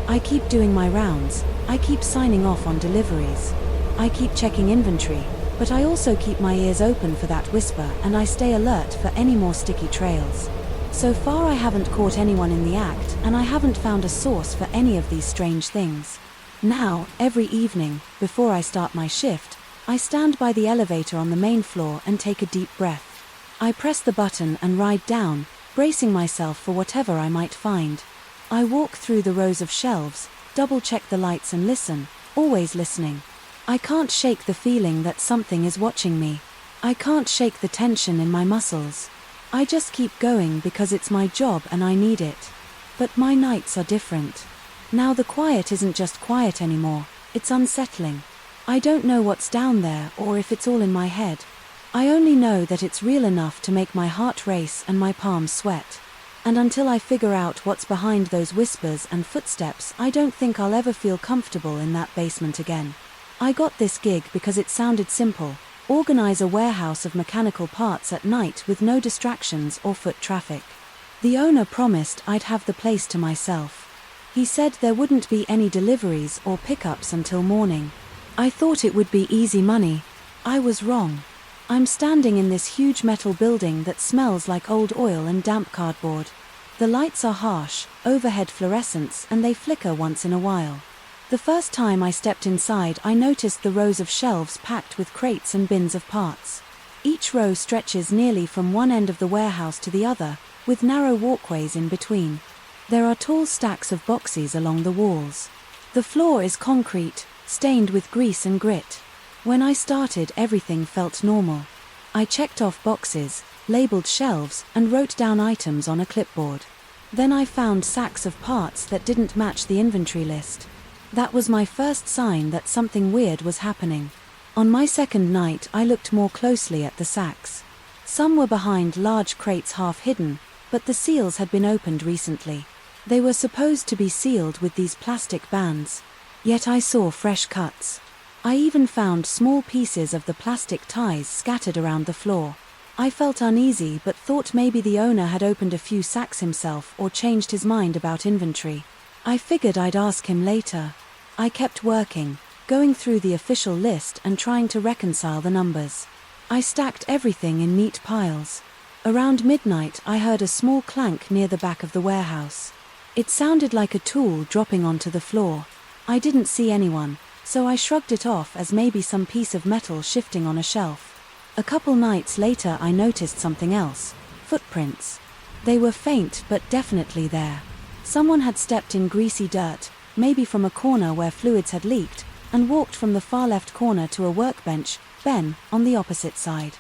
Speaker 1: I keep doing my rounds, I keep signing off on deliveries. I keep checking inventory, but I also keep my ears open for that whisper and I stay alert for any more sticky trails. So far I haven't caught anyone in the act, and I haven't found a source for any of these strange things. Now, every evening, before I start my shift, I stand by the elevator on the main floor and take a deep breath. I press the button and ride down, bracing myself for whatever I might find. I walk through the rows of shelves, double-check the lights and listen, always listening. I can't shake the feeling that something is watching me. I can't shake the tension in my muscles. I just keep going because it's my job and I need it. But my nights are different. Now the quiet isn't just quiet anymore, it's unsettling. I don't know what's down there or if it's all in my head. I only know that it's real enough to make my heart race and my palms sweat. And until I figure out what's behind those whispers and footsteps, I don't think I'll ever feel comfortable in that basement again. I got this gig because it sounded simple: organize a warehouse of mechanical parts at night with no distractions or foot traffic. The owner promised I'd have the place to myself. He said there wouldn't be any deliveries or pickups until morning. I thought it would be easy money. I was wrong. I'm standing in this huge metal building that smells like old oil and damp cardboard. The lights are harsh, overhead fluorescents, and they flicker once in a while. The first time I stepped inside, I noticed the rows of shelves packed with crates and bins of parts. Each row stretches nearly from one end of the warehouse to the other, with narrow walkways in between. There are tall stacks of boxes along the walls. The floor is concrete, stained with grease and grit. When I started, everything felt normal. I checked off boxes, labeled shelves, and wrote down items on a clipboard. Then I found sacks of parts that didn't match the inventory list. That was my first sign that something weird was happening. On my second night, I looked more closely at the sacks. Some were behind large crates half hidden, but the seals had been opened recently. They were supposed to be sealed with these plastic bands. Yet I saw fresh cuts. I even found small pieces of the plastic ties scattered around the floor. I felt uneasy but thought maybe the owner had opened a few sacks himself or changed his mind about inventory. I figured I'd ask him later. I kept working, going through the official list and trying to reconcile the numbers. I stacked everything in neat piles. Around midnight, I heard a small clank near the back of the warehouse. It sounded like a tool dropping onto the floor. I didn't see anyone, so I shrugged it off as maybe some piece of metal shifting on a shelf. A couple nights later I noticed something else: footprints. They were faint but definitely there. Someone had stepped in greasy dirt, maybe from a corner where fluids had leaked, and walked from the far left corner to a workbench, Ben, on the opposite side.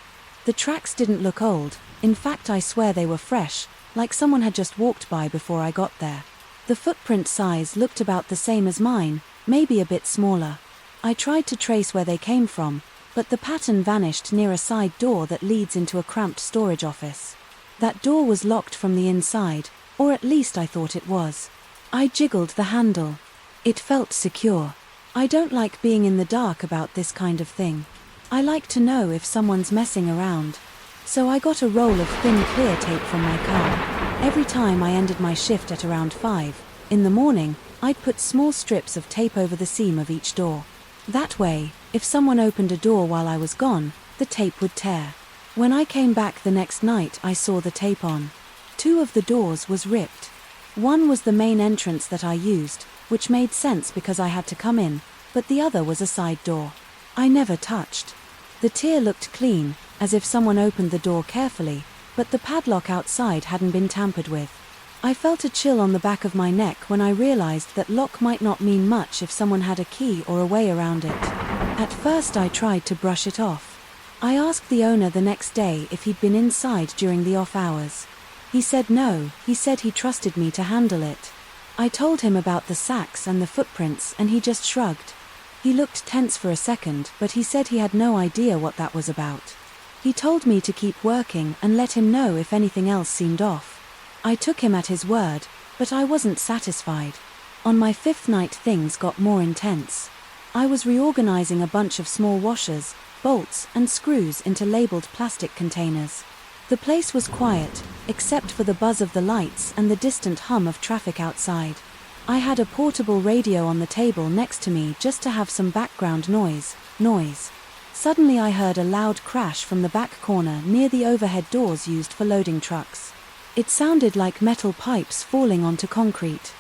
Speaker 1: The tracks didn't look old. In fact, I swear they were fresh, like someone had just walked by before I got there. The footprint size looked about the same as mine, maybe a bit smaller. I tried to trace where they came from, but the pattern vanished near a side door that leads into a cramped storage office. That door was locked from the inside, or at least I thought it was. I jiggled the handle. It felt secure. I don't like being in the dark about this kind of thing. I like to know if someone's messing around. So I got a roll of thin clear tape from my car. Every time I ended my shift at around 5 in the morning, I'd put small strips of tape over the seam of each door. That way, if someone opened a door while I was gone, the tape would tear. When I came back the next night, I saw the tape on. 2 of the doors was ripped. One was the main entrance that I used, which made sense because I had to come in, but the other was a side door I never touched. The tier looked clean, as if someone opened the door carefully, but the padlock outside hadn't been tampered with. I felt a chill on the back of my neck when I realized that lock might not mean much if someone had a key or a way around it. At first I tried to brush it off. I asked the owner the next day if he'd been inside during the off hours. He said no. He said he trusted me to handle it. I told him about the sacks and the footprints and he just shrugged. He looked tense for a second, but he said he had no idea what that was about. He told me to keep working and let him know if anything else seemed off. I took him at his word, but I wasn't satisfied. On my 5th night, things got more intense. I was reorganizing a bunch of small washers, bolts, and screws into labeled plastic containers. The place was quiet, except for the buzz of the lights and the distant hum of traffic outside. I had a portable radio on the table next to me just to have some background noise. Suddenly I heard a loud crash from the back corner near the overhead doors used for loading trucks. It sounded like metal pipes falling onto concrete.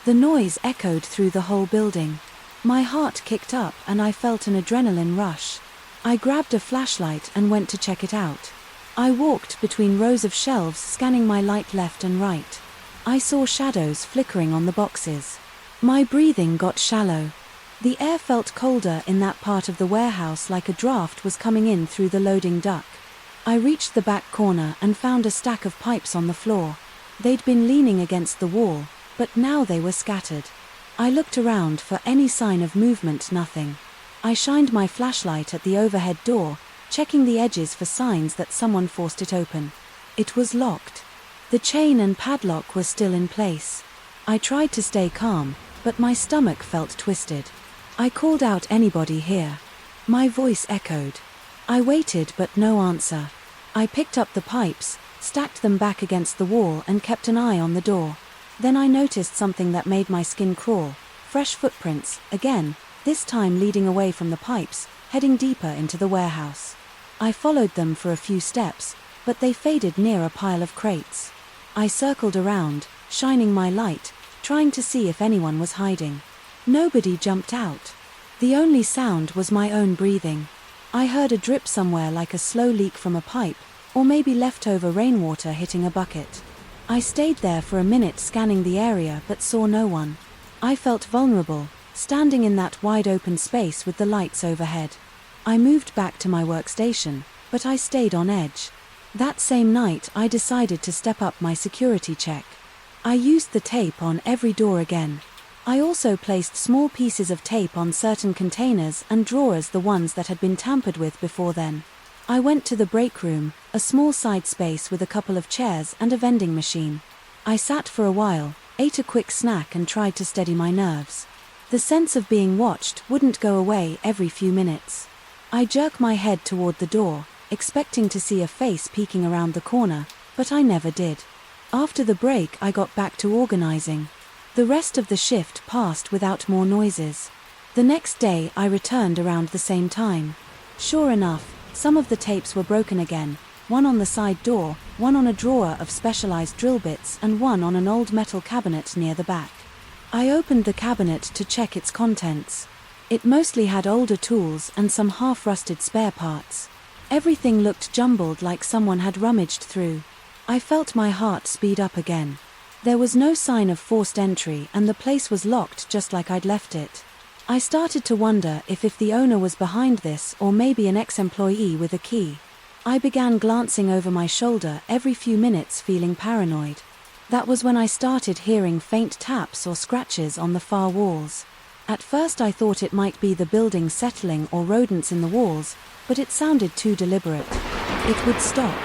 Speaker 1: The noise echoed through the whole building. My heart kicked up and I felt an adrenaline rush. I grabbed a flashlight and went to check it out. I walked between rows of shelves, scanning my light left and right. I saw shadows flickering on the boxes. My breathing got shallow. The air felt colder in that part of the warehouse, like a draft was coming in through the loading dock. I reached the back corner and found a stack of pipes on the floor. They'd been leaning against the wall, but now they were scattered. I looked around for any sign of movement, nothing. I shined my flashlight at the overhead door, checking the edges for signs that someone forced it open. It was locked. The chain and padlock were still in place. I tried to stay calm, but my stomach felt twisted. I called out, "Anybody here?" My voice echoed. I waited, but no answer. I picked up the pipes, stacked them back against the wall, and kept an eye on the door. Then I noticed something that made my skin crawl. Fresh footprints, again, this time leading away from the pipes, heading deeper into the warehouse. I followed them for a few steps, but they faded near a pile of crates. I circled around, shining my light, trying to see if anyone was hiding. Nobody jumped out. The only sound was my own breathing. I heard a drip somewhere, like a slow leak from a pipe, or maybe leftover rainwater hitting a bucket. I stayed there for a minute, scanning the area, but saw no one. I felt vulnerable, standing in that wide open space with the lights overhead. I moved back to my workstation, but I stayed on edge. That same night I decided to step up my security check. I used the tape on every door again. I also placed small pieces of tape on certain containers and drawers, the ones that had been tampered with before then. I went to the break room, a small side space with a couple of chairs and a vending machine. I sat for a while, ate a quick snack, and tried to steady my nerves. The sense of being watched wouldn't go away every few minutes. I jerked my head toward the door, expecting to see a face peeking around the corner, but I never did. After the break I got back to organizing. The rest of the shift passed without more noises. The next day I returned around the same time. Sure enough, some of the tapes were broken again, one on the side door, one on a drawer of specialized drill bits, and one on an old metal cabinet near the back. I opened the cabinet to check its contents. It mostly had older tools and some half-rusted spare parts. Everything looked jumbled, like someone had rummaged through. I felt my heart speed up again. There was no sign of forced entry, and the place was locked just like I'd left it. I started to wonder if the owner was behind this, or maybe an ex-employee with a key. I began glancing over my shoulder every few minutes, feeling paranoid. That was when I started hearing faint taps or scratches on the far walls. At first I thought it might be the building settling or rodents in the walls, but it sounded too deliberate. It would stop.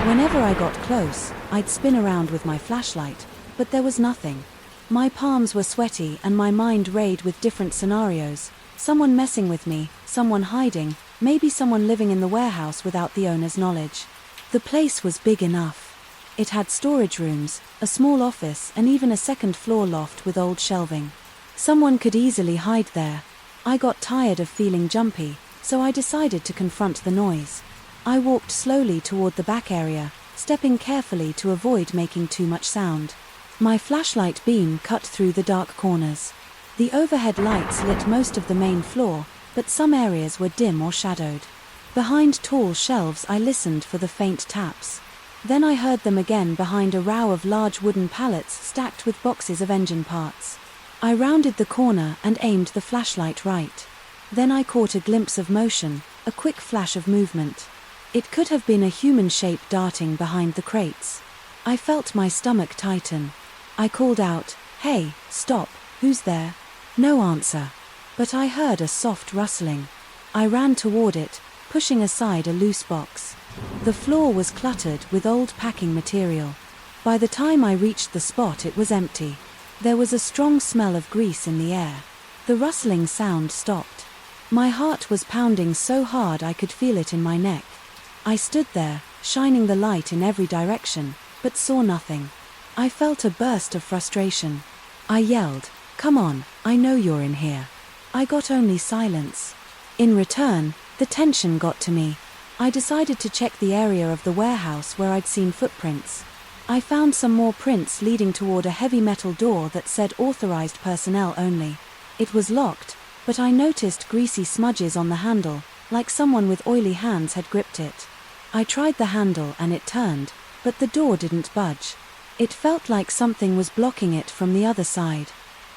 Speaker 1: Whenever I got close, I'd spin around with my flashlight, but there was nothing. My palms were sweaty and my mind raced with different scenarios. Someone messing with me, someone hiding, maybe someone living in the warehouse without the owner's knowledge. The place was big enough. It had storage rooms, a small office, and even a second-floor loft with old shelving. Someone could easily hide there. I got tired of feeling jumpy, so I decided to confront the noise. I walked slowly toward the back area, stepping carefully to avoid making too much sound. My flashlight beam cut through the dark corners. The overhead lights lit most of the main floor, but some areas were dim or shadowed. Behind tall shelves I listened for the faint taps. Then I heard them again behind a row of large wooden pallets stacked with boxes of engine parts. I rounded the corner and aimed the flashlight right. Then I caught a glimpse of motion, a quick flash of movement. It could have been a human shape darting behind the crates. I felt my stomach tighten. I called out, "Hey, stop, who's there?" No answer. But I heard a soft rustling. I ran toward it, pushing aside a loose box. The floor was cluttered with old packing material. By the time I reached the spot, it was empty. There was a strong smell of grease in the air. The rustling sound stopped. My heart was pounding so hard I could feel it in my neck. I stood there, shining the light in every direction, but saw nothing. I felt a burst of frustration. I yelled, "Come on, I know you're in here." I got only silence. In return, the tension got to me. I decided to check the area of the warehouse where I'd seen footprints. I found some more prints leading toward a heavy metal door that said authorized personnel only. It was locked, but I noticed greasy smudges on the handle, like someone with oily hands had gripped it. I tried the handle and it turned, but the door didn't budge. It felt like something was blocking it from the other side.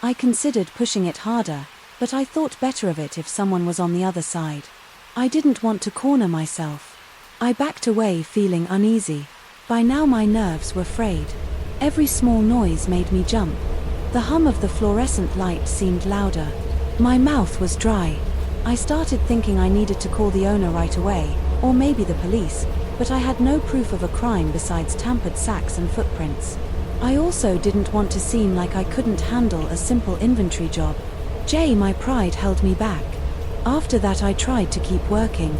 Speaker 1: I considered pushing it harder, but I thought better of it if someone was on the other side. I didn't want to corner myself. I backed away feeling uneasy. By now my nerves were frayed. Every small noise made me jump. The hum of the fluorescent light seemed louder. My mouth was dry. I started thinking I needed to call the owner right away, or maybe the police, but I had no proof of a crime besides tampered sacks and footprints. I also didn't want to seem like I couldn't handle a simple inventory job. My pride held me back. After that I tried to keep working.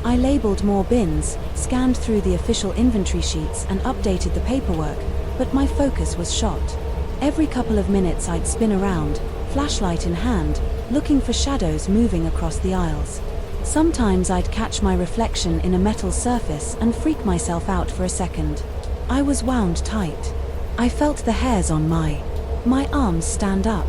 Speaker 1: I labeled more bins, scanned through the official inventory sheets and updated the paperwork, but my focus was shot. Every couple of minutes I'd spin around, flashlight in hand, looking for shadows moving across the aisles. Sometimes I'd catch my reflection in a metal surface and freak myself out for a second. I was wound tight. I felt the hairs on my arms stand up.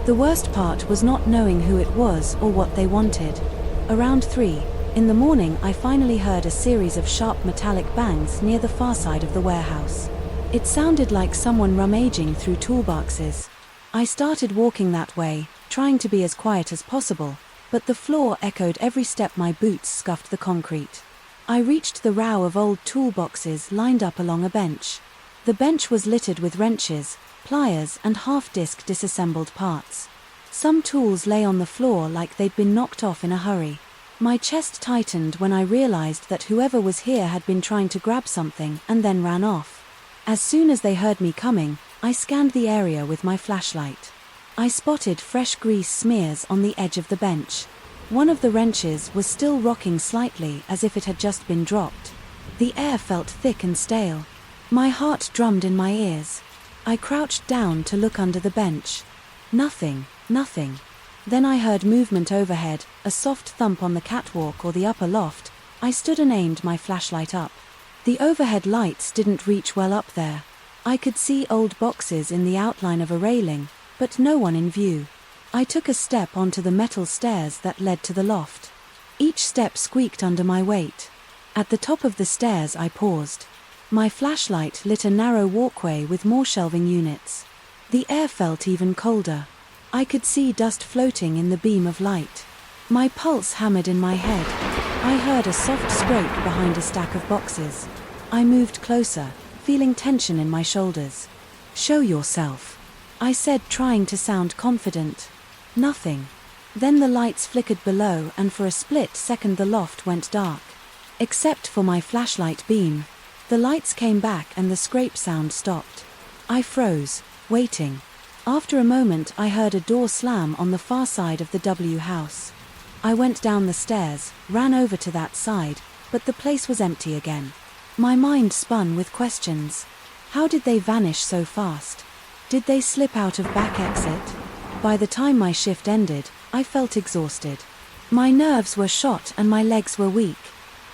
Speaker 1: The worst part was not knowing who it was or what they wanted. Around 3 in the morning I finally heard a series of sharp metallic bangs near the far side of the warehouse. It sounded like someone rummaging through toolboxes. I started walking that way, trying to be as quiet as possible, but the floor echoed every step. My boots scuffed the concrete. I reached the row of old toolboxes lined up along a bench. The bench was littered with wrenches, pliers and half-disc disassembled parts. Some tools lay on the floor like they'd been knocked off in a hurry. My chest tightened when I realized that whoever was here had been trying to grab something and then ran off. As soon as they heard me coming, I scanned the area with my flashlight. I spotted fresh grease smears on the edge of the bench. One of the wrenches was still rocking slightly as if it had just been dropped. The air felt thick and stale. My heart drummed in my ears. I crouched down to look under the bench. Nothing. Then I heard movement overhead, a soft thump on the catwalk or the upper loft. I stood and aimed my flashlight up. The overhead lights didn't reach well up there. I could see old boxes in the outline of a railing, but no one in view. I took a step onto the metal stairs that led to the loft. Each step squeaked under my weight. At the top of the stairs I paused. My flashlight lit a narrow walkway with more shelving units. The air felt even colder. I could see dust floating in the beam of light. My pulse hammered in my head. I heard a soft scrape behind a stack of boxes. I moved closer, feeling tension in my shoulders. "Show yourself," I said, trying to sound confident. Nothing. Then the lights flickered below and for a split second the loft went dark. Except for my flashlight beam. The lights came back and the scrape sound stopped. I froze, waiting. After a moment I heard a door slam on the far side of the W house. I went down the stairs, ran over to that side, but the place was empty again. My mind spun with questions. How did they vanish so fast? Did they slip out of back exit? By the time my shift ended, I felt exhausted. My nerves were shot and my legs were weak.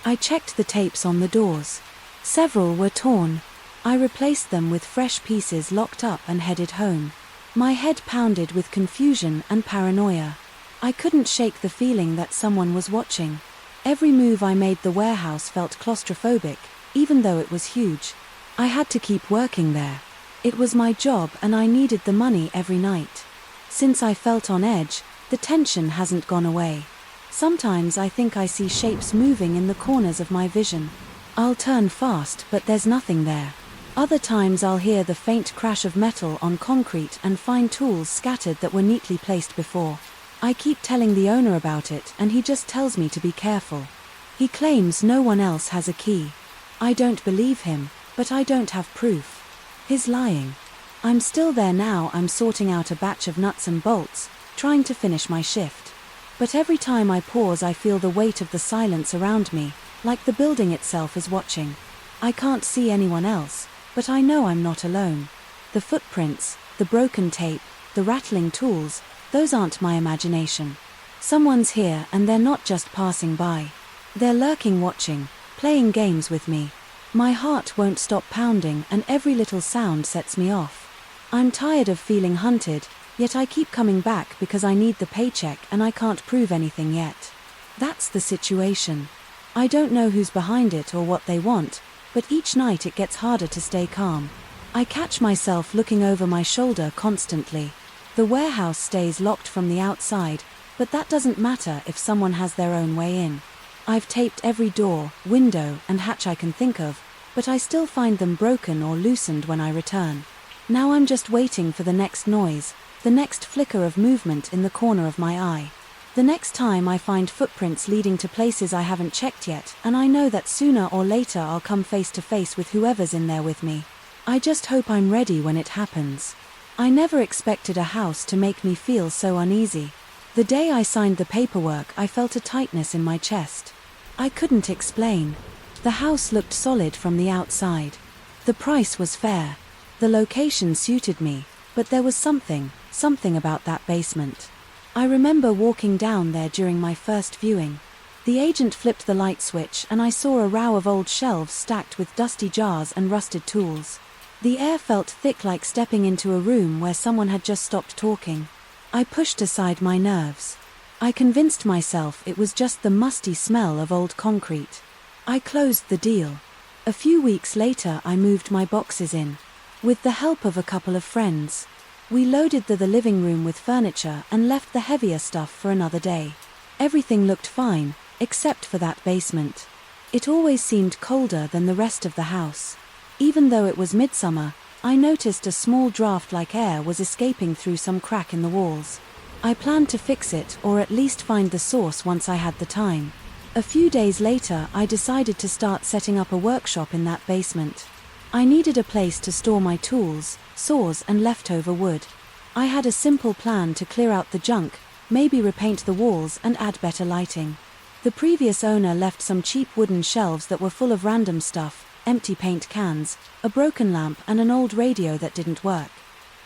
Speaker 1: I checked the tapes on the doors. Several were torn. I replaced them with fresh pieces locked up and headed home. My head pounded with confusion and paranoia. I couldn't shake the feeling that someone was watching. Every move I made, the warehouse felt claustrophobic, even though it was huge. I had to keep working there. It was my job and I needed the money every night. Since I felt on edge, the tension hasn't gone away. Sometimes I think I see shapes moving in the corners of my vision. I'll turn fast, but there's nothing there. Other times I'll hear the faint crash of metal on concrete and find tools scattered that were neatly placed before. I keep telling the owner about it and he just tells me to be careful. He claims no one else has a key. I don't believe him, but I don't have proof. He's lying. I'm still there now. I'm sorting out a batch of nuts and bolts, trying to finish my shift. But every time I pause I feel the weight of the silence around me, like the building itself is watching. I can't see anyone else, but I know I'm not alone. The footprints, the broken tape, the rattling tools, those aren't my imagination. Someone's here and they're not just passing by. They're lurking, watching, playing games with me. My heart won't stop pounding and every little sound sets me off. I'm tired of feeling hunted, yet I keep coming back because I need the paycheck and I can't prove anything yet. That's the situation. I don't know who's behind it or what they want, but each night it gets harder to stay calm. I catch myself looking over my shoulder constantly. The warehouse stays locked from the outside, but that doesn't matter if someone has their own way in. I've taped every door, window, and hatch I can think of, but I still find them broken or loosened when I return. Now I'm just waiting for the next noise, the next flicker of movement in the corner of my eye. The next time I find footprints leading to places I haven't checked yet, and I know that sooner or later I'll come face to face with whoever's in there with me. I just hope I'm ready when it happens. I never expected a house to make me feel so uneasy. The day I signed the paperwork, I felt a tightness in my chest. I couldn't explain. The house looked solid from the outside. The price was fair. The location suited me, but there was something about that basement. I remember walking down there during my first viewing. The agent flipped the light switch and I saw a row of old shelves stacked with dusty jars and rusted tools. The air felt thick, like stepping into a room where someone had just stopped talking. I pushed aside my nerves. I convinced myself it was just the musty smell of old concrete. I closed the deal. A few weeks later I moved my boxes in. With the help of a couple of friends. We loaded the living room with furniture and left the heavier stuff for another day. Everything looked fine, except for that basement. It always seemed colder than the rest of the house. Even though it was midsummer, I noticed a small draft-like air was escaping through some crack in the walls. I planned to fix it, or at least find the source once I had the time. A few days later, I decided to start setting up a workshop in that basement. I needed a place to store my tools, saws and leftover wood. I had a simple plan to clear out the junk, maybe repaint the walls and add better lighting. The previous owner left some cheap wooden shelves that were full of random stuff, empty paint cans, a broken lamp and an old radio that didn't work.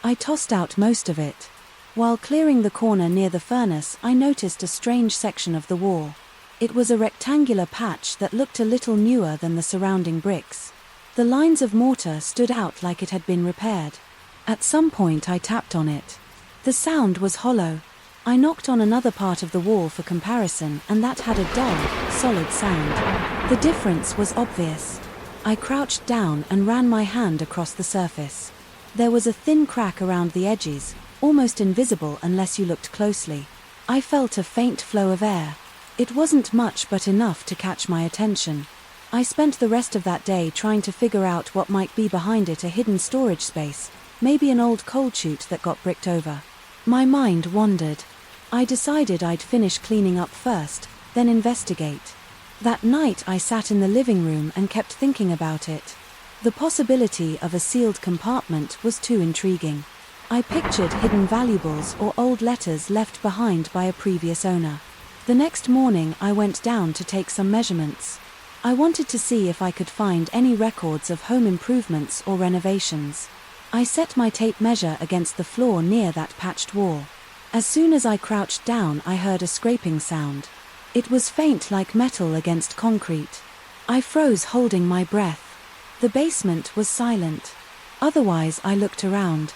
Speaker 1: I tossed out most of it. While clearing the corner near the furnace, I noticed a strange section of the wall. It was a rectangular patch that looked a little newer than the surrounding bricks. The lines of mortar stood out like it had been repaired. At some point I tapped on it. The sound was hollow. I knocked on another part of the wall for comparison, and that had a dull, solid sound. The difference was obvious. I crouched down and ran my hand across the surface. There was a thin crack around the edges, almost invisible unless you looked closely. I felt a faint flow of air. It wasn't much, but enough to catch my attention. I spent the rest of that day trying to figure out what might be behind it, a hidden storage space, maybe an old coal chute that got bricked over. My mind wandered. I decided I'd finish cleaning up first, then investigate. That night I sat in the living room and kept thinking about it. The possibility of a sealed compartment was too intriguing. I pictured hidden valuables or old letters left behind by a previous owner. The next morning I went down to take some measurements. I wanted to see if I could find any records of home improvements or renovations. I set my tape measure against the floor near that patched wall. As soon as I crouched down, I heard a scraping sound. It was faint, like metal against concrete. I froze, holding my breath. The basement was silent. Otherwise, I looked around.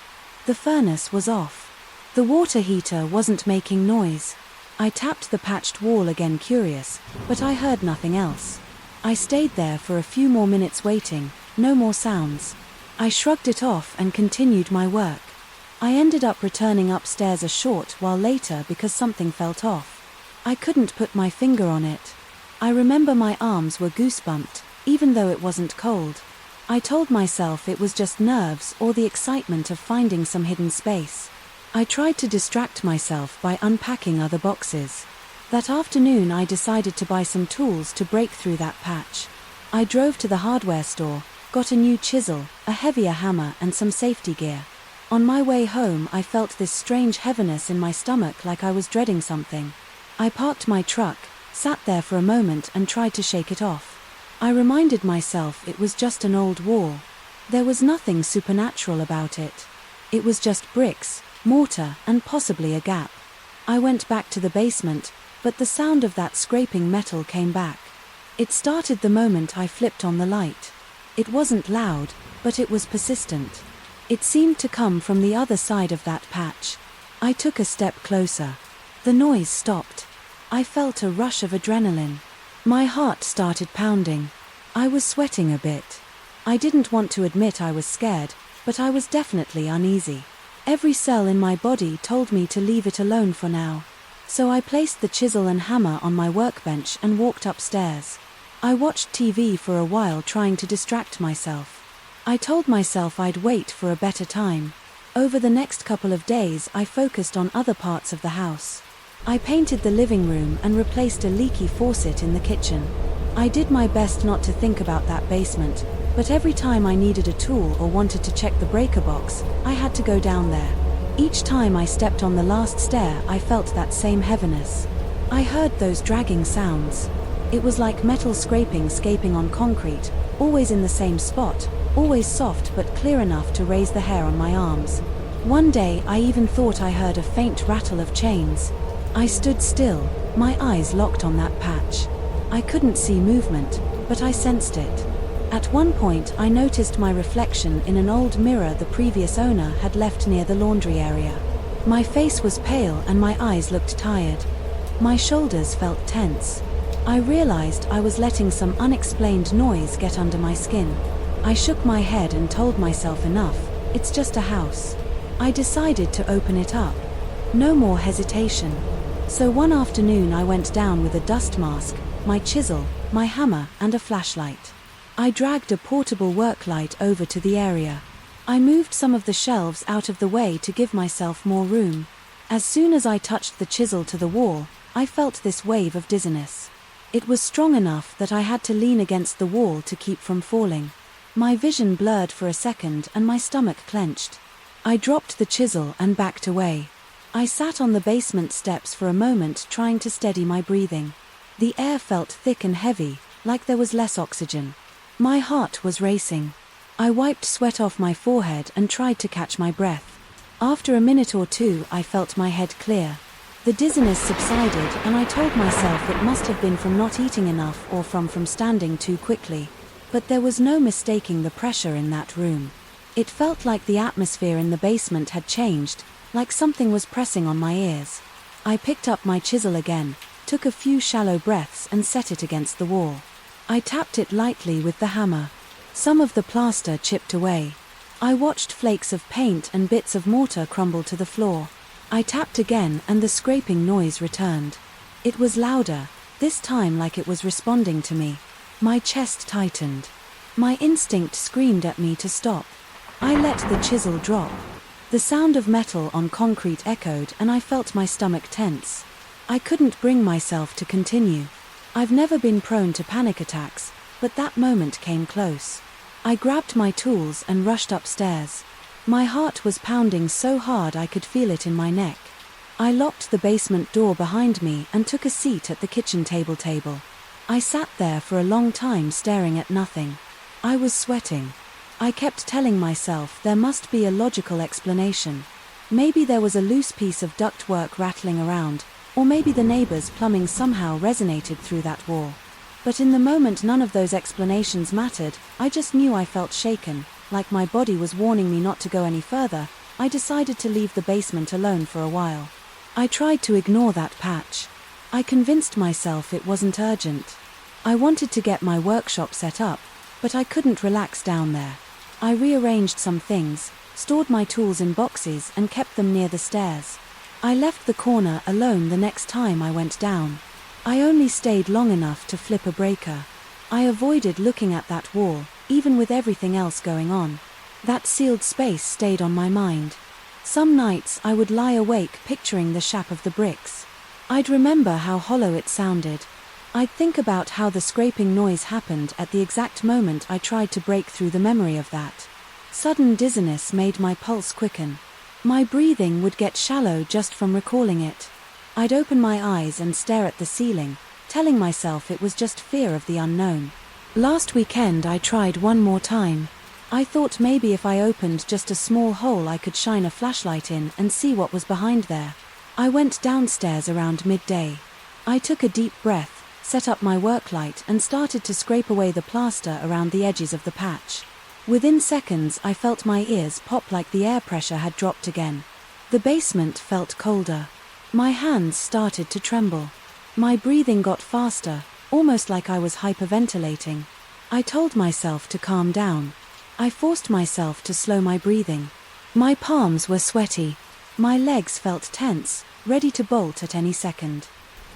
Speaker 1: The furnace was off. The water heater wasn't making noise. I tapped the patched wall again, curious, but I heard nothing else. I stayed there for a few more minutes waiting, no more sounds. I shrugged it off and continued my work. I ended up returning upstairs a short while later because something felt off. I couldn't put my finger on it. I remember my arms were goosebumped, even though it wasn't cold. I told myself it was just nerves or the excitement of finding some hidden space. I tried to distract myself by unpacking other boxes. That afternoon I decided to buy some tools to break through that patch. I drove to the hardware store, got a new chisel, a heavier hammer and some safety gear. On my way home I felt this strange heaviness in my stomach, like I was dreading something. I parked my truck, sat there for a moment and tried to shake it off. I reminded myself it was just an old wall. There was nothing supernatural about it. It was just bricks, mortar and possibly a gap. I went back to the basement, but the sound of that scraping metal came back. It started the moment I flipped on the light. It wasn't loud, but it was persistent. It seemed to come from the other side of that patch. I took a step closer. The noise stopped. I felt a rush of adrenaline. My heart started pounding. I was sweating a bit. I didn't want to admit I was scared, but I was definitely uneasy. Every cell in my body told me to leave it alone for now. So I placed the chisel and hammer on my workbench and walked upstairs. I watched TV for a while, trying to distract myself. I told myself I'd wait for a better time. Over the next couple of days, I focused on other parts of the house. I painted the living room and replaced a leaky faucet in the kitchen. I did my best not to think about that basement, but every time I needed a tool or wanted to check the breaker box, I had to go down there. Each time I stepped on the last stair, I felt that same heaviness. I heard those dragging sounds. It was like metal scraping on concrete, always in the same spot, always soft but clear enough to raise the hair on my arms. One day I even thought I heard a faint rattle of chains. I stood still, my eyes locked on that patch. I couldn't see movement, but I sensed it. At one point I noticed my reflection in an old mirror the previous owner had left near the laundry area. My face was pale and my eyes looked tired. My shoulders felt tense. I realized I was letting some unexplained noise get under my skin. I shook my head and told myself enough, it's just a house. I decided to open it up. No more hesitation. So one afternoon I went down with a dust mask, my chisel, my hammer, and a flashlight. I dragged a portable work light over to the area. I moved some of the shelves out of the way to give myself more room. As soon as I touched the chisel to the wall, I felt this wave of dizziness. It was strong enough that I had to lean against the wall to keep from falling. My vision blurred for a second and my stomach clenched. I dropped the chisel and backed away. I sat on the basement steps for a moment, trying to steady my breathing. The air felt thick and heavy, like there was less oxygen. My heart was racing. I wiped sweat off my forehead and tried to catch my breath. After a minute or two, I felt my head clear. The dizziness subsided and I told myself it must have been from not eating enough or from standing too quickly. But there was no mistaking the pressure in that room. It felt like the atmosphere in the basement had changed, like something was pressing on my ears. I picked up my chisel again, took a few shallow breaths and set it against the wall. I tapped it lightly with the hammer. Some of the plaster chipped away. I watched flakes of paint and bits of mortar crumble to the floor. I tapped again and the scraping noise returned. It was louder, this time like it was responding to me. My chest tightened. My instinct screamed at me to stop. I let the chisel drop. The sound of metal on concrete echoed and I felt my stomach tense. I couldn't bring myself to continue. I've never been prone to panic attacks, but that moment came close. I grabbed my tools and rushed upstairs. My heart was pounding so hard I could feel it in my neck. I locked the basement door behind me and took a seat at the kitchen table. I sat there for a long time staring at nothing. I was sweating. I kept telling myself there must be a logical explanation. Maybe there was a loose piece of ductwork rattling around, or maybe the neighbor's plumbing somehow resonated through that wall. But in the moment none of those explanations mattered. I just knew I felt shaken, like my body was warning me not to go any further. I decided to leave the basement alone for a while. I tried to ignore that patch. I convinced myself it wasn't urgent. I wanted to get my workshop set up, but I couldn't relax down there. I rearranged some things, stored my tools in boxes and kept them near the stairs. I left the corner alone the next time I went down. I only stayed long enough to flip a breaker. I avoided looking at that wall, even with everything else going on. That sealed space stayed on my mind. Some nights I would lie awake picturing the shape of the bricks. I'd remember how hollow it sounded. I'd think about how the scraping noise happened at the exact moment I tried to break through the memory of that. Sudden dizziness made my pulse quicken. My breathing would get shallow just from recalling it. I'd open my eyes and stare at the ceiling, telling myself it was just fear of the unknown. Last weekend I tried one more time. I thought maybe if I opened just a small hole I could shine a flashlight in and see what was behind there. I went downstairs around midday. I took a deep breath, set up my work light and started to scrape away the plaster around the edges of the patch. Within seconds I felt my ears pop like the air pressure had dropped again. The basement felt colder. My hands started to tremble. My breathing got faster, almost like I was hyperventilating. I told myself to calm down. I forced myself to slow my breathing. My palms were sweaty. My legs felt tense, ready to bolt at any second.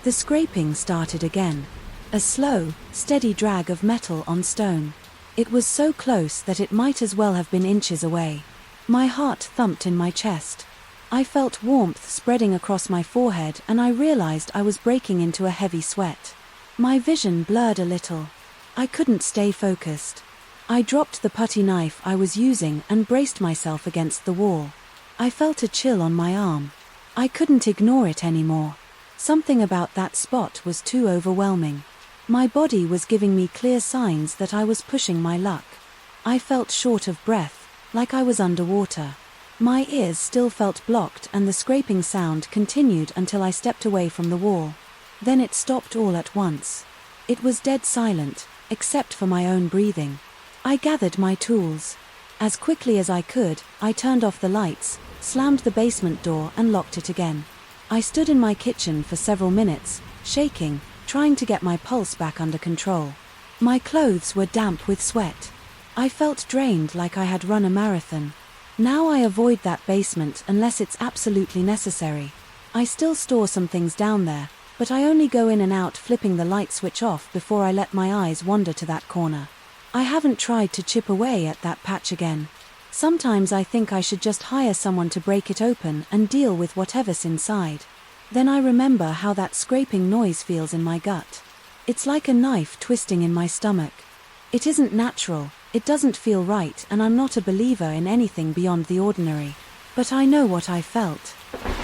Speaker 1: The scraping started again. A slow, steady drag of metal on stone. It was so close that it might as well have been inches away. My heart thumped in my chest. I felt warmth spreading across my forehead and I realized I was breaking into a heavy sweat. My vision blurred a little. I couldn't stay focused. I dropped the putty knife I was using and braced myself against the wall. I felt a chill on my arm. I couldn't ignore it anymore. Something about that spot was too overwhelming. My body was giving me clear signs that I was pushing my luck. I felt short of breath, like I was underwater. My ears still felt blocked and the scraping sound continued until I stepped away from the wall. Then it stopped all at once. It was dead silent, except for my own breathing. I gathered my tools. As quickly as I could, I turned off the lights, slammed the basement door and locked it again. I stood in my kitchen for several minutes, shaking, trying to get my pulse back under control. My clothes were damp with sweat. I felt drained like I had run a marathon. Now I avoid that basement unless it's absolutely necessary. I still store some things down there, but I only go in and out flipping the light switch off before I let my eyes wander to that corner. I haven't tried to chip away at that patch again. Sometimes I think I should just hire someone to break it open and deal with whatever's inside. Then I remember how that scraping noise feels in my gut. It's like a knife twisting in my stomach. It isn't natural, it doesn't feel right, and I'm not a believer in anything beyond the ordinary. But I know what I felt.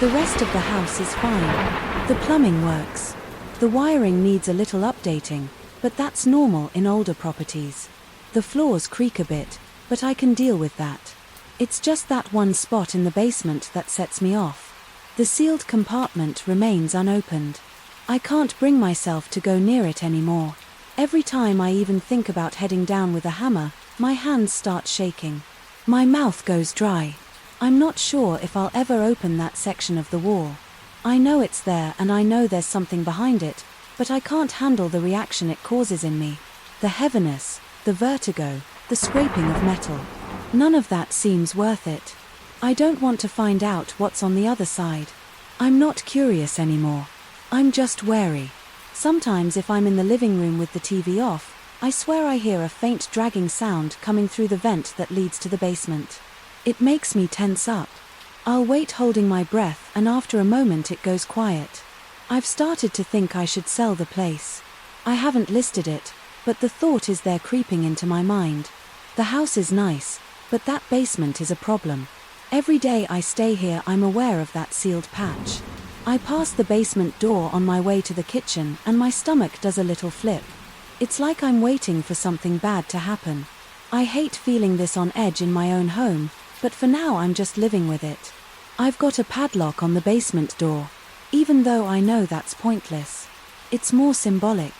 Speaker 1: The rest of the house is fine. The plumbing works. The wiring needs a little updating, but that's normal in older properties. The floors creak a bit, but I can deal with that. It's just that one spot in the basement that sets me off. The sealed compartment remains unopened. I can't bring myself to go near it anymore. Every time I even think about heading down with a hammer, my hands start shaking. My mouth goes dry. I'm not sure if I'll ever open that section of the wall. I know it's there and I know there's something behind it, but I can't handle the reaction it causes in me. The heaviness, the vertigo, the scraping of metal. None of that seems worth it. I don't want to find out what's on the other side. I'm not curious anymore. I'm just wary. Sometimes if I'm in the living room with the TV off, I swear I hear a faint dragging sound coming through the vent that leads to the basement. It makes me tense up. I'll wait holding my breath and after a moment it goes quiet. I've started to think I should sell the place. I haven't listed it, but the thought is there creeping into my mind. The house is nice, but that basement is a problem. Every day I stay here I'm aware of that sealed patch. I pass the basement door on my way to the kitchen and my stomach does a little flip. It's like I'm waiting for something bad to happen. I hate feeling this on edge in my own home, but for now I'm just living with it. I've got a padlock on the basement door, even though I know that's pointless. It's more symbolic.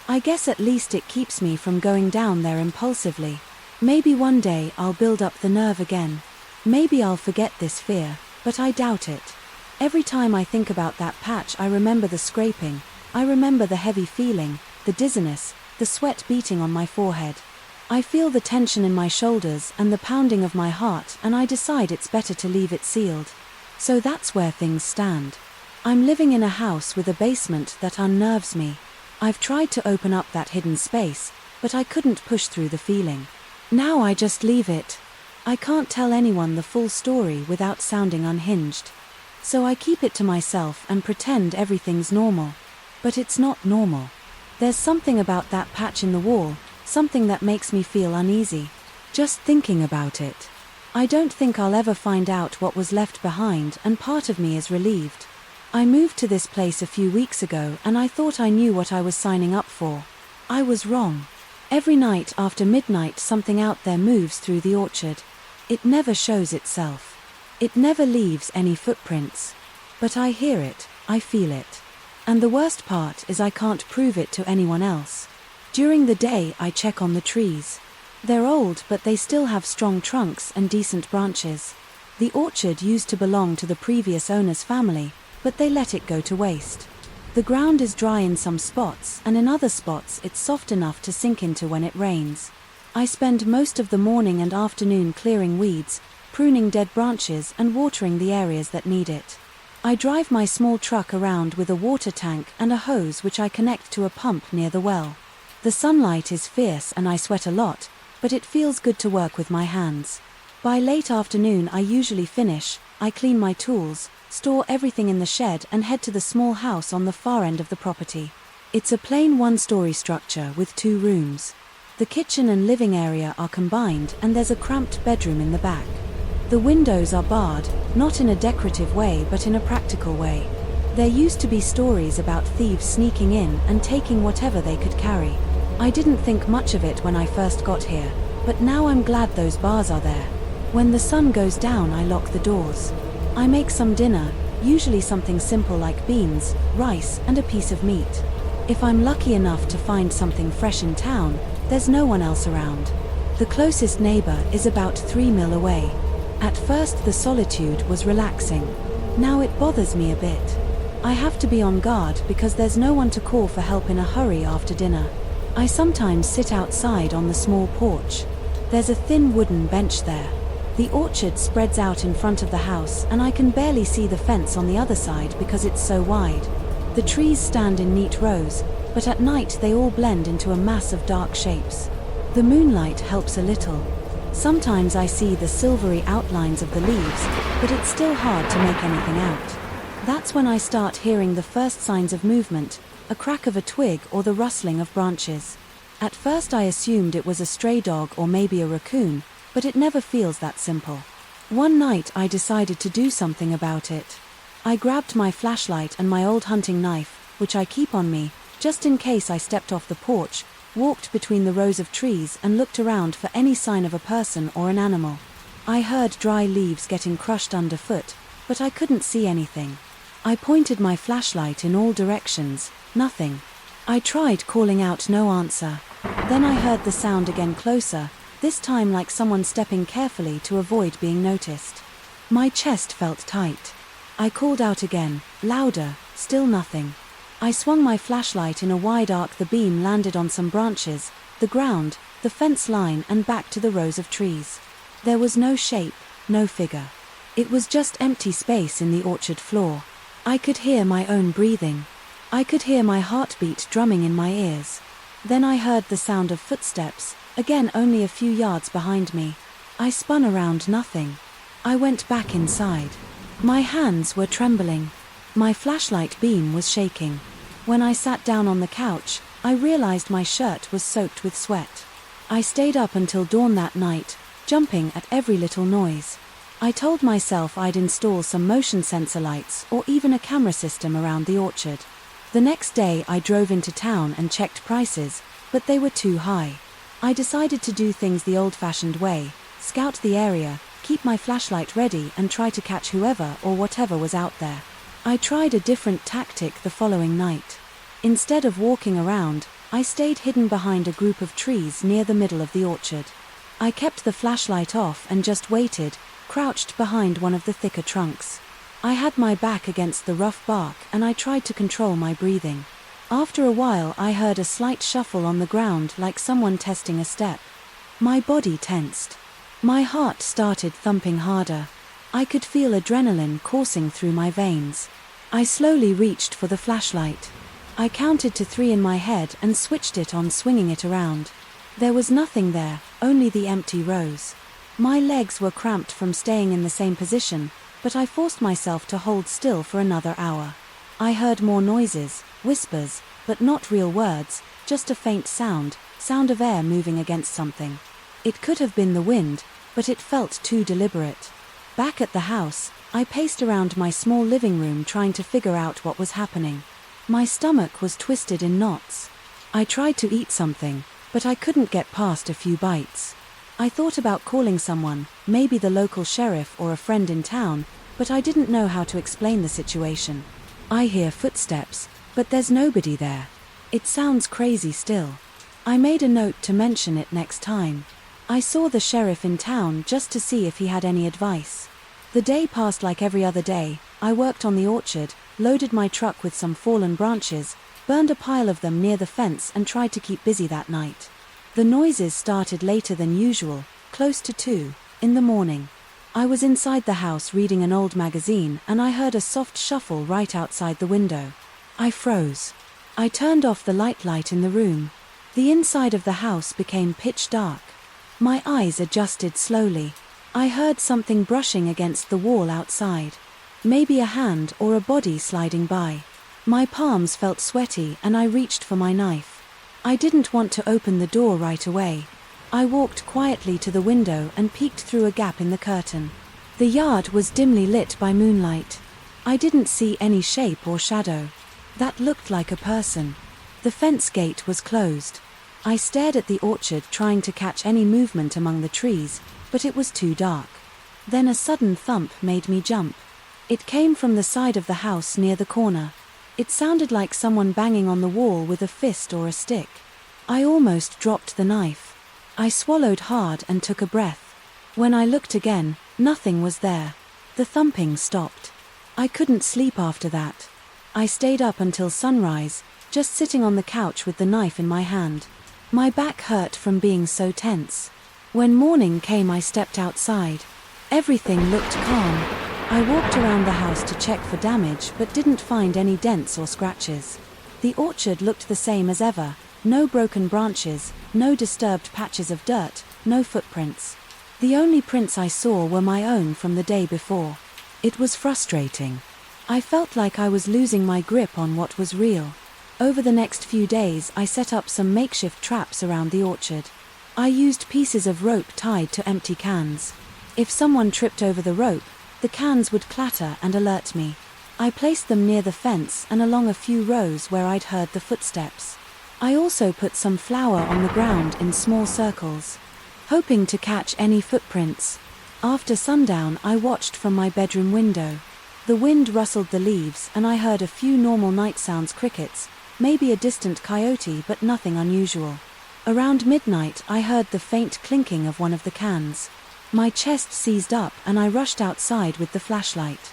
Speaker 1: I guess at least it keeps me from going down there impulsively. Maybe one day I'll build up the nerve again. Maybe I'll forget this fear, but I doubt it. Every time I think about that patch I remember the scraping, I remember the heavy feeling, the dizziness, the sweat beating on my forehead. I feel the tension in my shoulders and the pounding of my heart and I decide it's better to leave it sealed. So that's where things stand. I'm living in a house with a basement that unnerves me. I've tried to open up that hidden space, but I couldn't push through the feeling. Now I just leave it. I can't tell anyone the full story without sounding unhinged. So I keep it to myself and pretend everything's normal. But it's not normal. There's something about that patch in the wall, something that makes me feel uneasy. Just thinking about it. I don't think I'll ever find out what was left behind and part of me is relieved. I moved to this place a few weeks ago and I thought I knew what I was signing up for. I was wrong. Every night after midnight something out there moves through the orchard. It never shows itself. It never leaves any footprints. But I hear it, I feel it. And the worst part is I can't prove it to anyone else. During the day I check on the trees. They're old, but they still have strong trunks and decent branches. The orchard used to belong to the previous owner's family, but they let it go to waste. The ground is dry in some spots, and in other spots it's soft enough to sink into when it rains. I spend most of the morning and afternoon clearing weeds, pruning dead branches and watering the areas that need it. I drive my small truck around with a water tank and a hose which I connect to a pump near the well. The sunlight is fierce and I sweat a lot, but it feels good to work with my hands. By late afternoon I usually finish, I clean my tools, store everything in the shed and head to the small house on the far end of the property. It's a plain one-story structure with 2 rooms. The kitchen and living area are combined and there's a cramped bedroom in the back. The windows are barred, not in a decorative way but in a practical way. There used to be stories about thieves sneaking in and taking whatever they could carry. I didn't think much of it when I first got here, but now I'm glad those bars are there. When the sun goes down I lock the doors. I make some dinner, usually something simple like beans, rice and a piece of meat. If I'm lucky enough to find something fresh in town, there's no one else around. The closest neighbor is about 3 miles away. At first the solitude was relaxing. Now it bothers me a bit. I have to be on guard because there's no one to call for help in a hurry after dinner. I sometimes sit outside on the small porch. There's a thin wooden bench there. The orchard spreads out in front of the house and I can barely see the fence on the other side because it's so wide. The trees stand in neat rows, but at night they all blend into a mass of dark shapes. The moonlight helps a little. Sometimes I see the silvery outlines of the leaves, but it's still hard to make anything out. That's when I start hearing the first signs of movement, a crack of a twig or the rustling of branches. At first I assumed it was a stray dog or maybe a raccoon, but it never feels that simple. One night I decided to do something about it. I grabbed my flashlight and my old hunting knife, which I keep on me, just in case I stepped off the porch, walked between the rows of trees and looked around for any sign of a person or an animal. I heard dry leaves getting crushed underfoot, but I couldn't see anything. I pointed my flashlight in all directions, nothing. I tried calling out, no answer. Then I heard the sound again closer, this time like someone stepping carefully to avoid being noticed. My chest felt tight. I called out again, louder, still nothing. I swung my flashlight in a wide arc. The beam landed on some branches, the ground, the fence line and back to the rows of trees. There was no shape, no figure. It was just empty space in the orchard floor. I could hear my own breathing. I could hear my heartbeat drumming in my ears. Then I heard the sound of footsteps, again only a few yards behind me. I spun around, nothing. I went back inside. My hands were trembling. My flashlight beam was shaking. When I sat down on the couch, I realized my shirt was soaked with sweat. I stayed up until dawn that night, jumping at every little noise. I told myself I'd install some motion sensor lights or even a camera system around the orchard. The next day I drove into town and checked prices, but they were too high. I decided to do things the old-fashioned way, scout the area, keep my flashlight ready and try to catch whoever or whatever was out there. I tried a different tactic the following night. Instead of walking around, I stayed hidden behind a group of trees near the middle of the orchard. I kept the flashlight off and just waited, crouched behind one of the thicker trunks. I had my back against the rough bark and I tried to control my breathing. After a while I heard a slight shuffle on the ground like someone testing a step. My body tensed. My heart started thumping harder. I could feel adrenaline coursing through my veins. I slowly reached for the flashlight. I counted to 3 in my head and switched it on, swinging it around. There was nothing there, only the empty rows. My legs were cramped from staying in the same position, but I forced myself to hold still for another hour. I heard more noises, whispers, but not real words, just a faint sound of air moving against something. It could have been the wind, but it felt too deliberate. Back at the house, I paced around my small living room trying to figure out what was happening. My stomach was twisted in knots. I tried to eat something, but I couldn't get past a few bites. I thought about calling someone, maybe the local sheriff or a friend in town, but I didn't know how to explain the situation. I hear footsteps, But there's nobody there. It sounds crazy still. I made a note to mention it next time. I saw the sheriff in town just to see if he had any advice. The day passed like every other day. I worked on the orchard, loaded my truck with some fallen branches, burned a pile of them near the fence and tried to keep busy that night. The noises started later than usual, close to 2 in the morning. I was inside the house reading an old magazine and I heard a soft shuffle right outside the window. I froze. I turned off the light in the room. The inside of the house became pitch dark. My eyes adjusted slowly. I heard something brushing against the wall outside. Maybe a hand or a body sliding by. My palms felt sweaty and I reached for my knife. I didn't want to open the door right away. I walked quietly to the window and peeked through a gap in the curtain. The yard was dimly lit by moonlight. I didn't see any shape or shadow. That looked like a person. The fence gate was closed. I stared at the orchard trying to catch any movement among the trees, but it was too dark. Then a sudden thump made me jump. It came from the side of the house near the corner. It sounded like someone banging on the wall with a fist or a stick. I almost dropped the knife. I swallowed hard and took a breath. When I looked again, nothing was there. The thumping stopped. I couldn't sleep after that. I stayed up until sunrise, just sitting on the couch with the knife in my hand. My back hurt from being so tense. When morning came, I stepped outside. Everything looked calm. I walked around the house to check for damage but didn't find any dents or scratches. The orchard looked the same as ever. No broken branches, no disturbed patches of dirt, no footprints. The only prints I saw were my own from the day before. It was frustrating. I felt like I was losing my grip on what was real. Over the next few days, I set up some makeshift traps around the orchard. I used pieces of rope tied to empty cans. If someone tripped over the rope, the cans would clatter and alert me. I placed them near the fence and along a few rows where I'd heard the footsteps. I also put some flour on the ground in small circles, hoping to catch any footprints. After sundown, I watched from my bedroom window. The wind rustled the leaves and I heard a few normal night sounds: crickets, maybe a distant coyote, but nothing unusual. Around midnight, I heard the faint clinking of one of the cans. My chest seized up and I rushed outside with the flashlight.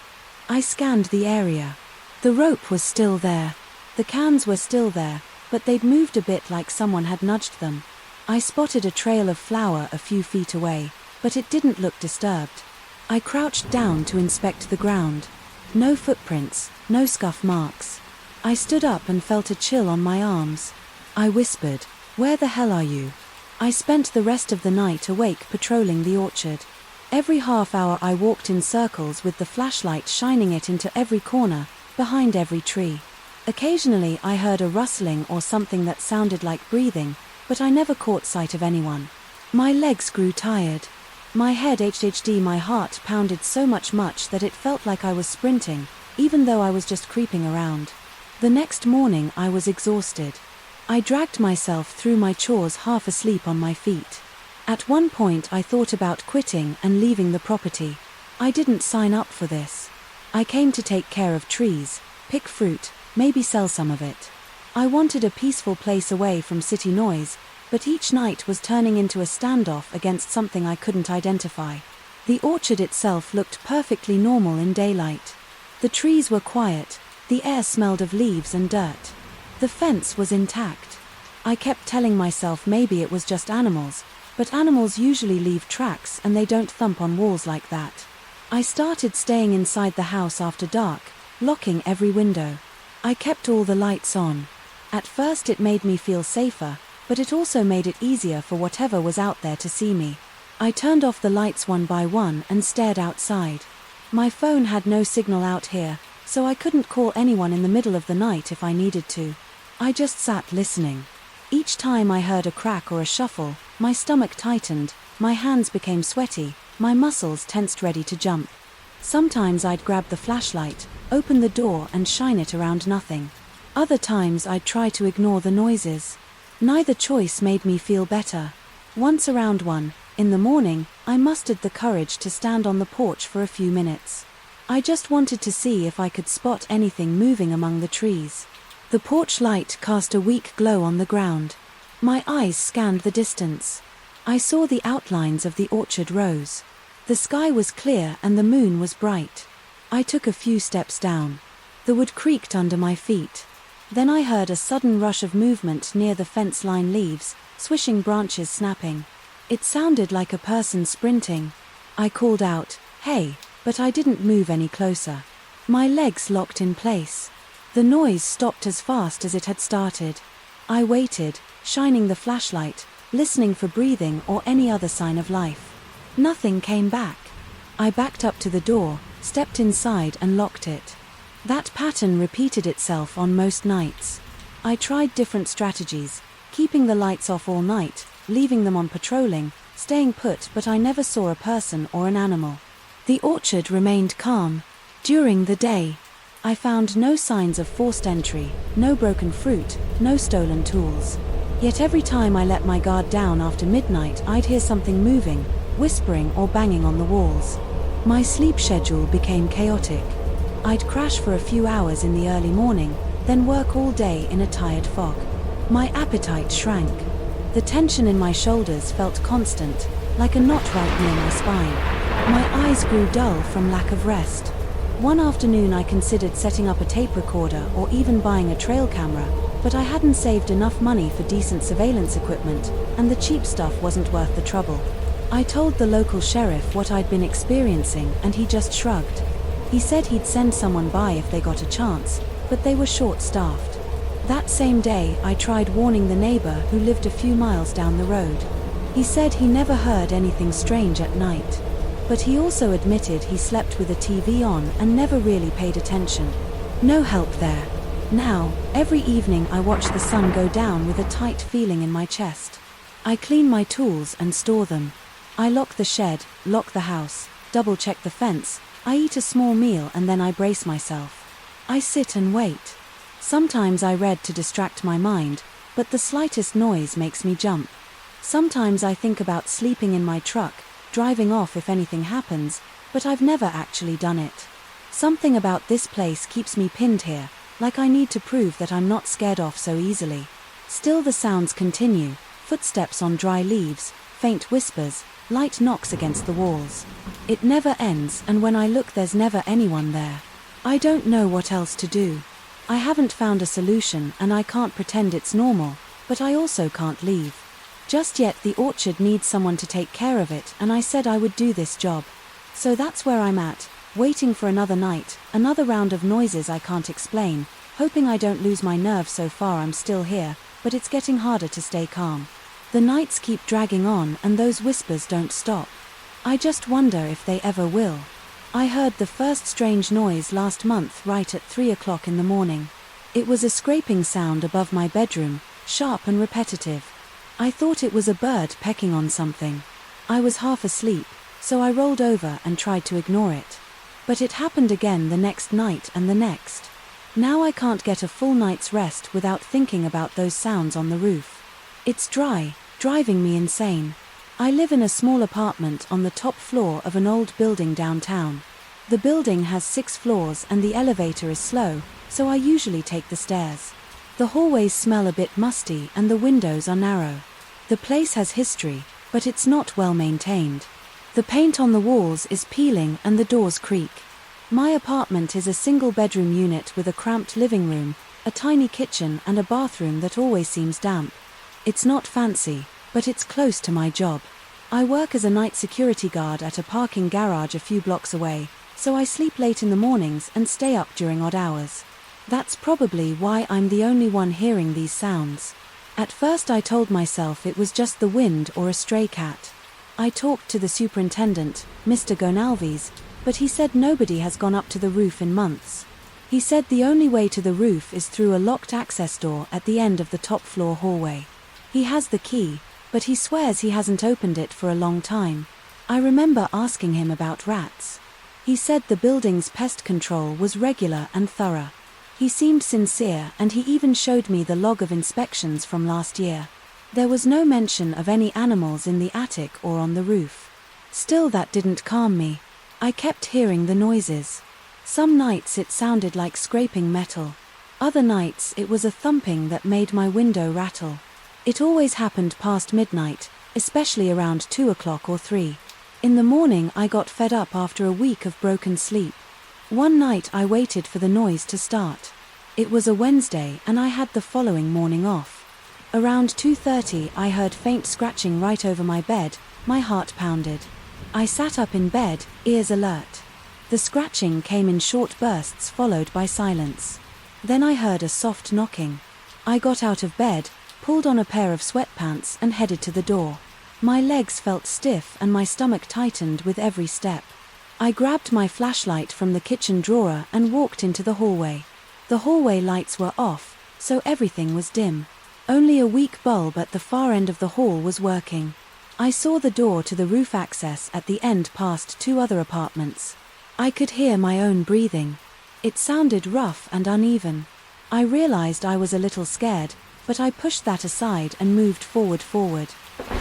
Speaker 1: I scanned the area. The rope was still there. The cans were still there, but they'd moved a bit like someone had nudged them. I spotted a trail of flour a few feet away, but it didn't look disturbed. I crouched down to inspect the ground. No footprints, no scuff marks. I stood up and felt a chill on my arms. I whispered, "Where the hell are you?" I spent the rest of the night awake patrolling the orchard. Every half hour I walked in circles with the flashlight shining it into every corner, behind every tree. Occasionally I heard a rustling or something that sounded like breathing, but I never caught sight of anyone. My legs grew tired. My head ached, my heart pounded so much that it felt like I was sprinting, even though I was just creeping around. The next morning I was exhausted. I dragged myself through my chores half asleep on my feet. At one point I thought about quitting and leaving the property. I didn't sign up for this. I came to take care of trees, pick fruit, maybe sell some of it. I wanted a peaceful place away from city noise, but each night was turning into a standoff against something I couldn't identify. The orchard itself looked perfectly normal in daylight. The trees were quiet, the air smelled of leaves and dirt. The fence was intact. I kept telling myself maybe it was just animals, but animals usually leave tracks and they don't thump on walls like that. I started staying inside the house after dark, locking every window. I kept all the lights on. At first it made me feel safer, but it also made it easier for whatever was out there to see me. I turned off the lights one by one and stared outside. My phone had no signal out here, so I couldn't call anyone in the middle of the night if I needed to. I just sat listening. Each time I heard a crack or a shuffle, my stomach tightened, my hands became sweaty, my muscles tensed ready to jump. Sometimes I'd grab the flashlight, open the door and shine it around nothing. Other times I'd try to ignore the noises. Neither choice made me feel better. Once around 1 in the morning, I mustered the courage to stand on the porch for a few minutes. I just wanted to see if I could spot anything moving among the trees. The porch light cast a weak glow on the ground. My eyes scanned the distance. I saw the outlines of the orchard rows. The sky was clear and the moon was bright. I took a few steps down. The wood creaked under my feet. Then I heard a sudden rush of movement near the fence line, leaves, swishing, branches snapping. It sounded like a person sprinting. I called out, "Hey," but I didn't move any closer. My legs locked in place. The noise stopped as fast as it had started. I waited, shining the flashlight, listening for breathing or any other sign of life. Nothing came back. I backed up to the door, stepped inside and locked it. That pattern repeated itself on most nights. I tried different strategies, keeping the lights off all night, leaving them on patrolling, staying put, but I never saw a person or an animal. The orchard remained calm. During the day, I found no signs of forced entry, no broken fruit, no stolen tools. Yet every time I let my guard down after midnight, I'd hear something moving, whispering or banging on the walls. My sleep schedule became chaotic. I'd crash for a few hours in the early morning, then work all day in a tired fog. My appetite shrank. The tension in my shoulders felt constant, like a knot right near my spine. My eyes grew dull from lack of rest. One afternoon I considered setting up a tape recorder or even buying a trail camera, but I hadn't saved enough money for decent surveillance equipment, and the cheap stuff wasn't worth the trouble. I told the local sheriff what I'd been experiencing, and he just shrugged. He said he'd send someone by if they got a chance, but they were short-staffed. That same day, I tried warning the neighbor who lived a few miles down the road. He said he never heard anything strange at night. But he also admitted he slept with a TV on and never really paid attention. No help there. Now, every evening I watch the sun go down with a tight feeling in my chest. I clean my tools and store them. I lock the shed, lock the house, double-check the fence. I eat a small meal and then I brace myself. I sit and wait. Sometimes I read to distract my mind, but the slightest noise makes me jump. Sometimes I think about sleeping in my truck, driving off if anything happens, but I've never actually done it. Something about this place keeps me pinned here, like I need to prove that I'm not scared off so easily. Still the sounds continue, footsteps on dry leaves, faint whispers, light knocks against the walls. It never ends, and when I look there's never anyone there. I don't know what else to do. I haven't found a solution and I can't pretend it's normal, but I also can't leave. Just yet the orchard needs someone to take care of it, and I said I would do this job. So that's where I'm at, waiting for another night, another round of noises I can't explain, hoping I don't lose my nerve. So far I'm still here, but it's getting harder to stay calm. The nights keep dragging on and those whispers don't stop. I just wonder if they ever will. I heard the first strange noise last month right at 3 o'clock in the morning. It was a scraping sound above my bedroom, sharp and repetitive. I thought it was a bird pecking on something. I was half asleep, so I rolled over and tried to ignore it. But it happened again the next night and the next. Now I can't get a full night's rest without thinking about those sounds on the roof. It's driving me insane. I live in a small apartment on the top floor of an old building downtown. The building has 6 floors and the elevator is slow, so I usually take the stairs. The hallways smell a bit musty and the windows are narrow. The place has history, but it's not well maintained. The paint on the walls is peeling and the doors creak. My apartment is a single-bedroom unit with a cramped living room, a tiny kitchen and a bathroom that always seems damp. It's not fancy, but it's close to my job. I work as a night security guard at a parking garage a few blocks away, so I sleep late in the mornings and stay up during odd hours. That's probably why I'm the only one hearing these sounds. At first I told myself it was just the wind or a stray cat. I talked to the superintendent, Mr. Gonalves, but he said nobody has gone up to the roof in months. He said the only way to the roof is through a locked access door at the end of the top floor hallway. He has the key, but he swears he hasn't opened it for a long time. I remember asking him about rats. He said the building's pest control was regular and thorough. He seemed sincere and he even showed me the log of inspections from last year. There was no mention of any animals in the attic or on the roof. Still, that didn't calm me. I kept hearing the noises. Some nights it sounded like scraping metal. Other nights it was a thumping that made my window rattle. It always happened past midnight, especially around 2 o'clock or 3. In the morning I got fed up after a week of broken sleep. One night I waited for the noise to start. It was a Wednesday and I had the following morning off. Around 2:30 I heard faint scratching right over my bed. My heart pounded. I sat up in bed, ears alert. The scratching came in short bursts followed by silence. Then I heard a soft knocking. I got out of bed, pulled on a pair of sweatpants and headed to the door. My legs felt stiff and my stomach tightened with every step. I grabbed my flashlight from the kitchen drawer and walked into the hallway. The hallway lights were off, so everything was dim. Only a weak bulb at the far end of the hall was working. I saw the door to the roof access at the end past 2 other apartments. I could hear my own breathing. It sounded rough and uneven. I realized I was a little scared, but I pushed that aside and moved forward.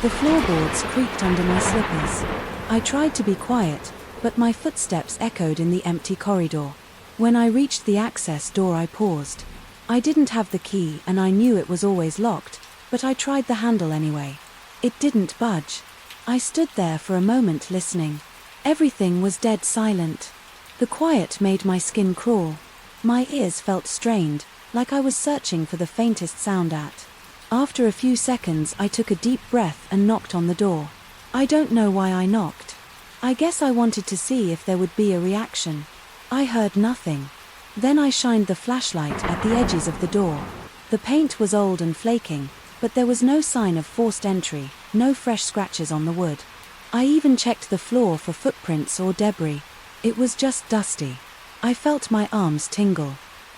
Speaker 1: The floorboards creaked under my slippers. I tried to be quiet, but my footsteps echoed in the empty corridor. When I reached the access door I paused. I didn't have the key and I knew it was always locked, but I tried the handle anyway. It didn't budge. I stood there for a moment listening. Everything was dead silent. The quiet made my skin crawl. My ears felt strained, like I was searching for the faintest sound at. After a few seconds I took a deep breath and knocked on the door. I don't know why I knocked. I guess I wanted to see if there would be a reaction. I heard nothing. Then I shined the flashlight at the edges of the door. The paint was old and flaking, but there was no sign of forced entry, no fresh scratches on the wood. I even checked the floor for footprints or debris. It was just dusty. I felt my arms tingle.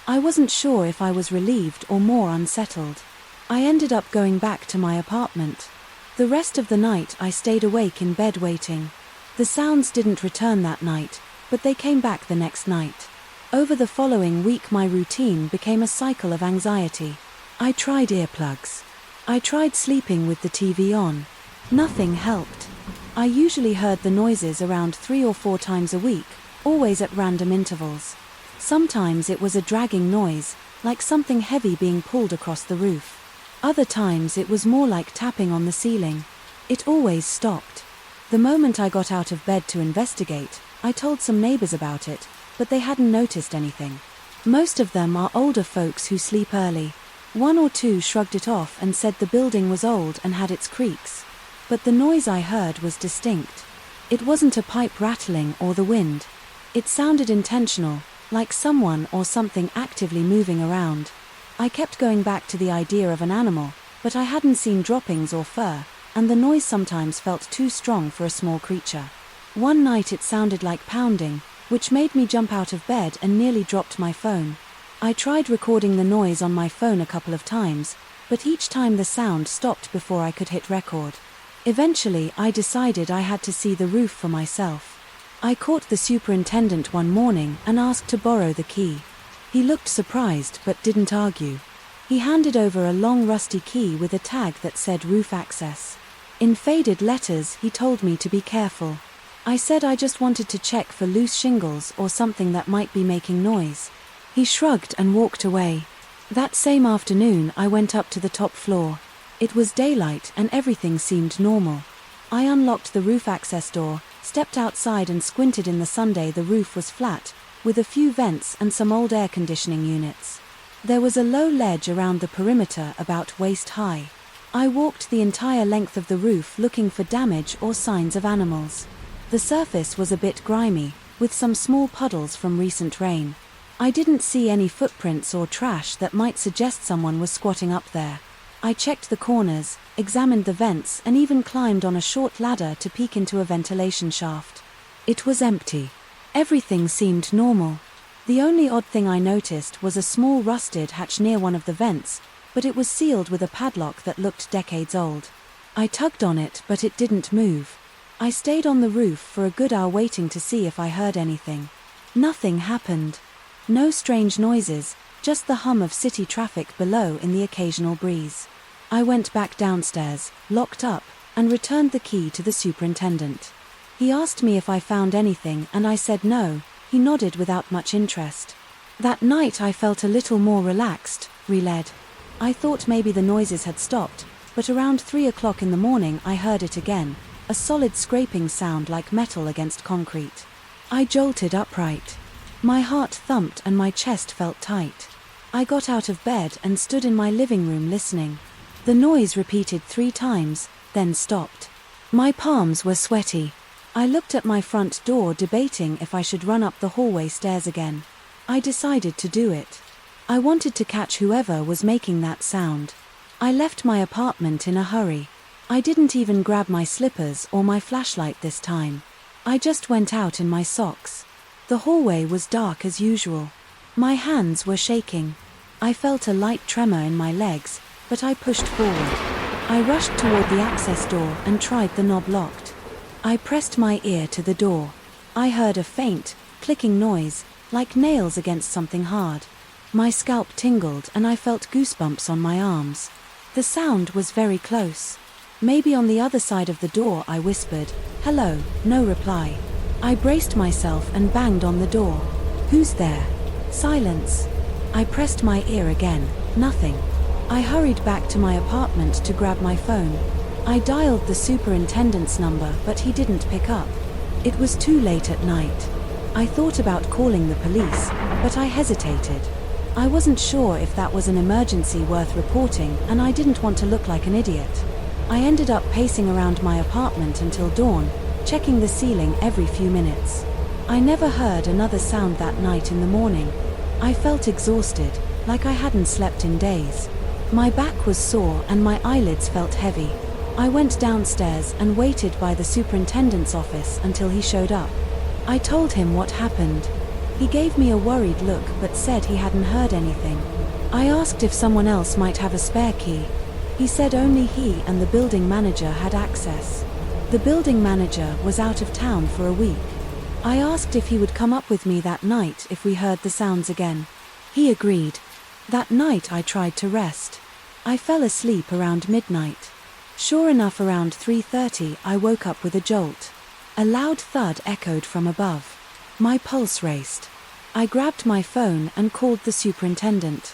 Speaker 1: I wasn't sure if I was relieved or more unsettled. I ended up going back to my apartment. The rest of the night I stayed awake in bed waiting. The sounds didn't return that night, but they came back the next night. Over the following week my routine became a cycle of anxiety. I tried earplugs. I tried sleeping with the TV on. Nothing helped. I usually heard the noises around 3 or 4 times a week, always at random intervals. Sometimes it was a dragging noise, like something heavy being pulled across the roof. Other times it was more like tapping on the ceiling. It always stopped. The moment I got out of bed to investigate, I told some neighbors about it, but they hadn't noticed anything. Most of them are older folks who sleep early. 1 or 2 shrugged it off and said the building was old and had its creaks. But the noise I heard was distinct. It wasn't a pipe rattling or the wind. It sounded intentional, like someone or something actively moving around. I kept going back to the idea of an animal, but I hadn't seen droppings or fur, and the noise sometimes felt too strong for a small creature. One night it sounded like pounding, which made me jump out of bed and nearly dropped my phone. I tried recording the noise on my phone a couple of times, but each time the sound stopped before I could hit record. Eventually I decided I had to see the roof for myself. I caught the superintendent one morning and asked to borrow the key. He looked surprised but didn't argue. He handed over a long rusty key with a tag that said roof access. In faded letters he told me to be careful. I said I just wanted to check for loose shingles or something that might be making noise. He shrugged and walked away. That same afternoon I went up to the top floor. It was daylight and everything seemed normal. I unlocked the roof access door, stepped outside and squinted in the sunday. The roof was flat, with a few vents and some old air conditioning units. There was a low ledge around the perimeter about waist high. I walked the entire length of the roof looking for damage or signs of animals. The surface was a bit grimy, with some small puddles from recent rain. I didn't see any footprints or trash that might suggest someone was squatting up there. I checked the corners, examined the vents and even climbed on a short ladder to peek into a ventilation shaft. It was empty. Everything seemed normal. The only odd thing I noticed was a small rusted hatch near one of the vents, but it was sealed with a padlock that looked decades old. I tugged on it but it didn't move. I stayed on the roof for a good hour waiting to see if I heard anything. Nothing happened. No strange noises, just the hum of city traffic below in the occasional breeze. I went back downstairs, locked up, and returned the key to the superintendent. He asked me if I found anything and I said no. He nodded without much interest. That night I felt a little more relaxed, reled. I thought maybe the noises had stopped, but around 3 o'clock in the morning I heard it again, a solid scraping sound like metal against concrete. I jolted upright. My heart thumped and my chest felt tight. I got out of bed and stood in my living room listening. The noise repeated 3 times, then stopped. My palms were sweaty. I looked at my front door debating if I should run up the hallway stairs again. I decided to do it. I wanted to catch whoever was making that sound. I left my apartment in a hurry. I didn't even grab my slippers or my flashlight this time. I just went out in my socks. The hallway was dark as usual. My hands were shaking. I felt a light tremor in my legs, but I pushed forward. I rushed toward the access door and tried the knob locked. I pressed my ear to the door. I heard a faint, clicking noise, like nails against something hard. My scalp tingled and I felt goosebumps on my arms. The sound was very close. Maybe on the other side of the door, I whispered. Hello, no reply. I braced myself and banged on the door. Who's there? Silence. I pressed my ear again. Nothing. I hurried back to my apartment to grab my phone. I dialed the superintendent's number, but he didn't pick up. It was too late at night. I thought about calling the police, but I hesitated. I wasn't sure if that was an emergency worth reporting, and I didn't want to look like an idiot. I ended up pacing around my apartment until dawn, checking the ceiling every few minutes. I never heard another sound that night in the morning. I felt exhausted, like I hadn't slept in days. My back was sore and my eyelids felt heavy. I went downstairs and waited by the superintendent's office until he showed up. I told him what happened. He gave me a worried look but said he hadn't heard anything. I asked if someone else might have a spare key. He said only he and the building manager had access. The building manager was out of town for a week. I asked if he would come up with me that night if we heard the sounds again. He agreed. That night I tried to rest. I fell asleep around midnight. Sure enough, around 3:30 I woke up with a jolt. A loud thud echoed from above. My pulse raced. I grabbed my phone and called the superintendent.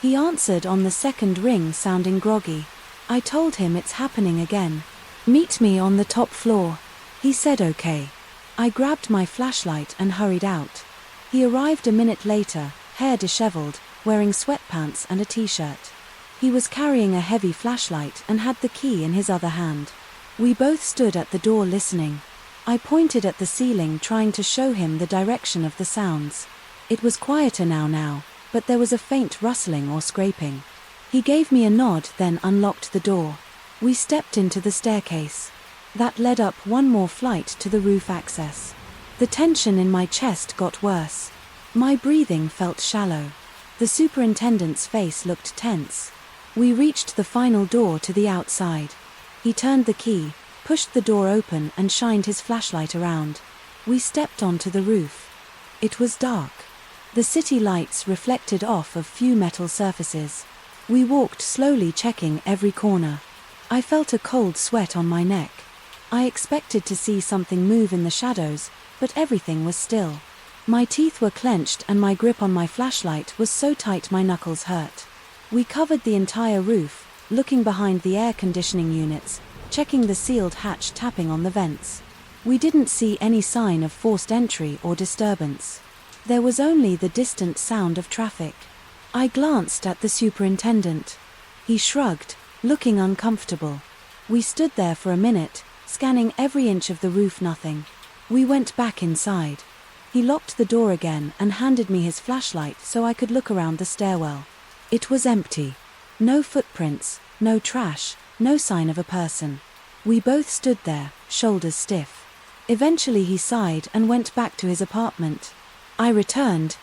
Speaker 1: He answered on the second ring, sounding groggy. I told him it's happening again. Meet me on the top floor. He said okay. I grabbed my flashlight and hurried out. He arrived a minute later, hair disheveled, wearing sweatpants and a t-shirt. He was carrying a heavy flashlight and had the key in his other hand. We both stood at the door listening. I pointed at the ceiling, trying to show him the direction of the sounds. It was quieter now, but there was a faint rustling or scraping. He gave me a nod, then unlocked the door. We stepped into the staircase. That led up one more flight to the roof access. The tension in my chest got worse. My breathing felt shallow. The superintendent's face looked tense. We reached the final door to the outside. He turned the key, pushed the door open and shined his flashlight around. We stepped onto the roof. It was dark. The city lights reflected off of few metal surfaces. We walked slowly, checking every corner. I felt a cold sweat on my neck. I expected to see something move in the shadows, but everything was still. My teeth were clenched and my grip on my flashlight was so tight my knuckles hurt. We covered the entire roof, looking behind the air conditioning units, checking the sealed hatch, tapping on the vents. We didn't see any sign of forced entry or disturbance. There was only the distant sound of traffic. I glanced at the superintendent. He shrugged, looking uncomfortable. We stood there for a minute, scanning every inch of the roof. Nothing. We went back inside. He locked the door again and handed me his flashlight so I could look around the stairwell. It was empty. No footprints, no trash, no sign of a person. We both stood there, shoulders stiff. Eventually he sighed and went back to his apartment. I turned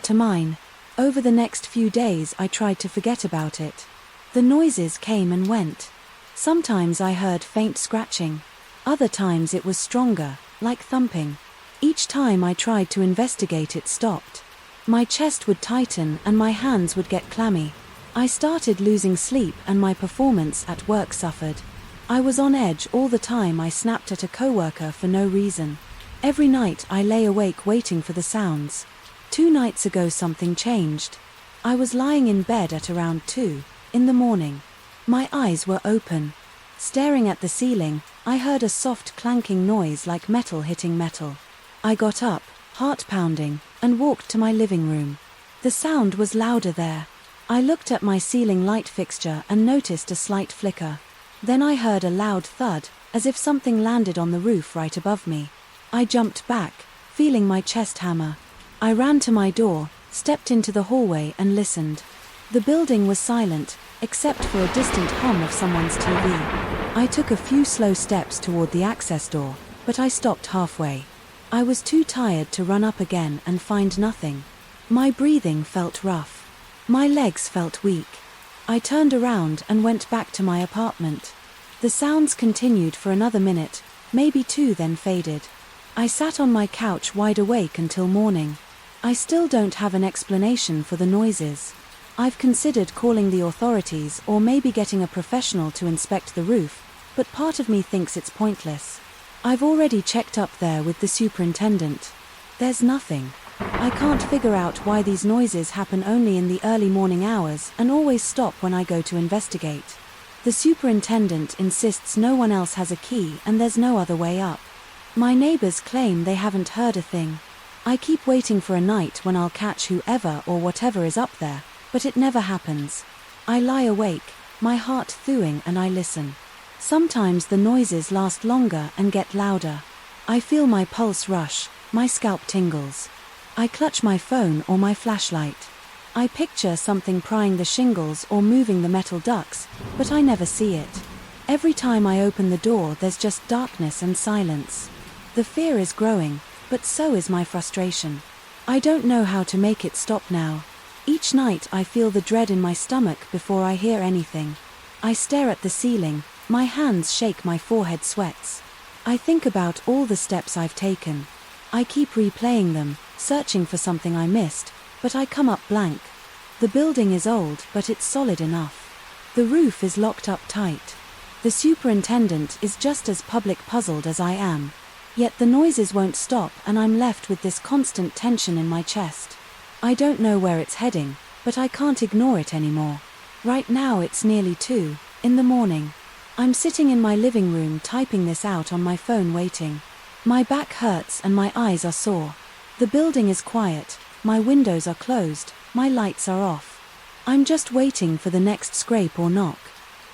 Speaker 1: to mine. Over the next few days I tried to forget about it. The noises came and went. Sometimes I heard faint scratching. Other times it was stronger, like thumping. Each time I tried to investigate, it stopped. My chest would tighten and my hands would get clammy. I started losing sleep and my performance at work suffered. I was on edge all the time. I snapped at a coworker for no reason. Every night I lay awake waiting for the sounds. 2 nights ago something changed. I was lying in bed at around 2 in the morning. My eyes were open. Staring at the ceiling, I heard a soft clanking noise like metal hitting metal. I got up, heart pounding, and walked to my living room. The sound was louder there. I looked at my ceiling light fixture and noticed a slight flicker. Then I heard a loud thud, as if something landed on the roof right above me. I jumped back, feeling my chest hammer. I ran to my door, stepped into the hallway and listened. The building was silent, except for a distant hum of someone's TV. I took a few slow steps toward the access door, but I stopped halfway. I was too tired to run up again and find nothing. My breathing felt rough. My legs felt weak. I turned around and went back to my apartment. The sounds continued for another minute, maybe 2, then faded. I sat on my couch wide awake until morning. I still don't have an explanation for the noises. I've considered calling the authorities or maybe getting a professional to inspect the roof, but part of me thinks it's pointless. I've already checked up there with the superintendent. There's nothing. I can't figure out why these noises happen only in the early morning hours and always stop when I go to investigate. The superintendent insists no one else has a key and there's no other way up. My neighbors claim they haven't heard a thing. I keep waiting for a night when I'll catch whoever or whatever is up there, but it never happens. I lie awake, my heart thawing, and I listen. Sometimes the noises last longer and get louder. I feel my pulse rush, my scalp tingles. I clutch my phone or my flashlight. I picture something prying the shingles or moving the metal ducts, but I never see it. Every time I open the door, there's just darkness and silence. The fear is growing, but so is my frustration. I don't know how to make it stop now. Each night I feel the dread in my stomach before I hear anything. I stare at the ceiling, my hands shake, my forehead sweats. I think about all the steps I've taken. I keep replaying them, searching for something I missed, but I come up blank. The building is old, but it's solid enough. The roof is locked up tight. The superintendent is just as public puzzled as I am. Yet the noises won't stop and I'm left with this constant tension in my chest. I don't know where it's heading, but I can't ignore it anymore. Right now it's nearly 2 in the morning. I'm sitting in my living room typing this out on my phone waiting. My back hurts and my eyes are sore. The building is quiet, my windows are closed, my lights are off. I'm just waiting for the next scrape or knock.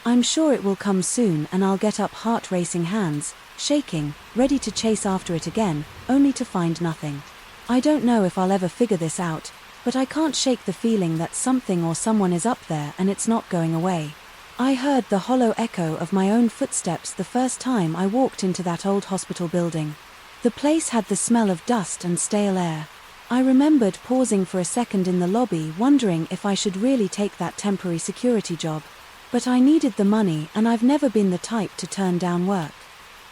Speaker 1: I'm sure it will come soon and I'll get up, heart-racing, hands shaking, ready to chase after it again, only to find nothing. I don't know if I'll ever figure this out, but I can't shake the feeling that something or someone is up there and it's not going away. I heard the hollow echo of my own footsteps the first time I walked into that old hospital building. The place had the smell of dust and stale air. I remembered pausing for a second in the lobby, wondering if I should really take that temporary security job. But I needed the money and I've never been the type to turn down work.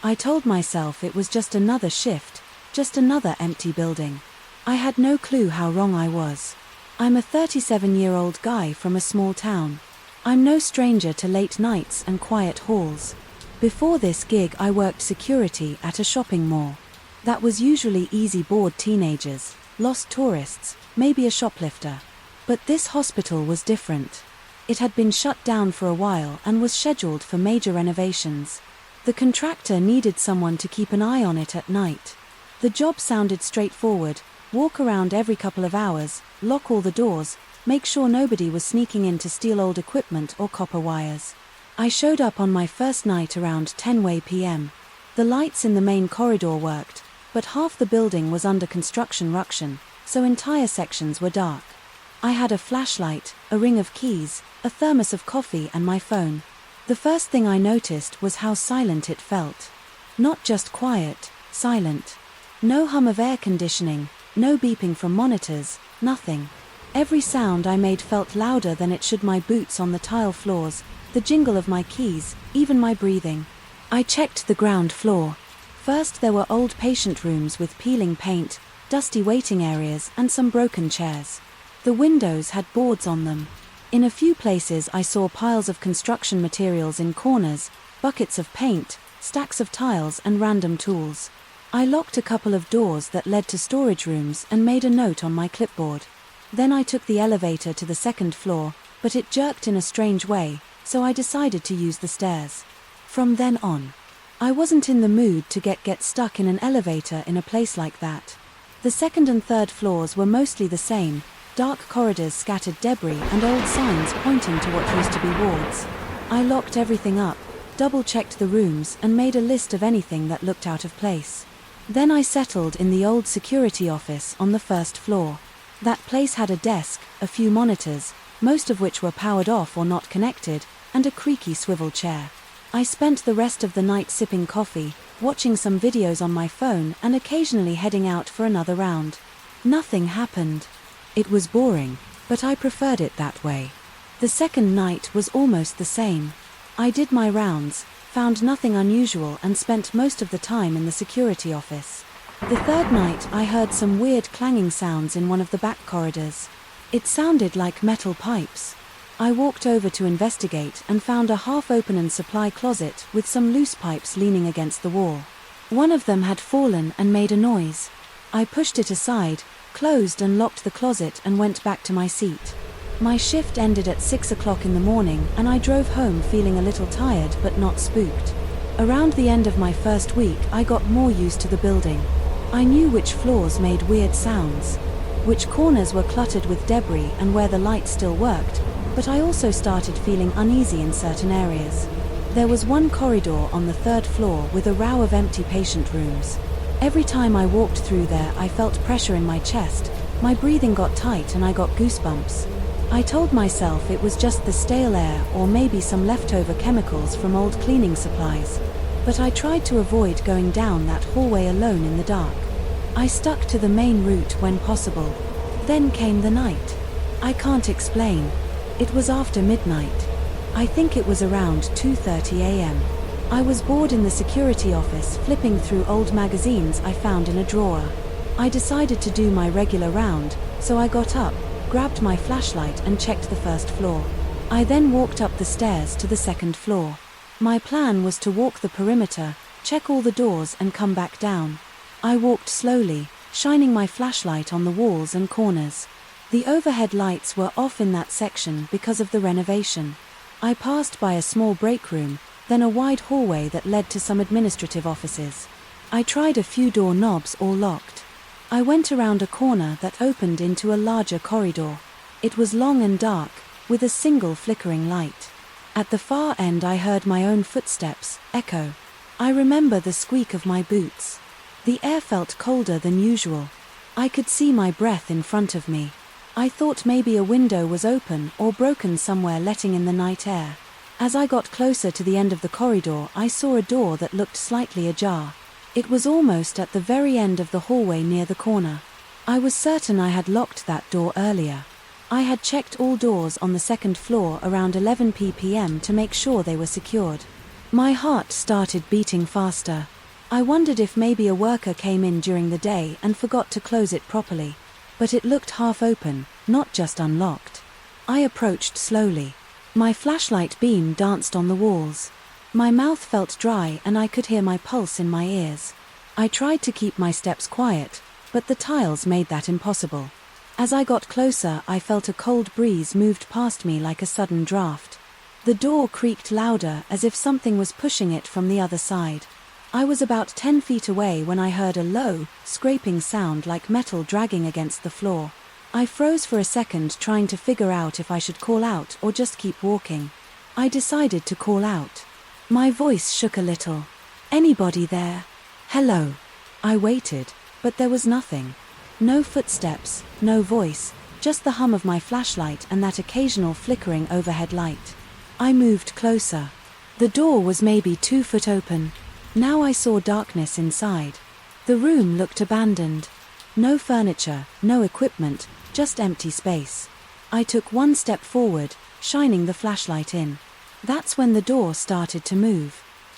Speaker 1: I told myself it was just another shift, just another empty building. I had no clue how wrong I was. I'm a 37-year-old guy from a small town. I'm no stranger to late nights and quiet halls. Before this gig I worked security at a shopping mall. That was usually easy, bored teenagers, lost tourists, maybe a shoplifter. But this hospital was different. It had been shut down for a while and was scheduled for major renovations. The contractor needed someone to keep an eye on it at night. The job sounded straightforward: walk around every couple of hours, lock all the doors, make sure nobody was sneaking in to steal old equipment or copper wires. I showed up on my first night around 10 p.m. The lights in the main corridor worked, but half the building was under construction, so entire sections were dark. I had a flashlight, a ring of keys, a thermos of coffee and my phone. The first thing I noticed was how silent it felt. Not just quiet, silent. No hum of air conditioning, no beeping from monitors, nothing. Every sound I made felt louder than it should: my boots on the tile floors, the jingle of my keys, even my breathing. I checked the ground floor. First there were old patient rooms with peeling paint, dusty waiting areas and some broken chairs. The windows had boards on them. In a few places I saw piles of construction materials in corners, buckets of paint, stacks of tiles and random tools. I locked a couple of doors that led to storage rooms and made a note on my clipboard. Then I took the elevator to the second floor, but it jerked in a strange way, so I decided to use the stairs. From then on, I wasn't in the mood to get stuck in an elevator in a place like that. The second and third floors were mostly the same, dark corridors, scattered debris, and old signs pointing to what used to be wards. I locked everything up, double-checked the rooms, and made a list of anything that looked out of place. Then I settled in the old security office on the first floor. That place had a desk, a few monitors, most of which were powered off or not connected, and a creaky swivel chair. I spent the rest of the night sipping coffee, watching some videos on my phone, and occasionally heading out for another round. Nothing happened. It was boring, but I preferred it that way. The second night was almost the same. I did my rounds, found nothing unusual, and spent most of the time in the security office. The third night I heard some weird clanging sounds in one of the back corridors. It sounded like metal pipes. I walked over to investigate and found a half-open supply closet with some loose pipes leaning against the wall. One of them had fallen and made a noise. I pushed it aside, closed and locked the closet, and went back to my seat. My shift ended at 6 o'clock in the morning, and I drove home feeling a little tired but not spooked. Around the end of my first week, I got more used to the building. I knew which floors made weird sounds, which corners were cluttered with debris, and where the light still worked, but I also started feeling uneasy in certain areas. There was one corridor on the third floor with a row of empty patient rooms. Every time I walked through there, I felt pressure in my chest, my breathing got tight, and I got goosebumps. I told myself it was just the stale air or maybe some leftover chemicals from old cleaning supplies. But I tried to avoid going down that hallway alone in the dark. I stuck to the main route when possible. Then came the night. I can't explain. It was after midnight. I think it was around 2:30 a.m. I was bored in the security office, flipping through old magazines I found in a drawer. I decided to do my regular round, so I got up, grabbed my flashlight, and checked the first floor. I then walked up the stairs to the second floor. My plan was to walk the perimeter, check all the doors, and come back down. I walked slowly, shining my flashlight on the walls and corners. The overhead lights were off in that section because of the renovation. I passed by a small break room, then a wide hallway that led to some administrative offices. I tried a few door knobs, all locked. I went around a corner that opened into a larger corridor. It was long and dark, with a single flickering light. At the far end I heard my own footsteps echo. I remember the squeak of my boots. The air felt colder than usual. I could see my breath in front of me. I thought maybe a window was open or broken somewhere, letting in the night air. As I got closer to the end of the corridor, I saw a door that looked slightly ajar. It was almost at the very end of the hallway near the corner. I was certain I had locked that door earlier. I had checked all doors on the second floor around 11 p.m. to make sure they were secured. My heart started beating faster. I wondered if maybe a worker came in during the day and forgot to close it properly. But it looked half open, not just unlocked. I approached slowly. My flashlight beam danced on the walls. My mouth felt dry and I could hear my pulse in my ears. I tried to keep my steps quiet, but the tiles made that impossible. As I got closer, I felt a cold breeze moved past me like a sudden draft. The door creaked louder, as if something was pushing it from the other side. I was about 10 feet away when I heard a low, scraping sound like metal dragging against the floor. I froze for a second, trying to figure out if I should call out or just keep walking. I decided to call out. My voice shook a little. "Anybody there? Hello?" I waited, but there was nothing. No footsteps, no voice, just the hum of my flashlight and that occasional flickering overhead light. I moved closer. The door was maybe 2 feet open. Now I saw darkness inside. The room looked abandoned. No furniture, no equipment, just empty space. I took one step forward, shining the flashlight in. That's when the door started to move.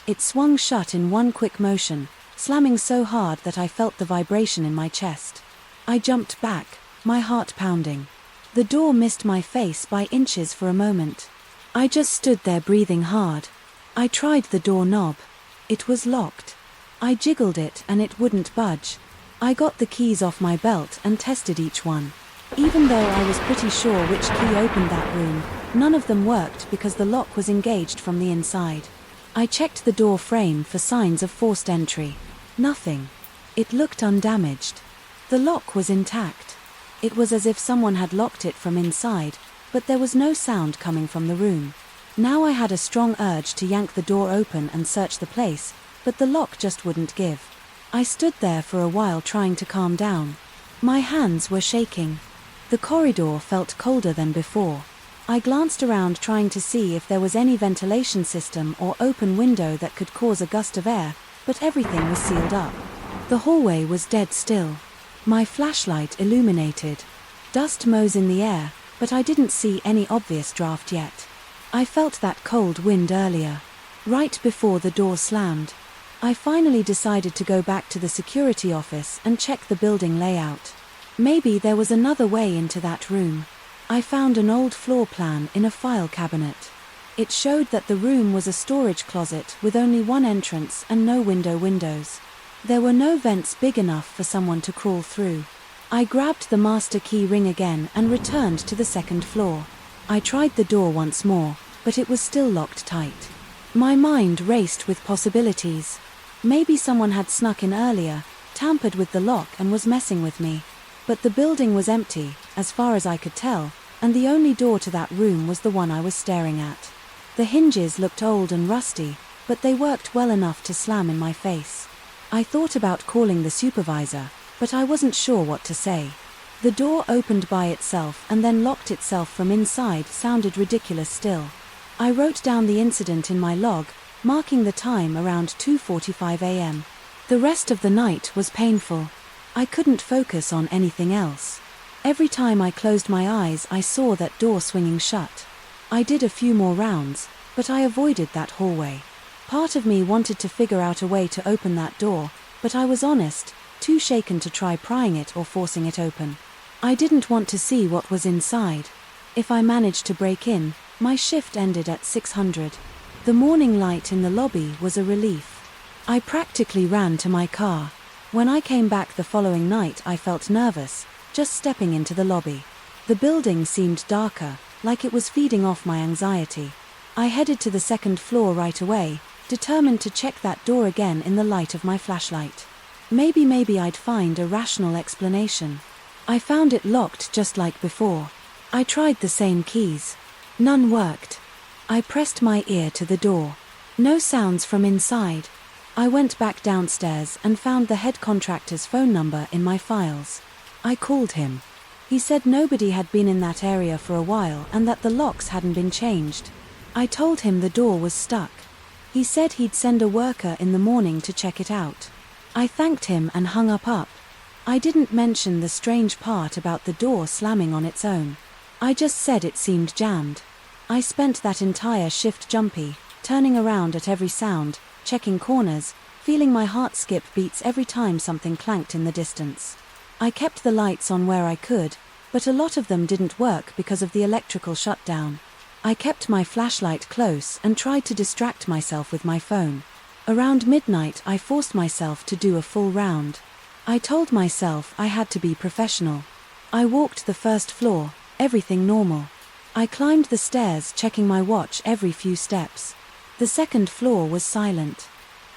Speaker 1: It swung shut in one quick motion, slamming so hard that I felt the vibration in my chest. I jumped back, my heart pounding. The door missed my face by inches for a moment. I just stood there breathing hard. I tried the door knob. It was locked. I jiggled it and it wouldn't budge. I got the keys off my belt and tested each one. Even though I was pretty sure which key opened that room, none of them worked because the lock was engaged from the inside. I checked the door frame for signs of forced entry. Nothing. It looked undamaged. The lock was intact. It was as if someone had locked it from inside, but there was no sound coming from the room. Now I had a strong urge to yank the door open and search the place, but the lock just wouldn't give. I stood there for a while trying to calm down. My hands were shaking. The corridor felt colder than before. I glanced around trying to see if there was any ventilation system or open window that could cause a gust of air, but everything was sealed up. The hallway was dead still. My flashlight illuminated. Dust motes in the air, but I didn't see any obvious draft yet. I felt that cold wind earlier, right before the door slammed. I finally decided to go back to the security office and check the building layout. Maybe there was another way into that room. I found an old floor plan in a file cabinet. It showed that the room was a storage closet with only one entrance and no windows. There were no vents big enough for someone to crawl through. I grabbed the master key ring again and returned to the second floor. I tried the door once more, but it was still locked tight. My mind raced with possibilities. Maybe someone had snuck in earlier, tampered with the lock and was messing with me. But the building was empty, as far as I could tell, and the only door to that room was the one I was staring at. The hinges looked old and rusty, but they worked well enough to slam in my face. I thought about calling the supervisor, but I wasn't sure what to say. The door opened by itself and then locked itself from inside sounded ridiculous still. I wrote down the incident in my log, marking the time around 2:45 a.m. The rest of the night was painful. I couldn't focus on anything else. Every time I closed my eyes I saw that door swinging shut. I did a few more rounds, but I avoided that hallway. Part of me wanted to figure out a way to open that door, but I was honest, too shaken to try prying it or forcing it open. I didn't want to see what was inside. If I managed to break in, my shift ended at 600. The morning light in the lobby was a relief. I practically ran to my car. When I came back the following night I felt nervous, just stepping into the lobby. The building seemed darker, like it was feeding off my anxiety. I headed to the second floor right away, determined to check that door again in the light of my flashlight. Maybe I'd find a rational explanation. I found it locked just like before. I tried the same keys. None worked. I pressed my ear to the door. No sounds from inside. I went back downstairs and found the head contractor's phone number in my files. I called him. He said nobody had been in that area for a while and that the locks hadn't been changed. I told him the door was stuck. He said he'd send a worker in the morning to check it out. I thanked him and hung up. I didn't mention the strange part about the door slamming on its own. I just said it seemed jammed. I spent that entire shift jumpy, turning around at every sound, checking corners, feeling my heart skip beats every time something clanked in the distance. I kept the lights on where I could, but a lot of them didn't work because of the electrical shutdown. I kept my flashlight close and tried to distract myself with my phone. Around midnight I forced myself to do a full round. I told myself I had to be professional. I walked the first floor, everything normal. I climbed the stairs checking my watch every few steps. The second floor was silent.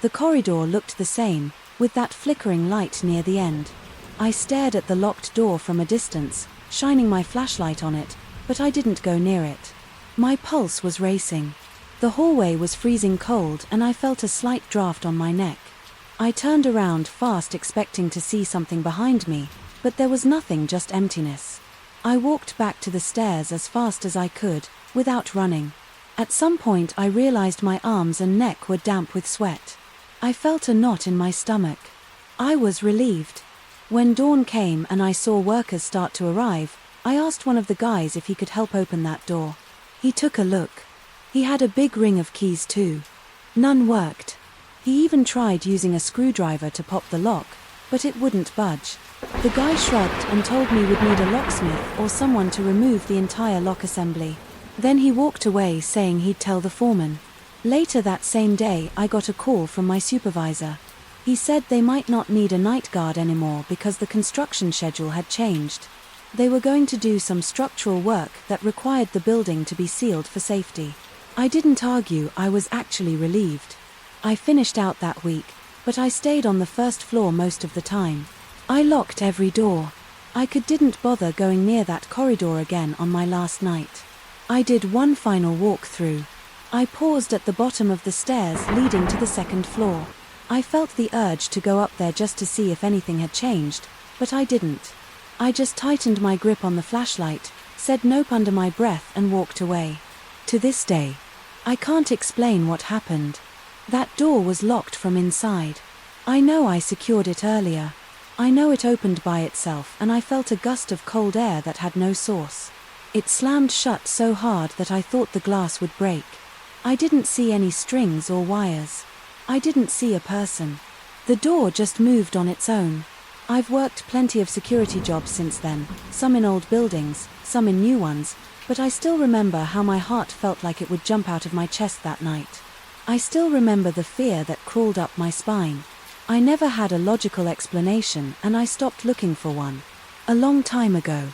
Speaker 1: The corridor looked the same, with that flickering light near the end. I stared at the locked door from a distance, shining my flashlight on it, but I didn't go near it. My pulse was racing. The hallway was freezing cold and I felt a slight draft on my neck. I turned around fast expecting to see something behind me, but there was nothing, just emptiness. I walked back to the stairs as fast as I could, without running. At some point I realized my arms and neck were damp with sweat. I felt a knot in my stomach. I was relieved. When dawn came and I saw workers start to arrive, I asked one of the guys if he could help open that door. He took a look. He had a big ring of keys too. None worked. He even tried using a screwdriver to pop the lock, but it wouldn't budge. The guy shrugged and told me we'd need a locksmith or someone to remove the entire lock assembly. Then he walked away saying he'd tell the foreman. Later that same day I got a call from my supervisor. He said they might not need a night guard anymore because the construction schedule had changed. They were going to do some structural work that required the building to be sealed for safety. I didn't argue, I was actually relieved. I finished out that week, but I stayed on the first floor most of the time. I locked every door. I didn't bother going near that corridor again on my last night. I did one final walk through. I paused at the bottom of the stairs leading to the second floor. I felt the urge to go up there just to see if anything had changed, but I didn't. I just tightened my grip on the flashlight, said nope under my breath and walked away. To this day, I can't explain what happened. That door was locked from inside. I know I secured it earlier. I know it opened by itself and I felt a gust of cold air that had no source. It slammed shut so hard that I thought the glass would break. I didn't see any strings or wires. I didn't see a person. The door just moved on its own. I've worked plenty of security jobs since then, some in old buildings, some in new ones, but I still remember how my heart felt like it would jump out of my chest that night. I still remember the fear that crawled up my spine. I never had a logical explanation and I stopped looking for one. A long time ago.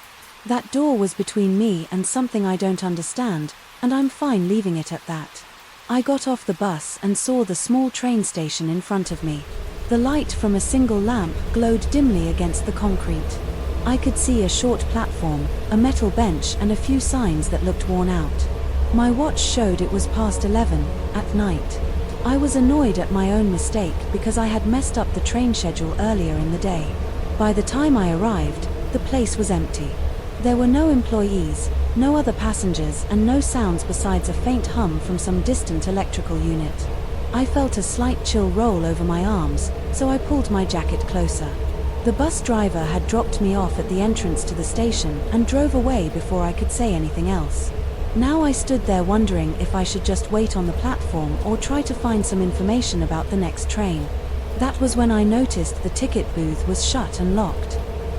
Speaker 1: That door was between me and something I don't understand, and I'm fine leaving it at that. I got off the bus and saw the small train station in front of me. The light from a single lamp glowed dimly against the concrete. I could see a short platform, a metal bench and a few signs that looked worn out. My watch showed it was past 11, at night. I was annoyed at my own mistake because I had messed up the train schedule earlier in the day. By the time I arrived, the place was empty. There were no employees, no other passengers and no sounds besides a faint hum from some distant electrical unit. I felt a slight chill roll over my arms, so I pulled my jacket closer. The bus driver had dropped me off at the entrance to the station and drove away before I could say anything else. Now I stood there wondering if I should just wait on the platform or try to find some information about the next train. That was when I noticed the ticket booth was shut and locked.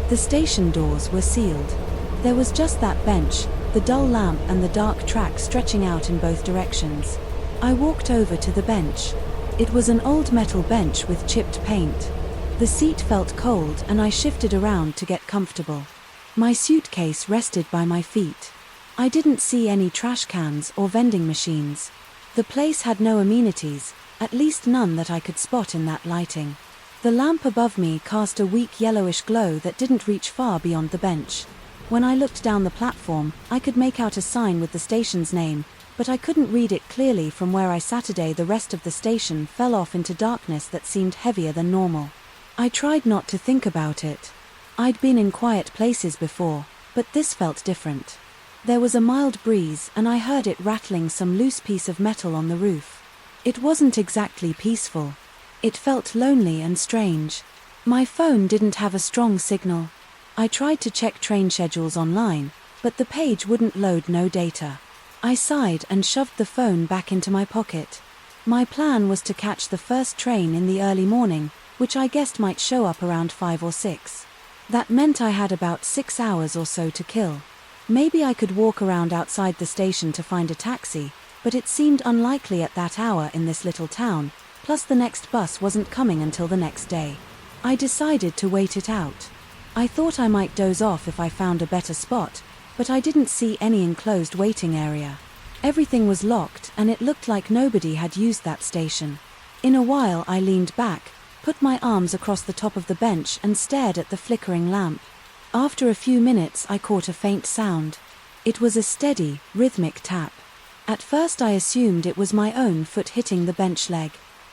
Speaker 1: The station doors were sealed. There was just that bench, the dull lamp and the dark track stretching out in both directions. I walked over to the bench. It was an old metal bench with chipped paint. The seat felt cold and I shifted around to get comfortable. My suitcase rested by my feet. I didn't see any trash cans or vending machines. The place had no amenities, at least none that I could spot in that lighting. The lamp above me cast a weak yellowish glow that didn't reach far beyond the bench. When I looked down the platform, I could make out a sign with the station's name, but I couldn't read it clearly from where I sat. The rest of the station fell off into darkness that seemed heavier than normal. I tried not to think about it. I'd been in quiet places before, but this felt different. There was a mild breeze and I heard it rattling some loose piece of metal on the roof. It wasn't exactly peaceful. It felt lonely and strange. My phone didn't have a strong signal. I tried to check train schedules online, but the page wouldn't load. No data. I sighed and shoved the phone back into my pocket. My plan was to catch the first train in the early morning, which I guessed might show up around 5 or 6. That meant I had about 6 hours or so to kill. Maybe I could walk around outside the station to find a taxi, but it seemed unlikely at that hour in this little town, plus the next bus wasn't coming until the next day. I decided to wait it out. I thought I might doze off if I found a better spot, but I didn't see any enclosed waiting area. Everything was locked and it looked like nobody had used that station. In a while I leaned back, put my arms across the top of the bench and stared at the flickering lamp. After a few minutes I caught a faint sound. It was a steady, rhythmic tap. At first I assumed it was my own foot hitting the bench leg.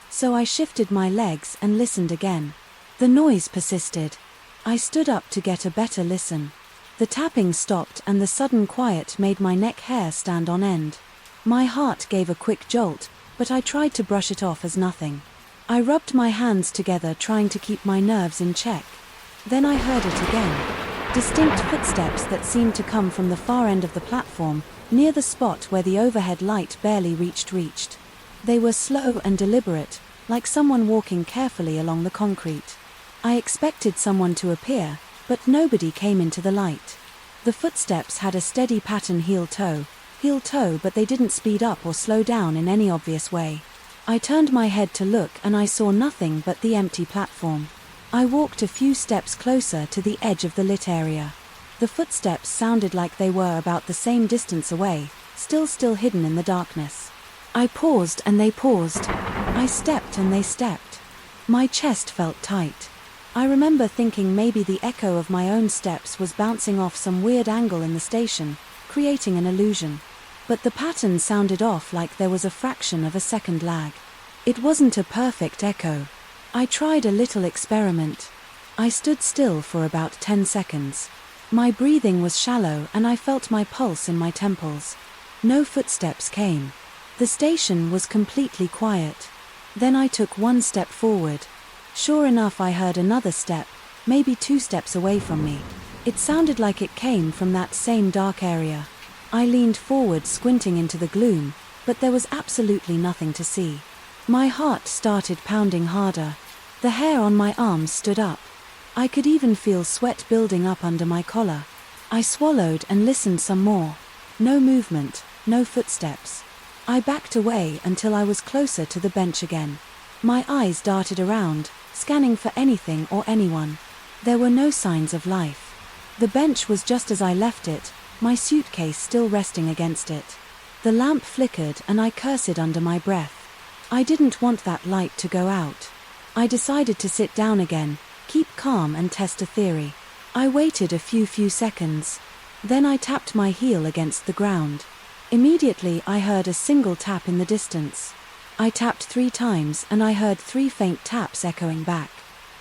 Speaker 1: So I shifted my legs and listened again. The noise persisted. I stood up to get a better listen. The tapping stopped and the sudden quiet made my neck hair stand on end. My heart gave a quick jolt, but I tried to brush it off as nothing. I rubbed my hands together trying to keep my nerves in check. Then I heard it again. Distinct footsteps that seemed to come from the far end of the platform, near the spot where the overhead light barely reached. They were slow and deliberate, like someone walking carefully along the concrete. I expected someone to appear, but nobody came into the light. The footsteps had a steady pattern heel-toe, but they didn't speed up or slow down in any obvious way. I turned my head to look and I saw nothing but the empty platform. I walked a few steps closer to the edge of the lit area. The footsteps sounded like they were about the same distance away, still hidden in the darkness. I paused and they paused. I stepped and they stepped. My chest felt tight. I remember thinking maybe the echo of my own steps was bouncing off some weird angle in the station, creating an illusion. But the pattern sounded off like there was a fraction of a second lag. It wasn't a perfect echo. I tried a little experiment. I stood still for about 10 seconds. My breathing was shallow and I felt my pulse in my temples. No footsteps came. The station was completely quiet. Then I took one step forward. Sure enough, I heard another step, maybe 2 steps away from me. It sounded like it came from that same dark area. I leaned forward, squinting into the gloom, but there was absolutely nothing to see. My heart started pounding harder. The hair on my arms stood up. I could even feel sweat building up under my collar. I swallowed and listened some more. No movement, no footsteps. I backed away until I was closer to the bench again. My eyes darted around, scanning for anything or anyone. There were no signs of life. The bench was just as I left it, my suitcase still resting against it. The lamp flickered and I cursed under my breath. I didn't want that light to go out. I decided to sit down again, keep calm and test a theory. I waited a few seconds. Then I tapped my heel against the ground. Immediately I heard a single tap in the distance. I tapped 3 times and I heard 3 faint taps echoing back.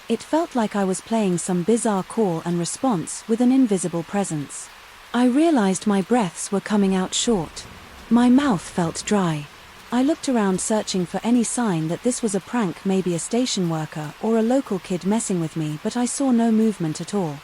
Speaker 1: It felt like I was playing some bizarre call and response with an invisible presence. I realized my breaths were coming out short. My mouth felt dry. I looked around searching for any sign that this was a prank, maybe a station worker or a local kid messing with me, but I saw no movement at all.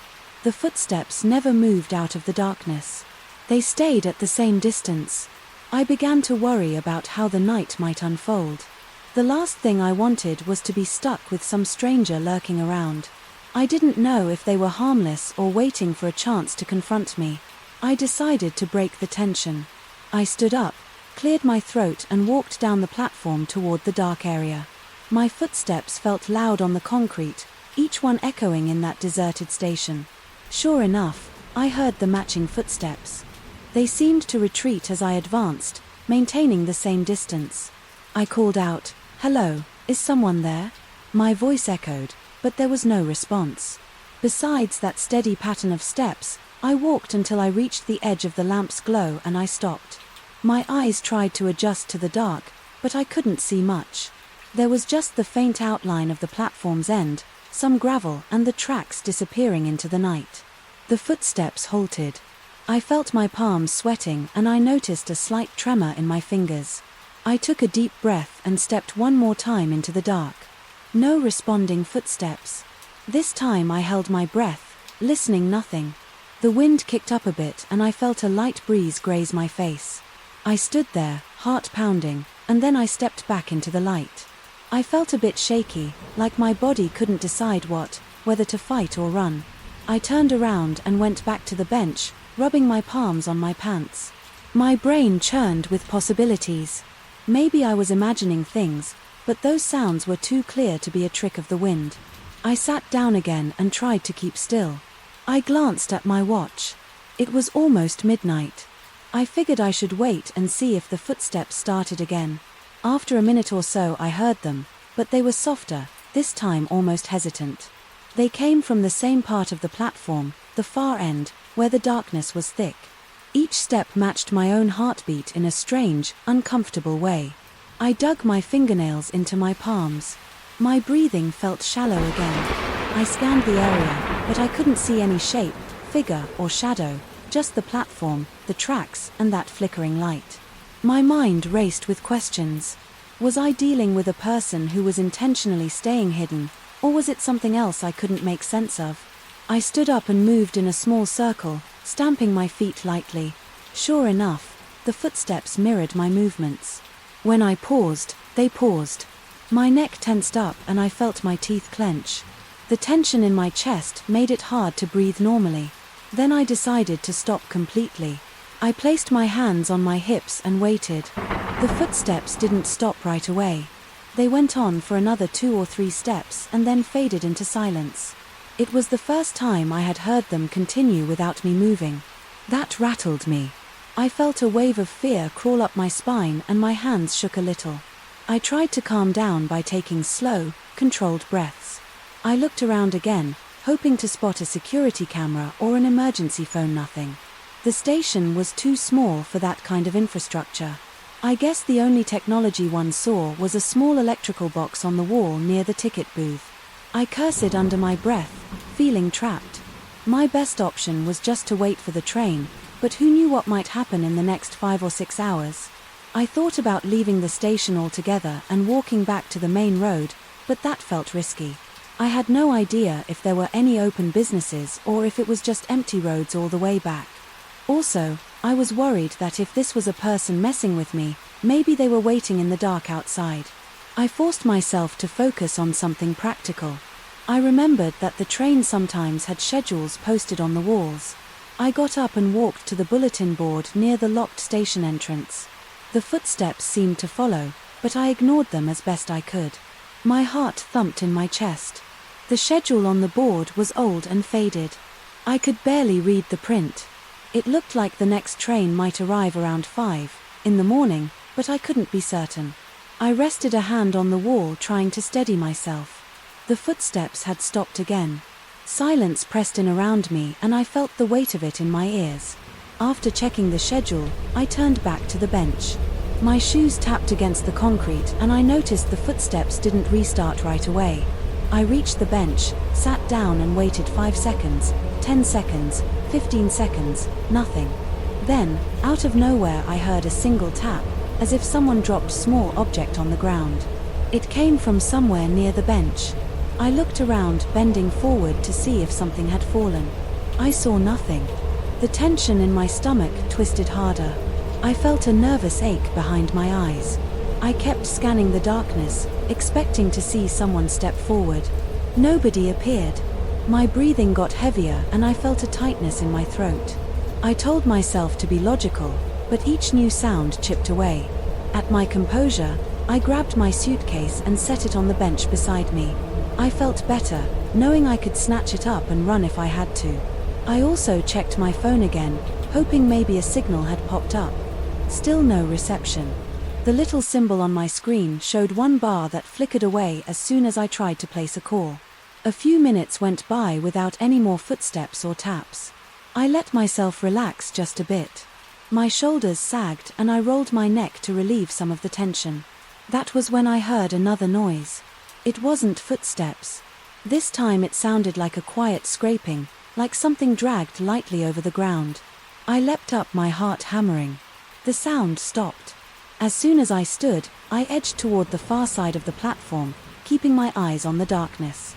Speaker 1: The footsteps never moved out of the darkness. They stayed at the same distance. I began to worry about how the night might unfold. The last thing I wanted was to be stuck with some stranger lurking around. I didn't know if they were harmless or waiting for a chance to confront me. I decided to break the tension. I stood up, cleared my throat and walked down the platform toward the dark area. My footsteps felt loud on the concrete, each one echoing in that deserted station. Sure enough, I heard the matching footsteps. They seemed to retreat as I advanced, maintaining the same distance. I called out, "Hello, is someone there?" My voice echoed, but there was no response. Besides that steady pattern of steps, I walked until I reached the edge of the lamp's glow and I stopped. My eyes tried to adjust to the dark, but I couldn't see much. There was just the faint outline of the platform's end, some gravel and the tracks disappearing into the night. The footsteps halted. I felt my palms sweating and I noticed a slight tremor in my fingers. I took a deep breath and stepped one more time into the dark. No responding footsteps. This time I held my breath, listening. Nothing. The wind kicked up a bit and I felt a light breeze graze my face. I stood there, heart pounding, and then I stepped back into the light. I felt a bit shaky, like my body couldn't decide whether to fight or run. I turned around and went back to the bench, rubbing my palms on my pants. My brain churned with possibilities. Maybe I was imagining things, but those sounds were too clear to be a trick of the wind. I sat down again and tried to keep still. I glanced at my watch. It was almost midnight. I figured I should wait and see if the footsteps started again. After a minute or so I heard them, but they were softer, this time almost hesitant. They came from the same part of the platform, the far end, where the darkness was thick. Each step matched my own heartbeat in a strange, uncomfortable way. I dug my fingernails into my palms. My breathing felt shallow again. I scanned the area, but I couldn't see any shape, figure, or shadow, just the platform, the tracks, and that flickering light. My mind raced with questions. Was I dealing with a person who was intentionally staying hidden, or was it something else I couldn't make sense of? I stood up and moved in a small circle, stamping my feet lightly. Sure enough, the footsteps mirrored my movements. When I paused, they paused. My neck tensed up and I felt my teeth clench. The tension in my chest made it hard to breathe normally. Then I decided to stop completely. I placed my hands on my hips and waited. The footsteps didn't stop right away. They went on for another 2 or 3 steps and then faded into silence. It was the first time I had heard them continue without me moving. That rattled me. I felt a wave of fear crawl up my spine and my hands shook a little. I tried to calm down by taking slow, controlled breaths. I looked around again, hoping to spot a security camera or an emergency phone. Nothing. The station was too small for that kind of infrastructure. I guess the only technology one saw was a small electrical box on the wall near the ticket booth. I cursed under my breath, feeling trapped. My best option was just to wait for the train, but who knew what might happen in the next 5 or 6 hours? I thought about leaving the station altogether and walking back to the main road, but that felt risky. I had no idea if there were any open businesses or if it was just empty roads all the way back. Also, I was worried that if this was a person messing with me, maybe they were waiting in the dark outside. I forced myself to focus on something practical. I remembered that the train sometimes had schedules posted on the walls. I got up and walked to the bulletin board near the locked station entrance. The footsteps seemed to follow, but I ignored them as best I could. My heart thumped in my chest. The schedule on the board was old and faded. I could barely read the print. It looked like the next train might arrive around 5 in the morning, but I couldn't be certain. I rested a hand on the wall trying to steady myself. The footsteps had stopped again. Silence pressed in around me and I felt the weight of it in my ears. After checking the schedule, I turned back to the bench. My shoes tapped against the concrete and I noticed the footsteps didn't restart right away. I reached the bench, sat down and waited 5 seconds, 10 seconds, 15 seconds, nothing. Then, out of nowhere I heard a single tap, as if someone dropped a small object on the ground. It came from somewhere near the bench. I looked around, bending forward to see if something had fallen. I saw nothing. The tension in my stomach twisted harder. I felt a nervous ache behind my eyes. I kept scanning the darkness, expecting to see someone step forward. Nobody appeared. My breathing got heavier and I felt a tightness in my throat. I told myself to be logical, but each new sound chipped away. At my composure, I grabbed my suitcase and set it on the bench beside me. I felt better, knowing I could snatch it up and run if I had to. I also checked my phone again, hoping maybe a signal had popped up. Still no reception. The little symbol on my screen showed one bar that flickered away as soon as I tried to place a call. A few minutes went by without any more footsteps or taps. I let myself relax just a bit. My shoulders sagged and I rolled my neck to relieve some of the tension. That was when I heard another noise. It wasn't footsteps. This time it sounded like a quiet scraping, like something dragged lightly over the ground. I leapt up, my heart hammering. The sound stopped. As soon as I stood, I edged toward the far side of the platform, keeping my eyes on the darkness.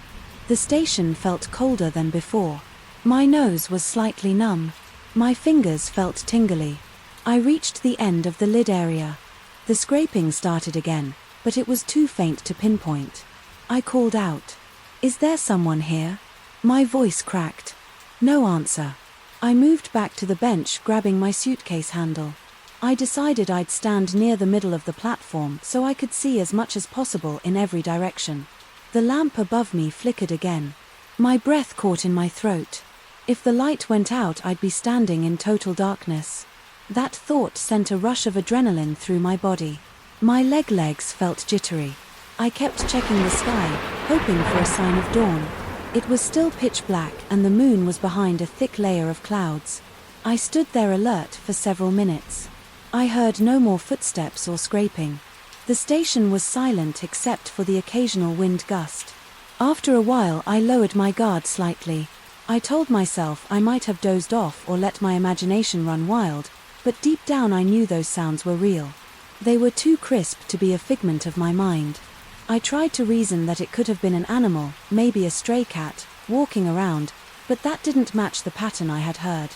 Speaker 1: The station felt colder than before. My nose was slightly numb. My fingers felt tingly. I reached the end of the lid area. The scraping started again, but it was too faint to pinpoint. I called out, "Is there someone here?" My voice cracked. No answer. I moved back to the bench, grabbing my suitcase handle. I decided I'd stand near the middle of the platform so I could see as much as possible in every direction. The lamp above me flickered again. My breath caught in my throat. If the light went out, I'd be standing in total darkness. That thought sent a rush of adrenaline through my body. My legs felt jittery. I kept checking the sky, hoping for a sign of dawn. It was still pitch black and the moon was behind a thick layer of clouds. I stood there alert for several minutes. I heard no more footsteps or scraping. The station was silent except for the occasional wind gust. After a while I lowered my guard slightly. I told myself I might have dozed off or let my imagination run wild, but deep down I knew those sounds were real. They were too crisp to be a figment of my mind. I tried to reason that it could have been an animal, maybe a stray cat, walking around, but that didn't match the pattern I had heard.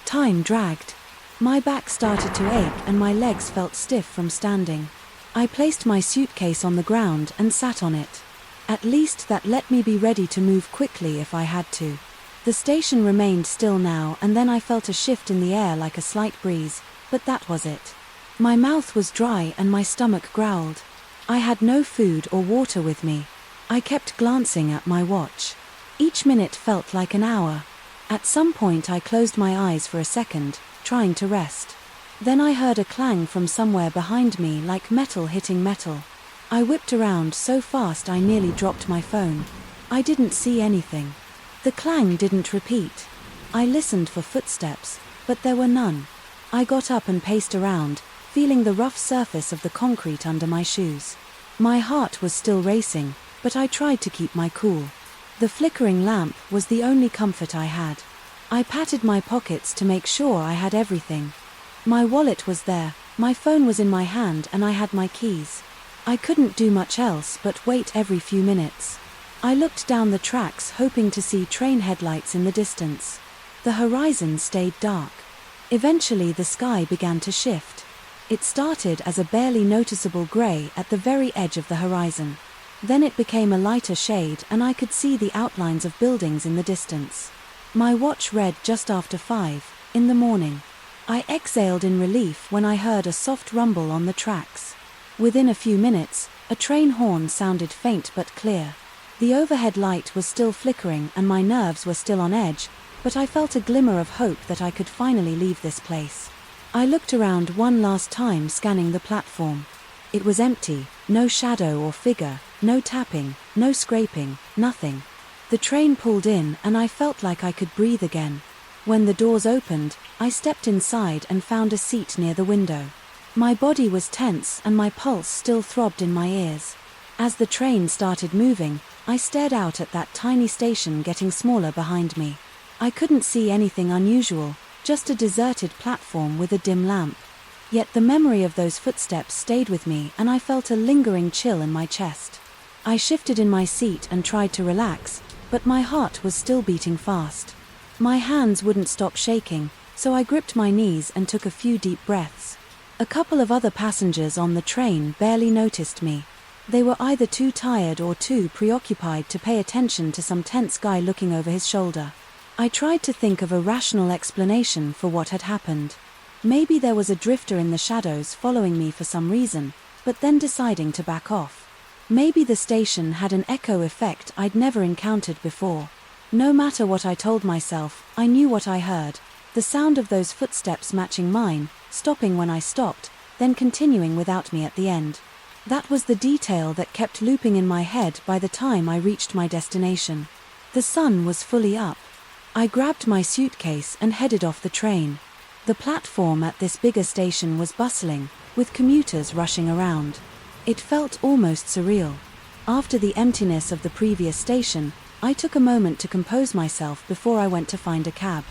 Speaker 1: Time dragged. My back started to ache and my legs felt stiff from standing. I placed my suitcase on the ground and sat on it. At least that let me be ready to move quickly if I had to. The station remained still now, and then I felt a shift in the air like a slight breeze, but that was it. My mouth was dry and my stomach growled. I had no food or water with me. I kept glancing at my watch. Each minute felt like an hour. At some point I closed my eyes for a second, trying to rest. Then I heard a clang from somewhere behind me, like metal hitting metal. I whipped around so fast I nearly dropped my phone. I didn't see anything. The clang didn't repeat. I listened for footsteps, but there were none. I got up and paced around, feeling the rough surface of the concrete under my shoes. My heart was still racing, but I tried to keep my cool. The flickering lamp was the only comfort I had. I patted my pockets to make sure I had everything. My wallet was there, my phone was in my hand, and I had my keys. I couldn't do much else but wait every few minutes. I looked down the tracks, hoping to see train headlights in the distance. The horizon stayed dark. Eventually the sky began to shift. It started as a barely noticeable grey at the very edge of the horizon. Then it became a lighter shade and I could see the outlines of buildings in the distance. My watch read just after 5 in the morning. I exhaled in relief when I heard a soft rumble on the tracks. Within a few minutes, a train horn sounded faint but clear. The overhead light was still flickering and my nerves were still on edge, but I felt a glimmer of hope that I could finally leave this place. I looked around one last time, scanning the platform. It was empty, no shadow or figure, no tapping, no scraping, nothing. The train pulled in and I felt like I could breathe again. When the doors opened, I stepped inside and found a seat near the window. My body was tense and my pulse still throbbed in my ears. As the train started moving, I stared out at that tiny station getting smaller behind me. I couldn't see anything unusual, just a deserted platform with a dim lamp. Yet the memory of those footsteps stayed with me and I felt a lingering chill in my chest. I shifted in my seat and tried to relax, but my heart was still beating fast. My hands wouldn't stop shaking, so I gripped my knees and took a few deep breaths. A couple of other passengers on the train barely noticed me. They were either too tired or too preoccupied to pay attention to some tense guy looking over his shoulder. I tried to think of a rational explanation for what had happened. Maybe there was a drifter in the shadows following me for some reason, but then deciding to back off. Maybe the station had an echo effect I'd never encountered before. No matter what I told myself, I knew what I heard. The sound of those footsteps matching mine, stopping when I stopped, then continuing without me at the end. That was the detail that kept looping in my head by the time I reached my destination. The sun was fully up. I grabbed my suitcase and headed off the train. The platform at this bigger station was bustling, with commuters rushing around. It felt almost surreal. After the emptiness of the previous station, I took a moment to compose myself before I went to find a cab.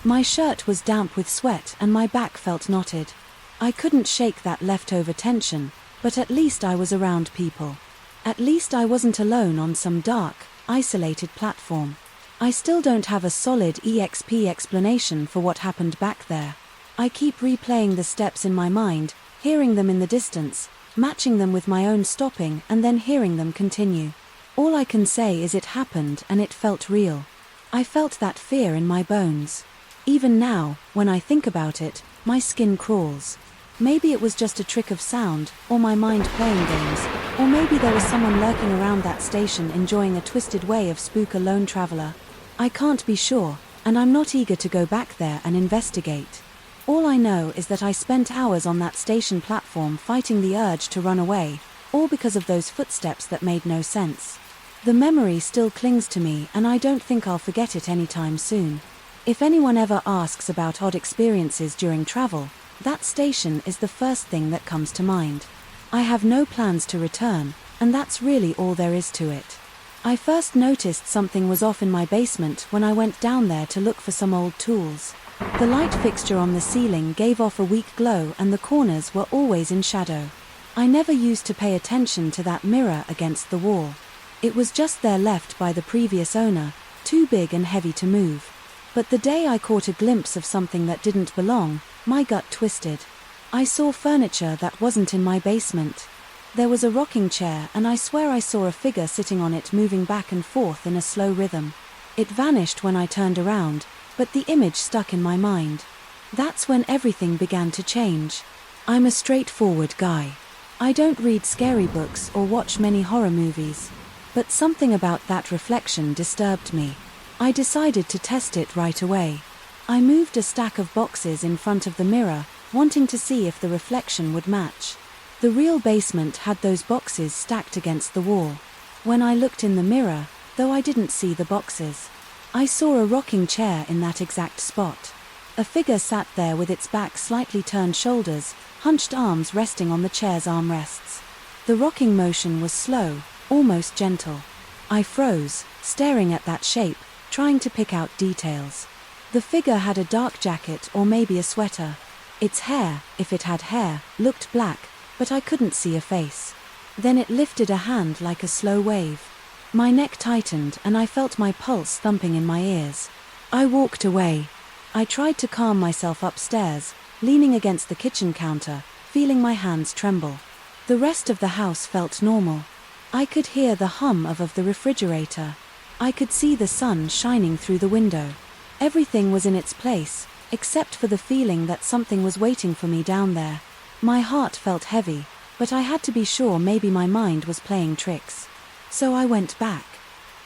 Speaker 1: My shirt was damp with sweat and my back felt knotted. I couldn't shake that leftover tension, but at least I was around people. At least I wasn't alone on some dark, isolated platform. I still don't have a solid EXP explanation for what happened back there. I keep replaying the steps in my mind, hearing them in the distance, matching them with my own stopping and then hearing them continue. All I can say is it happened and it felt real. I felt that fear in my bones. Even now, when I think about it, my skin crawls. Maybe it was just a trick of sound, or my mind playing games, or maybe there was someone lurking around that station enjoying a twisted way of spook a lone traveler. I can't be sure, and I'm not eager to go back there and investigate. All I know is that I spent hours on that station platform fighting the urge to run away, all because of those footsteps that made no sense. The memory still clings to me and I don't think I'll forget it anytime soon. If anyone ever asks about odd experiences during travel, that station is the first thing that comes to mind. I have no plans to return, and that's really all there is to it. I first noticed something was off in my basement when I went down there to look for some old tools. The light fixture on the ceiling gave off a weak glow and the corners were always in shadow. I never used to pay attention to that mirror against the wall. It was just there, left by the previous owner, too big and heavy to move. But the day I caught a glimpse of something that didn't belong, my gut twisted. I saw furniture that wasn't in my basement. There was a rocking chair and I swear I saw a figure sitting on it moving back and forth in a slow rhythm. It vanished when I turned around, but the image stuck in my mind. That's when everything began to change. I'm a straightforward guy. I don't read scary books or watch many horror movies. But something about that reflection disturbed me. I decided to test it right away. I moved a stack of boxes in front of the mirror, wanting to see if the reflection would match. The real basement had those boxes stacked against the wall. When I looked in the mirror, though I didn't see the boxes, I saw a rocking chair in that exact spot. A figure sat there with its back slightly turned, shoulders, hunched arms resting on the chair's armrests. The rocking motion was slow, almost gentle. I froze, staring at that shape, trying to pick out details. The figure had a dark jacket or maybe a sweater. Its hair, if it had hair, looked black, but I couldn't see a face. Then it lifted a hand like a slow wave. My neck tightened and I felt my pulse thumping in my ears. I walked away. I tried to calm myself upstairs, leaning against the kitchen counter, feeling my hands tremble. The rest of the house felt normal. I could hear the hum of the refrigerator. I could see the sun shining through the window. Everything was in its place, except for the feeling that something was waiting for me down there. My heart felt heavy, but I had to be sure maybe my mind was playing tricks. So I went back.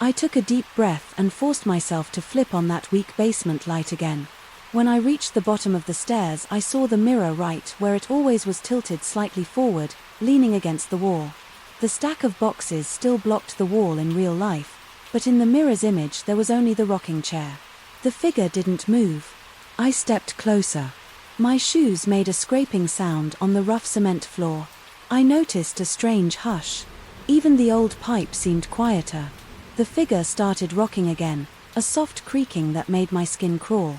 Speaker 1: I took a deep breath and forced myself to flip on that weak basement light again. When I reached the bottom of the stairs, I saw the mirror right where it always was, tilted slightly forward, leaning against the wall. The stack of boxes still blocked the wall in real life, but in the mirror's image there was only the rocking chair. The figure didn't move. I stepped closer. My shoes made a scraping sound on the rough cement floor. I noticed a strange hush. Even the old pipe seemed quieter. The figure started rocking again, a soft creaking that made my skin crawl.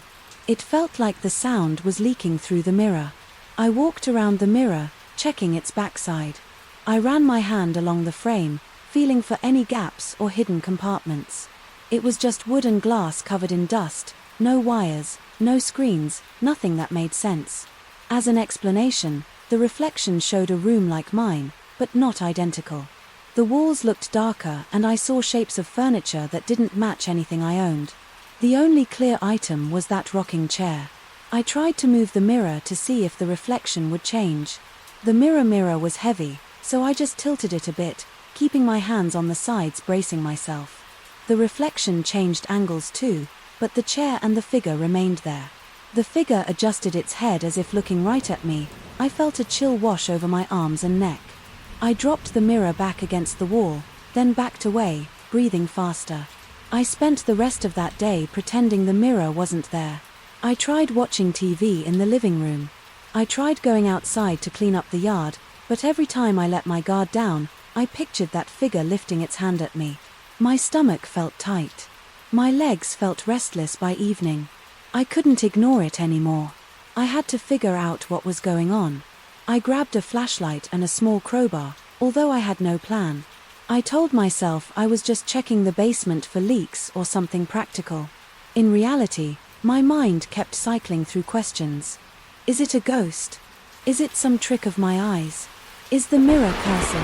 Speaker 1: It felt like the sound was leaking through the mirror. I walked around the mirror, checking its backside. I ran my hand along the frame, feeling for any gaps or hidden compartments. It was just wood and glass covered in dust, no wires, no screens, nothing that made sense. As an explanation, the reflection showed a room like mine, but not identical. The walls looked darker and I saw shapes of furniture that didn't match anything I owned. The only clear item was that rocking chair. I tried to move the mirror to see if the reflection would change. The mirror was heavy, so I just tilted it a bit, keeping my hands on the sides, bracing myself. The reflection changed angles too, but the chair and the figure remained there. The figure adjusted its head as if looking right at me. I felt a chill wash over my arms and neck. I dropped the mirror back against the wall, then backed away, breathing faster. I spent the rest of that day pretending the mirror wasn't there. I tried watching TV in the living room. I tried going outside to clean up the yard, but every time I let my guard down, I pictured that figure lifting its hand at me. My stomach felt tight. My legs felt restless by evening. I couldn't ignore it anymore. I had to figure out what was going on. I grabbed a flashlight and a small crowbar, although I had no plan. I told myself I was just checking the basement for leaks or something practical. In reality, my mind kept cycling through questions. Is it a ghost? Is it some trick of my eyes? Is the mirror cursed?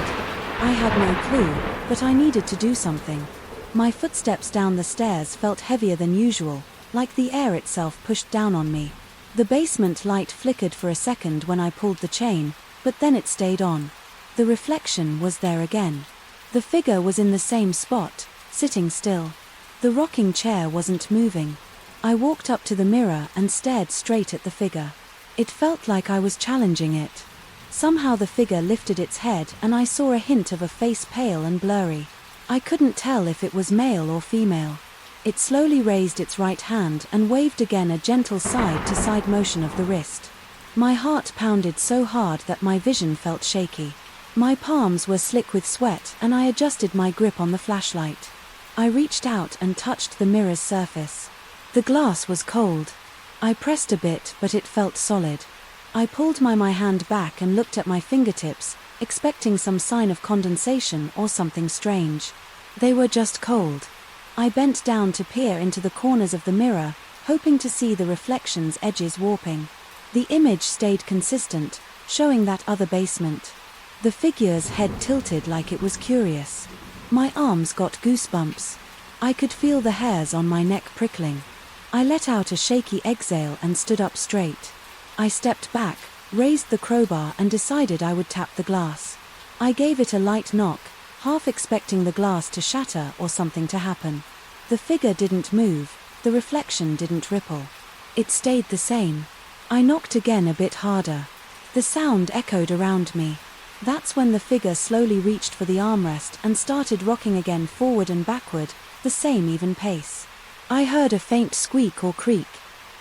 Speaker 1: I had no clue, but I needed to do something. My footsteps down the stairs felt heavier than usual, like the air itself pushed down on me. The basement light flickered for a second when I pulled the chain, but then it stayed on. The reflection was there again. The figure was in the same spot, sitting still. The rocking chair wasn't moving. I walked up to the mirror and stared straight at the figure. It felt like I was challenging it. Somehow the figure lifted its head and I saw a hint of a face, pale and blurry. I couldn't tell if it was male or female. It slowly raised its right hand and waved again, a gentle side-to-side motion of the wrist. My heart pounded so hard that my vision felt shaky. My palms were slick with sweat and I adjusted my grip on the flashlight. I reached out and touched the mirror's surface. The glass was cold. I pressed a bit, but it felt solid. I pulled my hand back and looked at my fingertips, expecting some sign of condensation or something strange. They were just cold. I bent down to peer into the corners of the mirror, hoping to see the reflection's edges warping. The image stayed consistent, showing that other basement. The figure's head tilted like it was curious. My arms got goosebumps. I could feel the hairs on my neck prickling. I let out a shaky exhale and stood up straight. I stepped back, raised the crowbar and decided I would tap the glass. I gave it a light knock, half expecting the glass to shatter or something to happen. The figure didn't move, the reflection didn't ripple. It stayed the same. I knocked again a bit harder. The sound echoed around me. That's when the figure slowly reached for the armrest and started rocking again, forward and backward, the same even pace. I heard a faint squeak or creak.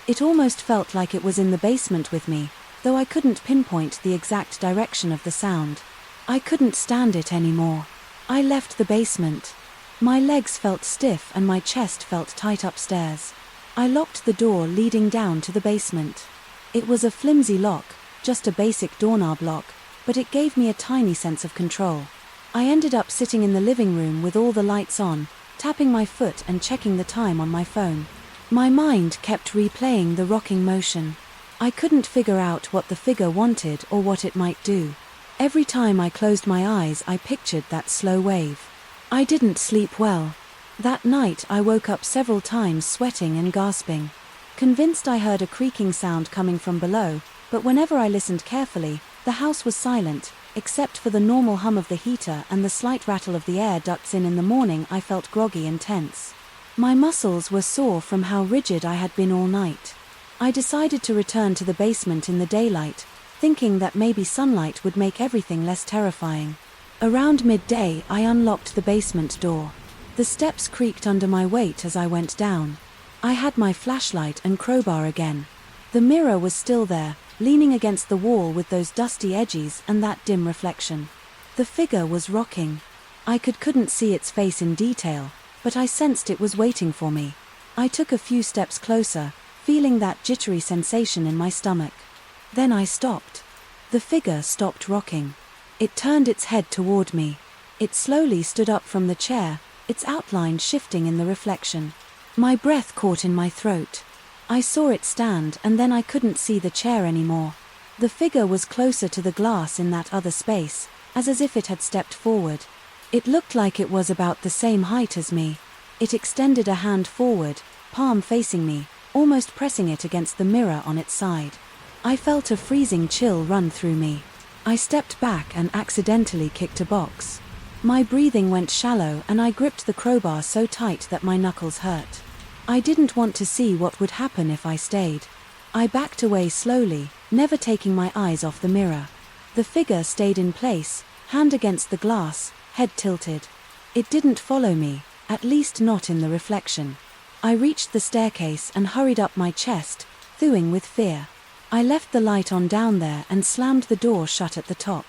Speaker 1: It almost felt like it was in the basement with me, though I couldn't pinpoint the exact direction of the sound. I couldn't stand it anymore. I left the basement. My legs felt stiff and my chest felt tight upstairs. I locked the door leading down to the basement. It was a flimsy lock, just a basic doorknob lock, but it gave me a tiny sense of control. I ended up sitting in the living room with all the lights on, tapping my foot and checking the time on my phone. My mind kept replaying the rocking motion. I couldn't figure out what the figure wanted or what it might do. Every time I closed my eyes, I pictured that slow wave. I didn't sleep well. That night I woke up several times sweating and gasping. Convinced I heard a creaking sound coming from below, but whenever I listened carefully, the house was silent, except for the normal hum of the heater and the slight rattle of the air ducts in the morning. I felt groggy and tense. My muscles were sore from how rigid I had been all night. I decided to return to the basement in the daylight, thinking that maybe sunlight would make everything less terrifying. Around midday, I unlocked the basement door. The steps creaked under my weight as I went down. I had my flashlight and crowbar again. The mirror was still there, leaning against the wall with those dusty edges and that dim reflection. The figure was rocking. I couldn't see its face in detail, but I sensed it was waiting for me. I took a few steps closer, feeling that jittery sensation in my stomach. Then I stopped. The figure stopped rocking. It turned its head toward me. It slowly stood up from the chair, its outline shifting in the reflection. My breath caught in my throat. I saw it stand and then I couldn't see the chair anymore. The figure was closer to the glass in that other space, as if it had stepped forward. It looked like it was about the same height as me. It extended a hand forward, palm facing me, almost pressing it against the mirror on its side. I felt a freezing chill run through me. I stepped back and accidentally kicked a box. My breathing went shallow and I gripped the crowbar so tight that my knuckles hurt. I didn't want to see what would happen if I stayed. I backed away slowly, never taking my eyes off the mirror. The figure stayed in place, hand against the glass, head tilted. It didn't follow me, at least not in the reflection. I reached the staircase and hurried up my chest, thawing with fear. I left the light on down there and slammed the door shut at the top.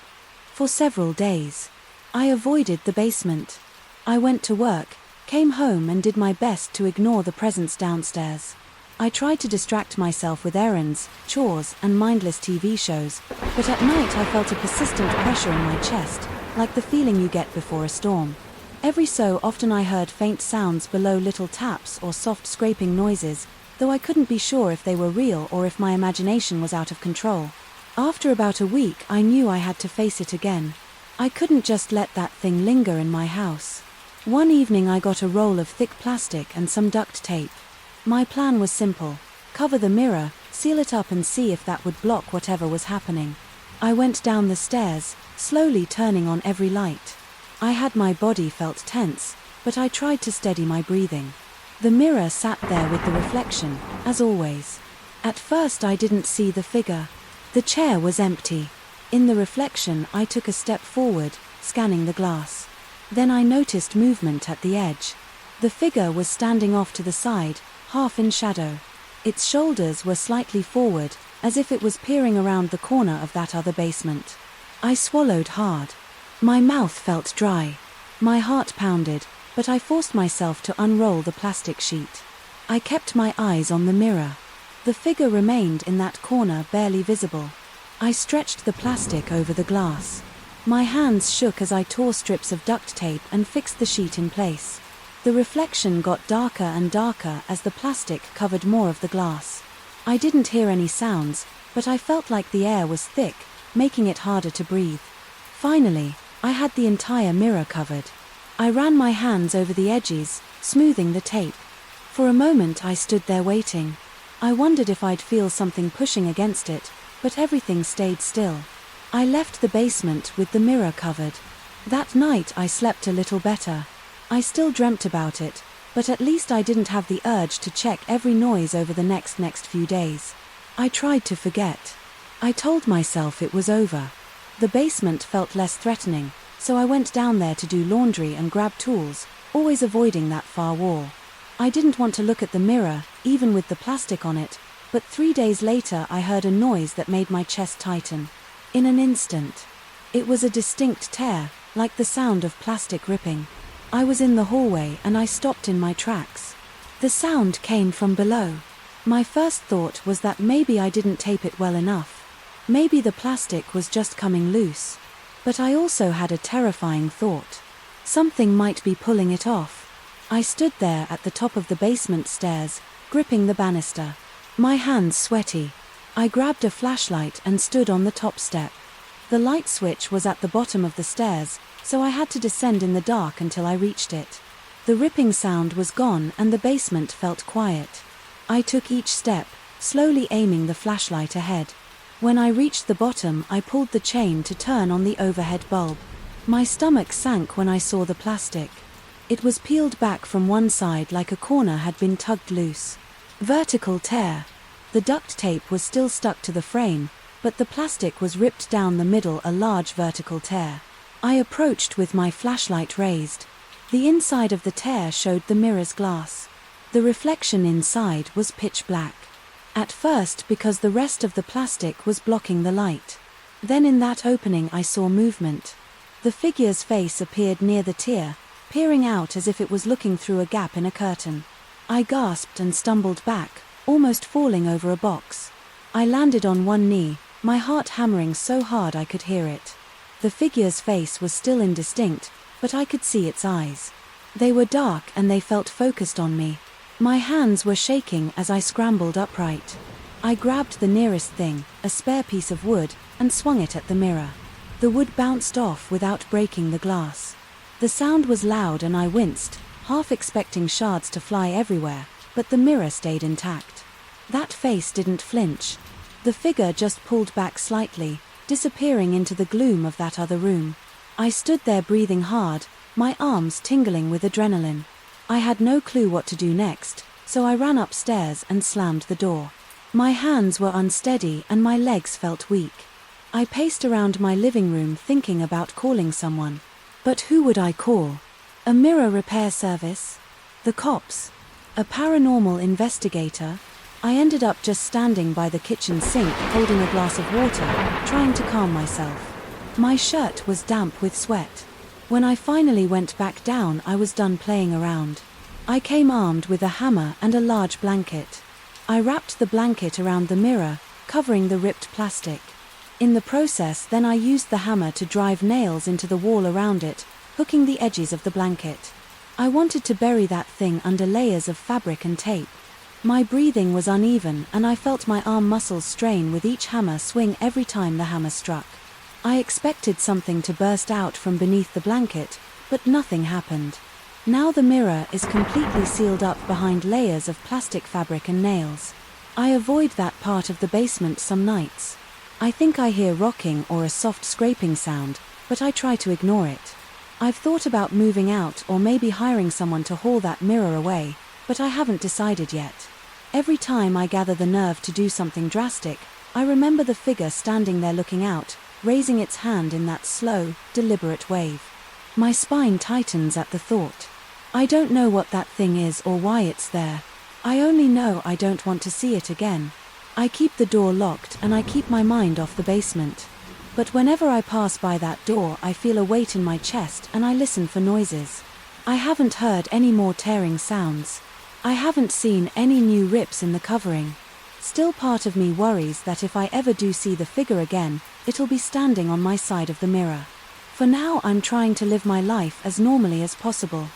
Speaker 1: For several days, I avoided the basement. I went to work, came home and did my best to ignore the presence downstairs. I tried to distract myself with errands, chores, and mindless TV shows, but at night I felt a persistent pressure in my chest, like the feeling you get before a storm. Every so often I heard faint sounds below, little taps or soft scraping noises, though I couldn't be sure if they were real or if my imagination was out of control. After about a week, I knew I had to face it again. I couldn't just let that thing linger in my house. One evening I got a roll of thick plastic and some duct tape. My plan was simple: cover the mirror, seal it up and see if that would block whatever was happening. I went down the stairs, slowly turning on every light. I had my body felt tense, but I tried to steady my breathing. The mirror sat there with the reflection, as always. At first I didn't see the figure. The chair was empty. In the reflection I took a step forward, scanning the glass. Then I noticed movement at the edge. The figure was standing off to the side, half in shadow. Its shoulders were slightly forward, as if it was peering around the corner of that other basement. I swallowed hard. My mouth felt dry. My heart pounded, but I forced myself to unroll the plastic sheet. I kept my eyes on the mirror. The figure remained in that corner, barely visible. I stretched the plastic over the glass. My hands shook as I tore strips of duct tape and fixed the sheet in place. The reflection got darker and darker as the plastic covered more of the glass. I didn't hear any sounds, but I felt like the air was thick, making it harder to breathe. Finally, I had the entire mirror covered. I ran my hands over the edges, smoothing the tape. For a moment I stood there waiting. I wondered if I'd feel something pushing against it, but everything stayed still. I left the basement with the mirror covered. That night I slept a little better. I still dreamt about it, but at least I didn't have the urge to check every noise over the next few days. I tried to forget. I told myself it was over. The basement felt less threatening, so I went down there to do laundry and grab tools, always avoiding that far wall. I didn't want to look at the mirror, even with the plastic on it, but 3 days later I heard a noise that made my chest tighten. In an instant. It was a distinct tear, like the sound of plastic ripping. I was in the hallway and I stopped in my tracks. The sound came from below. My first thought was that maybe I didn't tape it well enough. Maybe the plastic was just coming loose. But I also had a terrifying thought. Something might be pulling it off. I stood there at the top of the basement stairs, gripping the banister. My hands sweaty. I grabbed a flashlight and stood on the top step. The light switch was at the bottom of the stairs, so I had to descend in the dark until I reached it. The ripping sound was gone and the basement felt quiet. I took each step, slowly aiming the flashlight ahead. When I reached the bottom, I pulled the chain to turn on the overhead bulb. My stomach sank when I saw the plastic. It was peeled back from one side like a corner had been tugged loose. Vertical tear. The duct tape was still stuck to the frame, but the plastic was ripped down the middle, a large vertical tear. I approached with my flashlight raised. The inside of the tear showed the mirror's glass. The reflection inside was pitch black. At first because the rest of the plastic was blocking the light. Then in that opening I saw movement. The figure's face appeared near the tear, peering out as if it was looking through a gap in a curtain. I gasped and stumbled back, almost falling over a box. I landed on one knee, my heart hammering so hard I could hear it. The figure's face was still indistinct, but I could see its eyes. They were dark and they felt focused on me. My hands were shaking as I scrambled upright. I grabbed the nearest thing, a spare piece of wood, and swung it at the mirror. The wood bounced off without breaking the glass. The sound was loud and I winced, half expecting shards to fly everywhere, but the mirror stayed intact. That face didn't flinch. The figure just pulled back slightly, disappearing into the gloom of that other room. I stood there breathing hard, my arms tingling with adrenaline. I had no clue what to do next, so I ran upstairs and slammed the door. My hands were unsteady and my legs felt weak. I paced around my living room thinking about calling someone. But who would I call? A mirror repair service? The cops? A paranormal investigator? I ended up just standing by the kitchen sink holding a glass of water, trying to calm myself. My shirt was damp with sweat. When I finally went back down, I was done playing around. I came armed with a hammer and a large blanket. I wrapped the blanket around the mirror, covering the ripped plastic. In the process, then I used the hammer to drive nails into the wall around it, hooking the edges of the blanket. I wanted to bury that thing under layers of fabric and tape. My breathing was uneven and I felt my arm muscles strain with each hammer swing every time the hammer struck. I expected something to burst out from beneath the blanket, but nothing happened. Now the mirror is completely sealed up behind layers of plastic fabric and nails. I avoid that part of the basement some nights. I think I hear rocking or a soft scraping sound, but I try to ignore it. I've thought about moving out or maybe hiring someone to haul that mirror away, but I haven't decided yet. Every time I gather the nerve to do something drastic, I remember the figure standing there looking out, raising its hand in that slow, deliberate wave. My spine tightens at the thought. I don't know what that thing is or why it's there. I only know I don't want to see it again. I keep the door locked and I keep my mind off the basement. But whenever I pass by that door, I feel a weight in my chest and I listen for noises. I haven't heard any more tearing sounds. I haven't seen any new rips in the covering. Still, part of me worries that if I ever do see the figure again, it'll be standing on my side of the mirror. For now, I'm trying to live my life as normally as possible.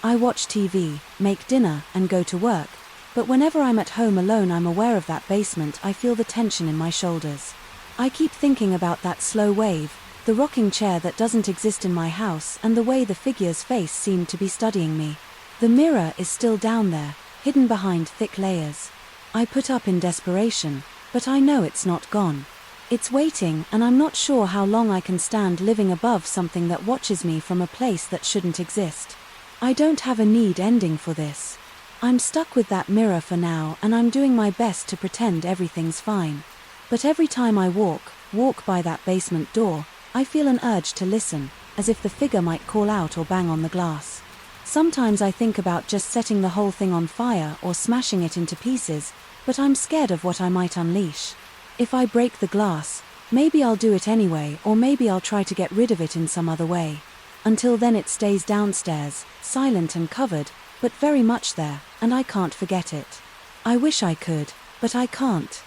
Speaker 1: I watch TV, make dinner, and go to work. But whenever I'm at home alone, I'm aware of that basement. I feel the tension in my shoulders. I keep thinking about that slow wave, the rocking chair that doesn't exist in my house, and the way the figure's face seemed to be studying me. The mirror is still down there, hidden behind thick layers. I put up in desperation, but I know it's not gone. It's waiting, and I'm not sure how long I can stand living above something that watches me from a place that shouldn't exist. I don't have a need ending for this. I'm stuck with that mirror for now, and I'm doing my best to pretend everything's fine. But every time I walk by that basement door, I feel an urge to listen, as if the figure might call out or bang on the glass. Sometimes I think about just setting the whole thing on fire or smashing it into pieces, but I'm scared of what I might unleash. If I break the glass, maybe I'll do it anyway, or maybe I'll try to get rid of it in some other way. Until then it stays downstairs, silent and covered, but very much there, and I can't forget it. I wish I could, but I can't.